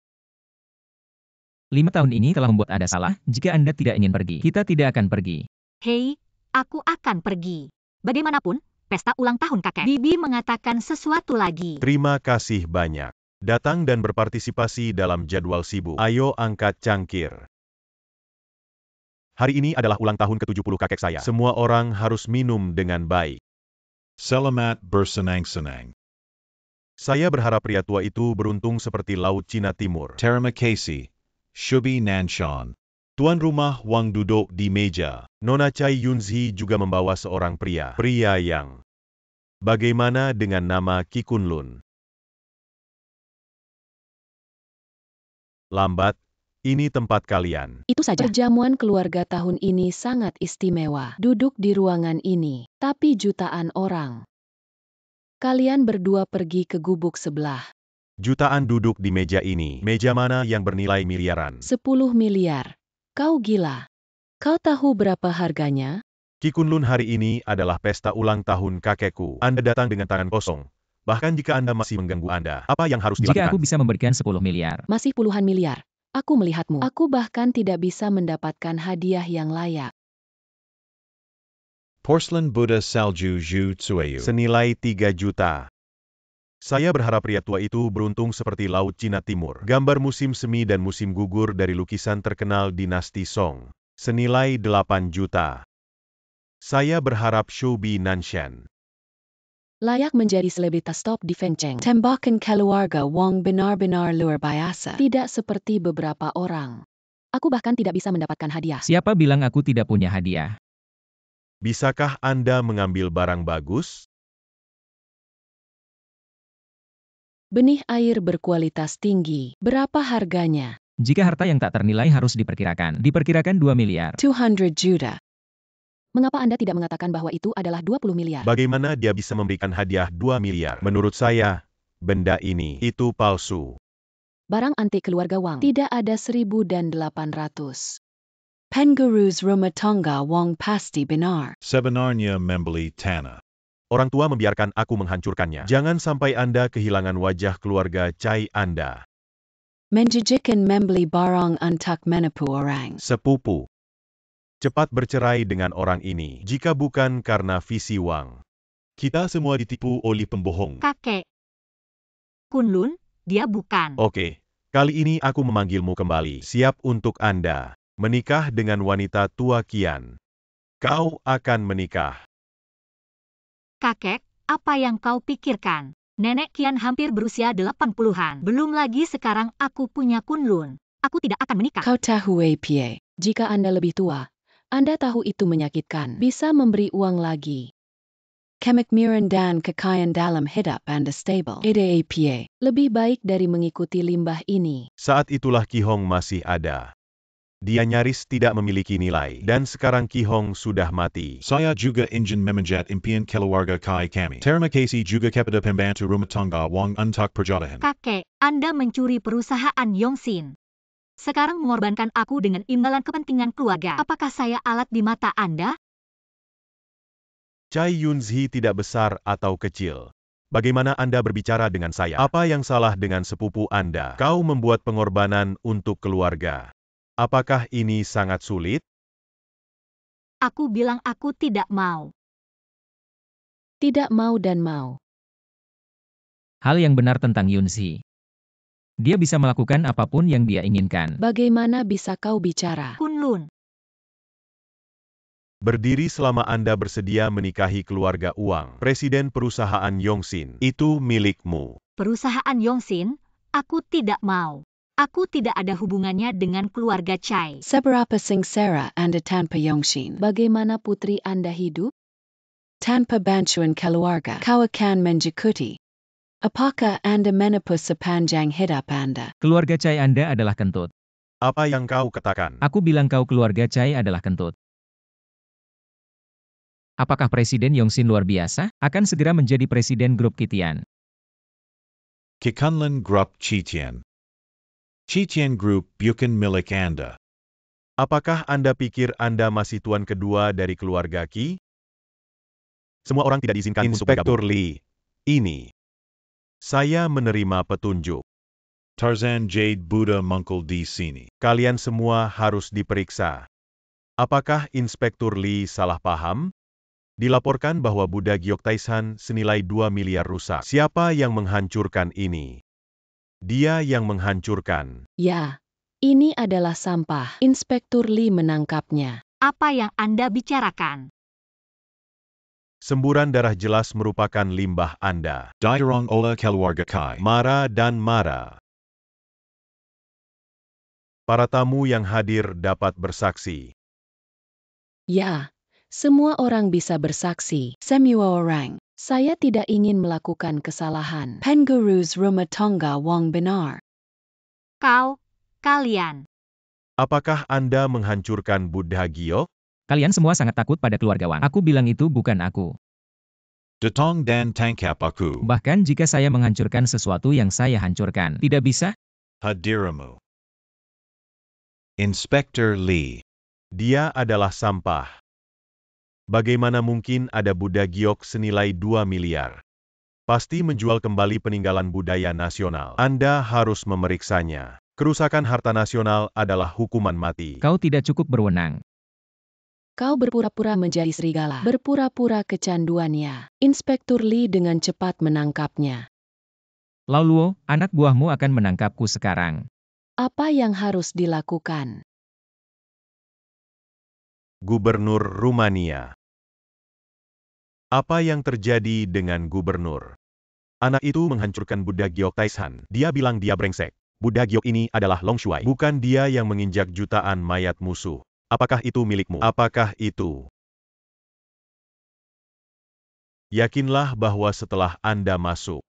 5 tahun ini telah membuat Anda salah. Jika Anda tidak ingin pergi, kita tidak akan pergi. Hei, aku akan pergi. Bagaimanapun, pesta ulang tahun kakek. Bibi mengatakan sesuatu lagi. Terima kasih banyak. Datang dan berpartisipasi dalam jadwal sibuk. Ayo angkat cangkir. Hari ini adalah ulang tahun ke-70 kakek saya. Semua orang harus minum dengan baik. Selamat bersenang-senang. Saya berharap pria tua itu beruntung seperti Laut Cina Timur. Terima kasih. Shubi Nanshan. Tuan rumah Wang duduk di meja. Nona Chai Yunzi juga membawa seorang pria. Pria yang... Bagaimana dengan nama Qi Kunlun? Lambat, ini tempat kalian. Itu saja. Perjamuan keluarga tahun ini sangat istimewa. Duduk di ruangan ini, tapi jutaan orang. Kalian berdua pergi ke gubuk sebelah. Jutaan duduk di meja ini. Meja mana yang bernilai miliaran? 10 miliar. Kau gila. Kau tahu berapa harganya? Qi Kunlun hari ini adalah pesta ulang tahun kakekku. Anda datang dengan tangan kosong. Bahkan jika Anda masih mengganggu Anda, apa yang harus dilakukan? Jika aku bisa memberikan 10 miliar. Masih puluhan miliar. Aku melihatmu. Aku bahkan tidak bisa mendapatkan hadiah yang layak. Porcelain Buddha Salju Zhu Tsueyu. Senilai 3 juta. Saya berharap pria tua itu beruntung seperti Laut Cina Timur. Gambar musim semi dan musim gugur dari lukisan terkenal dinasti Song. Senilai 8 juta. Saya berharap Shubi Nanshan. Layak menjadi selebritas top di Fengcheng. Tembakan keluarga Wang benar-benar luar biasa. Tidak seperti beberapa orang. Aku bahkan tidak bisa mendapatkan hadiah. Siapa bilang aku tidak punya hadiah? Bisakah Anda mengambil barang bagus? Benih air berkualitas tinggi. Berapa harganya? Jika harta yang tak ternilai harus diperkirakan 2 miliar. 200 juta. Mengapa Anda tidak mengatakan bahwa itu adalah 20 miliar? Bagaimana dia bisa memberikan hadiah 2 miliar? Menurut saya, benda ini itu palsu. Barang antik keluarga Wang. Tidak ada 1.800. Penguru's rumah tangga Wang pasti benar. Sebenarnya membeli tanah. Orang tua membiarkan aku menghancurkannya. Jangan sampai Anda kehilangan wajah keluarga Chai Anda. Menjanjikan membeli barang untuk menipu orang. Sepupu. Cepat bercerai dengan orang ini, jika bukan karena visi Wang. Kita semua ditipu oleh pembohong. Kakek. Kunlun, dia bukan. Oke, kali ini aku memanggilmu kembali. Siap untuk Anda menikah dengan wanita tua Kian. Kau akan menikah. Kakek, apa yang kau pikirkan? Nenek Kian hampir berusia 80-an. Belum lagi sekarang aku punya Kunlun. Aku tidak akan menikah. Kau tahu APA, jika Anda lebih tua, Anda tahu itu menyakitkan. Bisa memberi uang lagi. Kemakmuran dan kekayaan dalam hidup Anda stable. Ada APA, lebih baik dari mengikuti limbah ini. Saat itulah Qi Hong masih ada. Dia nyaris tidak memiliki nilai, dan sekarang Qi Hong sudah mati. Saya juga ingin memanjat impian keluarga Kai kami. Terima kasih juga kepada pembantu rumah tangga Wang untuk perjodohan. Kakek, Anda mencuri perusahaan Yongxin. Sekarang mengorbankan aku dengan imbalan kepentingan keluarga. Apakah saya alat di mata Anda? Chai Yunzi tidak besar atau kecil. Bagaimana Anda berbicara dengan saya? Apa yang salah dengan sepupu Anda? Kau membuat pengorbanan untuk keluarga. Apakah ini sangat sulit? Aku bilang aku tidak mau. Tidak mau dan mau. Hal yang benar tentang Yunzi. Dia bisa melakukan apapun yang dia inginkan. Bagaimana bisa kau bicara? Kunlun, Berdiri selama Anda bersedia menikahi keluarga Wang, Presiden perusahaan Yongxin. Itu milikmu. perusahaan Yongxin, aku tidak mau. Aku tidak ada hubungannya dengan keluarga Chai. Seberapa sengsara Anda tanpa Yongxin? Bagaimana putri Anda hidup? Tanpa bantuan keluarga, kau akan menjekuti. Apakah Anda menepus sepanjang hidup Anda? Keluarga Chai Anda adalah kentut. Apa yang kau katakan? Aku bilang kau keluarga Chai adalah kentut. Apakah Presiden Yongxin luar biasa? Akan segera menjadi Presiden Grup Kitian. Kikunlun Grup Chitian. Chitian Group bukan milik Anda. Apakah Anda pikir Anda masih tuan kedua dari keluarga Qi? Semua orang tidak diizinkan untuk Inspektur bergabung. Li, ini. Saya menerima petunjuk. Tarzan Jade Buddha Mungkul di sini. Kalian semua harus diperiksa. Apakah Inspektur Li salah paham? Dilaporkan bahwa Buddha Gyeoktaisan senilai 2 miliar rusak. Siapa yang menghancurkan ini? Dia yang menghancurkan. Ya, ini adalah sampah. Inspektur Li menangkapnya. Apa yang Anda bicarakan? Semburan darah jelas merupakan limbah Anda. Diarong Ola Keluarga Kai. Mara dan Mara. Para tamu yang hadir dapat bersaksi. Ya, semua orang bisa bersaksi. Semua orang. Saya tidak ingin melakukan kesalahan. Pengurus rumah tangga Wang benar. Kalian. Apakah Anda menghancurkan Buddha Gyok? Kalian semua sangat takut pada keluarga Wang. Aku bilang itu bukan aku. Datong dan tangkap aku. Bahkan jika saya menghancurkan sesuatu yang saya hancurkan, tidak bisa? Hadiramu. Inspektur Li. Dia adalah sampah. Bagaimana mungkin ada Buddha Gyok senilai 2 miliar? Pasti menjual kembali peninggalan budaya nasional. Anda harus memeriksanya. Kerusakan harta nasional adalah hukuman mati. Kau tidak cukup berwenang. Kau berpura-pura menjadi serigala. Berpura-pura kecanduannya. Inspektur Li dengan cepat menangkapnya. Lauluo, anak buahmu akan menangkapku sekarang. Apa yang harus dilakukan? Gubernur Rumania. Apa yang terjadi dengan gubernur? Anak itu menghancurkan Buddha Gyeoktaisan. Dia bilang dia brengsek. Buddha Gyok ini adalah Long Shuai. Bukan dia yang menginjak jutaan mayat musuh. Apakah itu milikmu? Apakah itu? Yakinlah bahwa setelah Anda masuk,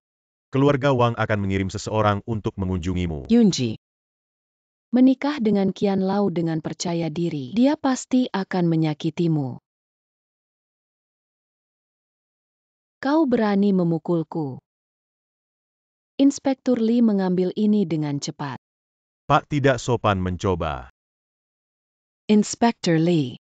keluarga Wang akan mengirim seseorang untuk mengunjungimu. Yunji. Menikah dengan Qian Lao dengan percaya diri. Dia pasti akan menyakitimu. Kau berani memukulku. Inspektur Li mengambil ini dengan cepat. Pak tidak sopan mencoba. Inspektur Li.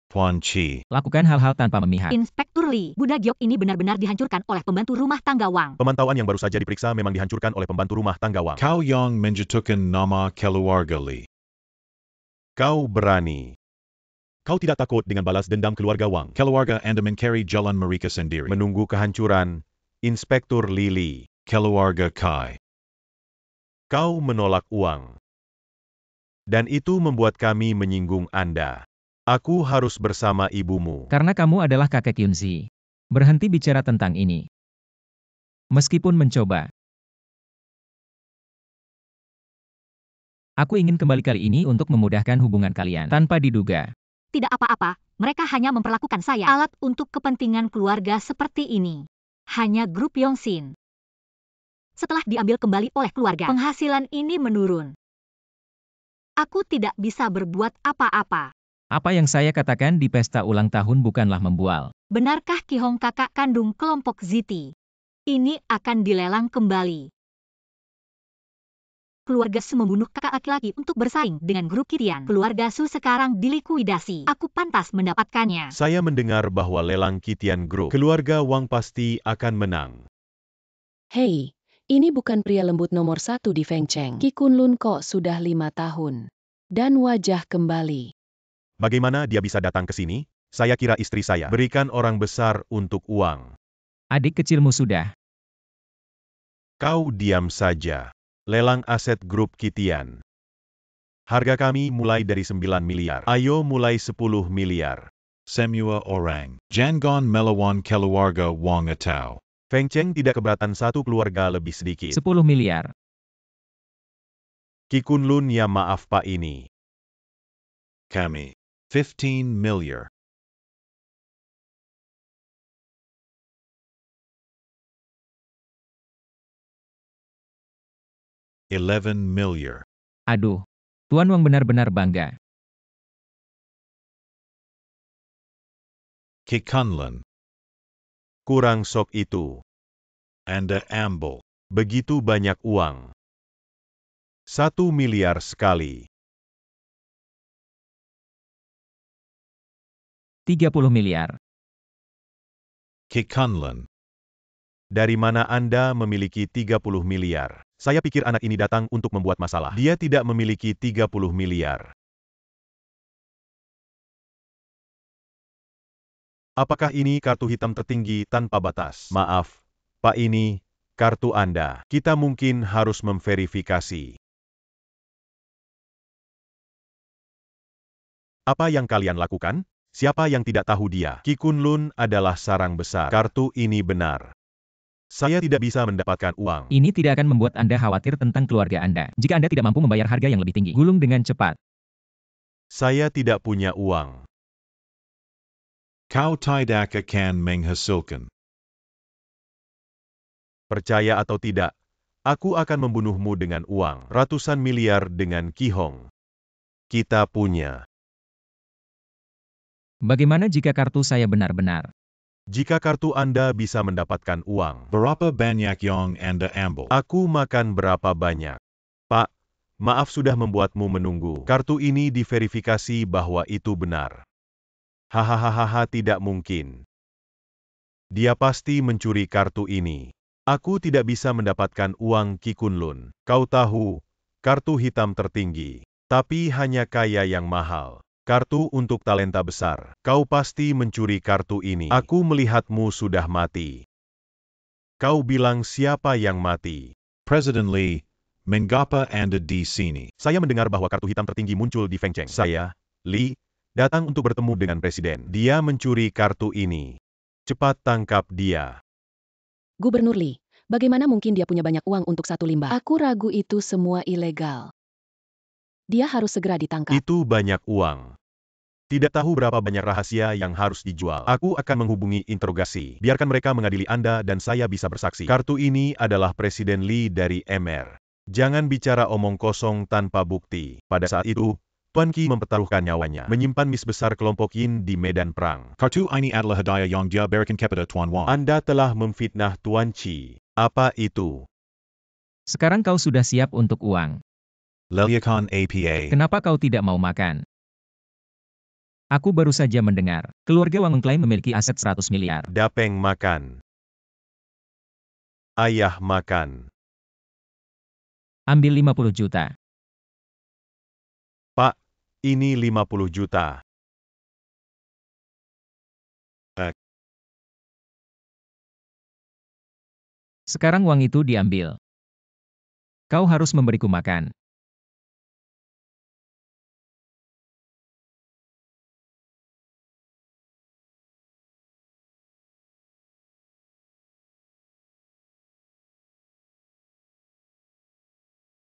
Tuan Chi. Lakukan hal-hal tanpa memihak. Inspektur Li, Buddha Gyok ini benar-benar dihancurkan oleh pembantu rumah tangga Wang. Pemantauan yang baru saja diperiksa memang dihancurkan oleh pembantu rumah tangga Wang. Kau yang menjatuhkan nama keluarga Li. Kau berani. Kau tidak takut dengan balas dendam keluarga Wang. Keluarga Anda mencari jalan mereka sendiri. Menunggu kehancuran, Inspektur Lili. Keluarga Kai. Kau menolak uang. Dan itu membuat kami menyinggung Anda. Aku harus bersama ibumu. Karena kamu adalah kakek Yunzi. Berhenti bicara tentang ini. Meskipun mencoba. Aku ingin kembali kali ini untuk memudahkan hubungan kalian. Tanpa diduga. Tidak apa-apa, mereka hanya memperlakukan saya alat untuk kepentingan keluarga seperti ini. Hanya grup Yongxin. Setelah diambil kembali oleh keluarga, penghasilan ini menurun. Aku tidak bisa berbuat apa-apa. Apa yang saya katakan di pesta ulang tahun bukanlah membual. Benarkah Qi Hong kakak kandung kelompok Ziti? Ini akan dilelang kembali. Keluarga Su membunuh kakak laki-laki untuk bersaing dengan grup Kitian. Keluarga Su sekarang dilikuidasi. Aku pantas mendapatkannya. Saya mendengar bahwa lelang Kitian Group. Keluarga Wang pasti akan menang. Hei, ini bukan pria lembut nomor 1 di Fengcheng. Qi Kunlun kok sudah 5 tahun. Dan wajah kembali. Bagaimana dia bisa datang ke sini? Saya kira istri saya. Berikan orang besar untuk uang. Adik kecilmu sudah. Kau diam saja. Lelang aset grup Kitian. Harga kami mulai dari 9 miliar. Ayo mulai 10 miliar. Semua orang. Jangan melawan keluarga Wang Atau. Feng Cheng tidak keberatan satu keluarga lebih sedikit. 10 miliar. Ki Kunlun ya maaf Pak ini. Kami. 15 miliar. $11 million. Aduh. Tuan Wang benar-benar bangga. Ki Kunlun. Kurang sok itu. Anda ambil. Begitu banyak uang. 1 miliar sekali. 30 miliar. Ki Kunlun. Dari mana Anda memiliki 30 miliar? Saya pikir anak ini datang untuk membuat masalah. Dia tidak memiliki 30 miliar. Apakah ini kartu hitam tertinggi tanpa batas? Maaf, Pak ini, kartu Anda. Kita mungkin harus memverifikasi. Apa yang kalian lakukan? Siapa yang tidak tahu dia? Ki Kunlun adalah sarang besar. Kartu ini benar. Saya tidak bisa mendapatkan uang. Ini tidak akan membuat Anda khawatir tentang keluarga Anda. Jika Anda tidak mampu membayar harga yang lebih tinggi, gulung dengan cepat. Saya tidak punya uang. Kau tidak akan menghasilkan. Percaya atau tidak, aku akan membunuhmu dengan uang. Ratusan miliar dengan Ki Hong. Kita punya. Bagaimana jika kartu saya benar-benar? Jika kartu Anda bisa mendapatkan uang, Berapa banyak yang Anda ambil? aku makan berapa banyak? Pak, maaf sudah membuatmu menunggu. Kartu ini diverifikasi bahwa itu benar. Hahaha, tidak mungkin. Dia pasti mencuri kartu ini. Aku tidak bisa mendapatkan uang Ki Kunlun. Kau tahu, kartu hitam tertinggi. Tapi hanya kaya yang mahal. Kartu untuk talenta besar. Kau pasti mencuri kartu ini. Aku melihatmu sudah mati. Kau bilang siapa yang mati? President Lee, mengapa Anda di sini? Saya mendengar bahwa kartu hitam tertinggi muncul di Feng Cheng. Saya, Lee, datang untuk bertemu dengan presiden. Dia mencuri kartu ini. Cepat tangkap dia. Gubernur Lee, bagaimana mungkin dia punya banyak uang untuk satu limbah? Aku ragu itu semua ilegal. Dia harus segera ditangkap. Itu banyak uang. Tidak tahu berapa banyak rahasia yang harus dijual. Aku akan menghubungi interogasi. Biarkan mereka mengadili Anda dan saya bisa bersaksi. Kartu ini adalah Presiden Lee dari MR. Jangan bicara omong kosong tanpa bukti. Pada saat itu, Tuan Qi mempertaruhkan nyawanya, menyimpan mis besar kelompok Yin di medan perang. Kartu ini adalah hadiah yang dia berikan kepada Tuan Wang. Anda telah memfitnah Tuan Qi. Apa itu? Sekarang kau sudah siap untuk uang. Leliakan APA. Kenapa kau tidak mau makan? Aku baru saja mendengar, keluarga Wang mengklaim memiliki aset 100 miliar. Dapeng makan. Ayah makan. Ambil 50 juta. Pak, ini 50 juta. Sekarang uang itu diambil. Kau harus memberiku makan.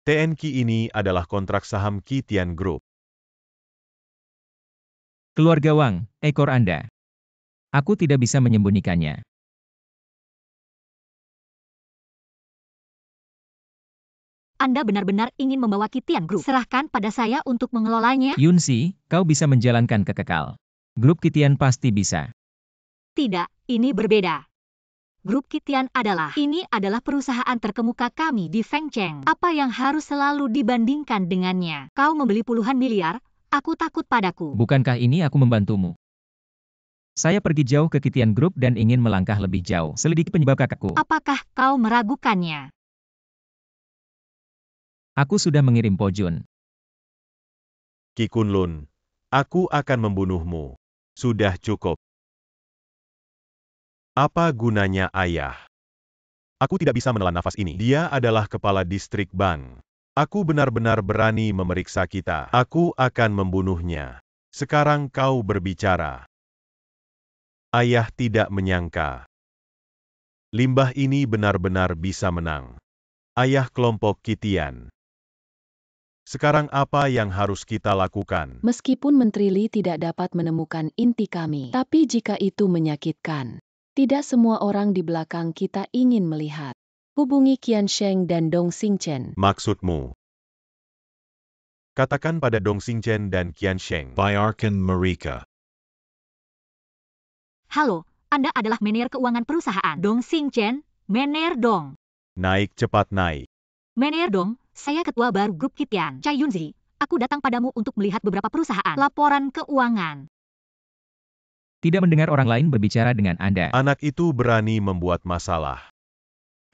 TNQ ini adalah kontrak saham Kitian Group. Keluarga Wang, ekor Anda. Aku tidak bisa menyembunyikannya. Anda benar-benar ingin membawa Kitian Group. Serahkan pada saya untuk mengelolanya. Yunsi, kau bisa menjalankan kekekal. Grup Kitian pasti bisa. Tidak, ini berbeda. Grup Kitian ini adalah perusahaan terkemuka kami di Feng Cheng. Apa yang harus selalu dibandingkan dengannya? Kau membeli puluhan miliar, aku takut padaku. Bukankah ini aku membantumu? Saya pergi jauh ke Kitian Group dan ingin melangkah lebih jauh. Selidiki penyebab kakakku. Apakah kau meragukannya? Aku sudah mengirim Pojun. Ki Kunlun, aku akan membunuhmu. Sudah cukup. Apa gunanya ayah? Aku tidak bisa menelan nafas ini. Dia adalah kepala distrik Bang. Aku benar-benar berani memeriksa kita. Aku akan membunuhnya. Sekarang kau berbicara. Ayah tidak menyangka. Limbah ini benar-benar bisa menang. Ayah kelompok Kitian. Sekarang apa yang harus kita lakukan? Meskipun Menteri Li tidak dapat menemukan inti kami, tapi jika itu menyakitkan, tidak semua orang di belakang kita ingin melihat. Hubungi Qian Sheng dan Dong Xingchen. Maksudmu? Katakan pada Dong Xingchen dan Qian Sheng. Biarkan mereka. Halo, Anda adalah manajer keuangan perusahaan Dong Xingchen, manajer Dong. Naik cepat naik. Manajer Dong, saya ketua baru grup Kitian, Cai Yunzi. Aku datang padamu untuk melihat beberapa perusahaan laporan keuangan. Tidak mendengar orang lain berbicara dengan Anda. Anak itu berani membuat masalah.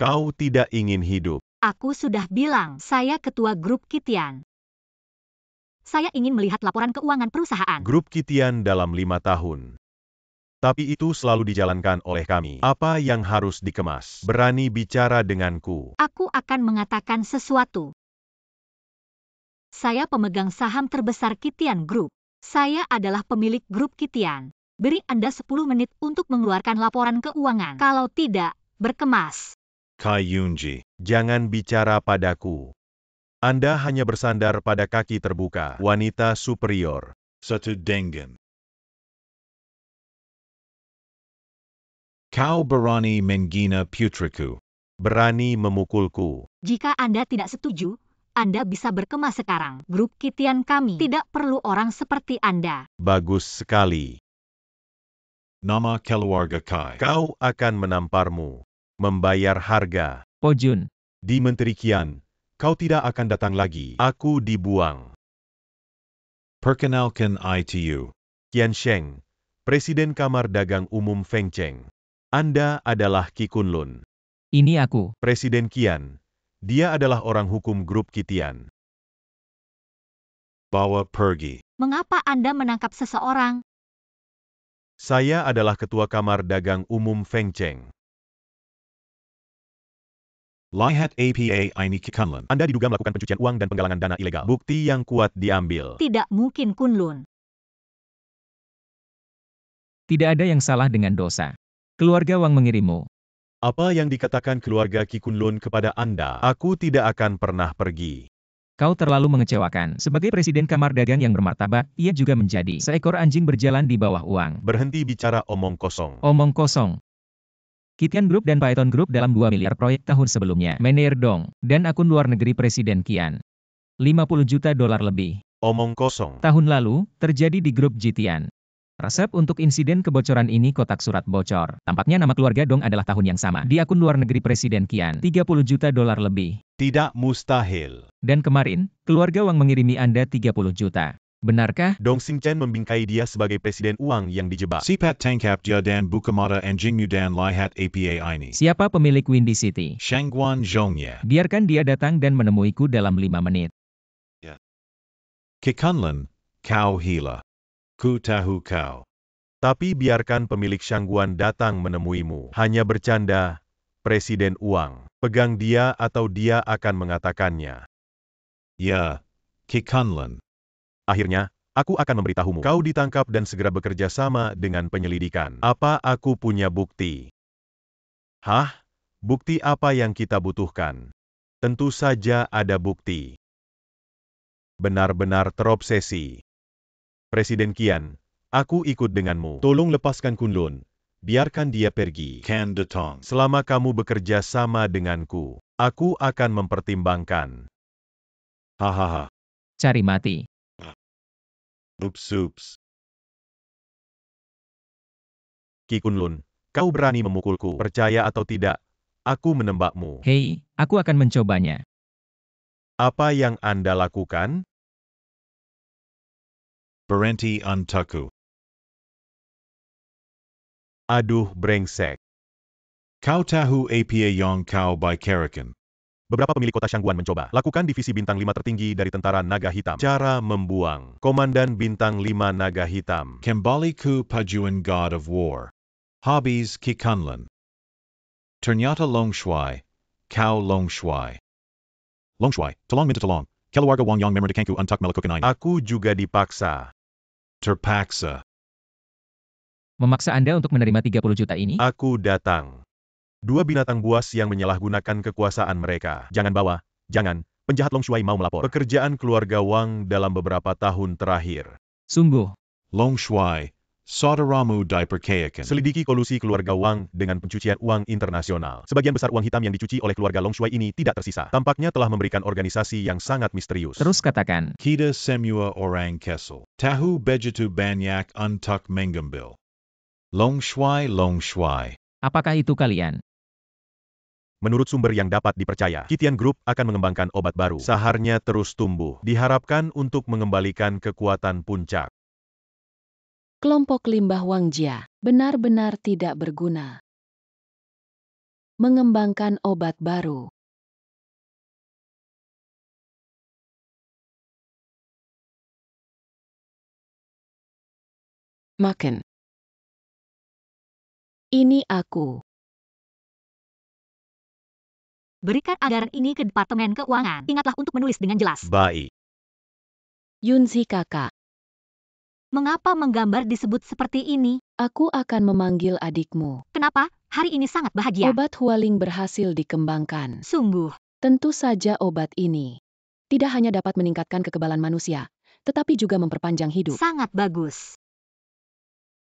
Kau tidak ingin hidup. Aku sudah bilang, saya ketua grup Kitian. Saya ingin melihat laporan keuangan perusahaan. Grup Kitian dalam 5 tahun. Tapi itu selalu dijalankan oleh kami. Apa yang harus dikemas? Berani bicara denganku. Aku akan mengatakan sesuatu. Saya pemegang saham terbesar Kitian Group. Saya adalah pemilik grup Kitian. Beri Anda 10 menit untuk mengeluarkan laporan keuangan. Kalau tidak, berkemas. Kai Yunji. Jangan bicara padaku. Anda hanya bersandar pada kaki terbuka. Wanita superior. Satu dengan. Kau berani menghina putriku. Berani memukulku. Jika Anda tidak setuju, Anda bisa berkemas sekarang. Grup Kitian kami tidak perlu orang seperti Anda. Bagus sekali. Nama keluarga Kai. Kau akan menamparmu. Membayar harga. Po Jun. Di Menteri Qian. Kau tidak akan datang lagi. Aku dibuang. Perkenalkan ITU. Qian Sheng. Presiden Kamar Dagang Umum Feng Cheng. Anda adalah Qi Kunlun. Ini aku. Presiden Qian. Dia adalah orang hukum grup Kitian. Bawa pergi. Mengapa Anda menangkap seseorang? Saya adalah Ketua Kamar Dagang Umum Feng Cheng. Lihat APA ini Kunlun. Anda diduga melakukan pencucian uang dan penggalangan dana ilegal. Bukti yang kuat diambil. Tidak mungkin Kunlun. Tidak ada yang salah dengan dosa. Keluarga Wang mengirimmu. Apa yang dikatakan keluarga Qi Kunlun kepada Anda? Aku tidak akan pernah pergi. Kau terlalu mengecewakan. Sebagai Presiden Kamar Dagang yang bermartabat, ia juga menjadi seekor anjing berjalan di bawah uang. Berhenti bicara omong kosong. Omong kosong. Kitian Group dan Python Group dalam 2 miliar proyek tahun sebelumnya. Manajer Dong. Dan akun luar negeri Presiden Qian. 50 juta dolar lebih. Omong kosong. Tahun lalu, terjadi di grup Jitian. Resep untuk insiden kebocoran ini kotak surat bocor. Tampaknya nama keluarga Dong adalah tahun yang sama. Di akun luar negeri Presiden Qian. 30 juta dolar lebih. Tidak mustahil. Dan kemarin, keluarga Wang mengirimi Anda 30 juta. Benarkah? Dong Xingchen membingkai dia sebagai presiden uang yang dijebak. Sipat tangkap dia dan bukamata anjingmu dan lihat APA ini. Siapa pemilik Windy City? Shangguan Zhongye. Biarkan dia datang dan menemuiku dalam 5 menit. Kunlun, kau hila. Ku tahu kau. Tapi biarkan pemilik Shangguan datang menemuimu. Hanya bercanda, presiden uang. Pegang dia atau dia akan mengatakannya. Ya, Kunlun. Akhirnya, aku akan memberitahumu. Kau ditangkap dan segera bekerja sama dengan penyelidikan. Apa aku punya bukti? Hah? Bukti apa yang kita butuhkan? Tentu saja ada bukti. Benar-benar terobsesi. Presiden Qian, aku ikut denganmu. Tolong lepaskan Kunlun. Biarkan dia pergi. Kan datang. Selama kamu bekerja sama denganku, aku akan mempertimbangkan. Hahaha. Cari mati. Ups. Qi Kunlun, kau berani memukulku. Percaya atau tidak, aku menembakmu. Hei, aku akan mencobanya. Apa yang Anda lakukan? Berhenti untukku. Aduh brengsek. Kau tahu APA yang kau bicarakan. Beberapa pemilik kota Shangguan mencoba. Lakukan divisi bintang 5 tertinggi dari tentara naga hitam. Cara membuang. Komandan bintang 5 naga hitam. Kembali ku pajuan God of War. Hobbies Kunlun. Ternyata Long Shuai, kau Long Shuai. Long Shuai, tolong minta tolong. Keluarga Wang yang memerdekakanku untuk melakukan ini. Aku juga dipaksa. Terpaksa. Memaksa Anda untuk menerima 30 juta ini? Aku datang. Dua binatang buas yang menyalahgunakan kekuasaan mereka. Jangan bawa, jangan. Penjahat Long Shuai mau melapor. Pekerjaan keluarga Wang dalam beberapa tahun terakhir. Sungguh. Long Shuai, saudaramu diperkayakan. Selidiki kolusi keluarga Wang dengan pencucian uang internasional. Sebagian besar uang hitam yang dicuci oleh keluarga Long Shuai ini tidak tersisa. Tampaknya telah memberikan organisasi yang sangat misterius. Terus katakan. Kita semua orang Kessel. Tahu begitu banyak untuk mengambil. Long Shuai, Long Shuai. Apakah itu kalian? Menurut sumber yang dapat dipercaya, Kitian Group akan mengembangkan obat baru. Saharnya terus tumbuh. Diharapkan untuk mengembalikan kekuatan puncak. Kelompok limbah Wang Jia benar-benar tidak berguna. Mengembangkan obat baru. Makan. Ini aku. Berikan anggaran ini ke Departemen Keuangan. Ingatlah untuk menulis dengan jelas. Baik. Yunzi kakak, Mengapa menggambar disebut seperti ini? aku akan memanggil adikmu. Kenapa? Hari ini sangat bahagia. Obat Hualing berhasil dikembangkan. Sungguh. Tentu saja obat ini tidak hanya dapat meningkatkan kekebalan manusia, tetapi juga memperpanjang hidup. Sangat bagus.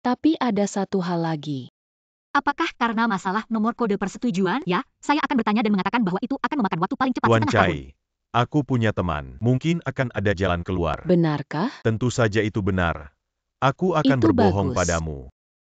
Tapi ada satu hal lagi. Apakah karena masalah nomor kode persetujuan? Ya, saya akan bertanya dan mengatakan bahwa itu akan memakan waktu paling cepat Wan setengah tahun. Chai, aku punya teman. Mungkin akan ada jalan keluar. Benarkah? Tentu saja itu benar. Aku akan Itu berbohong bagus. padamu.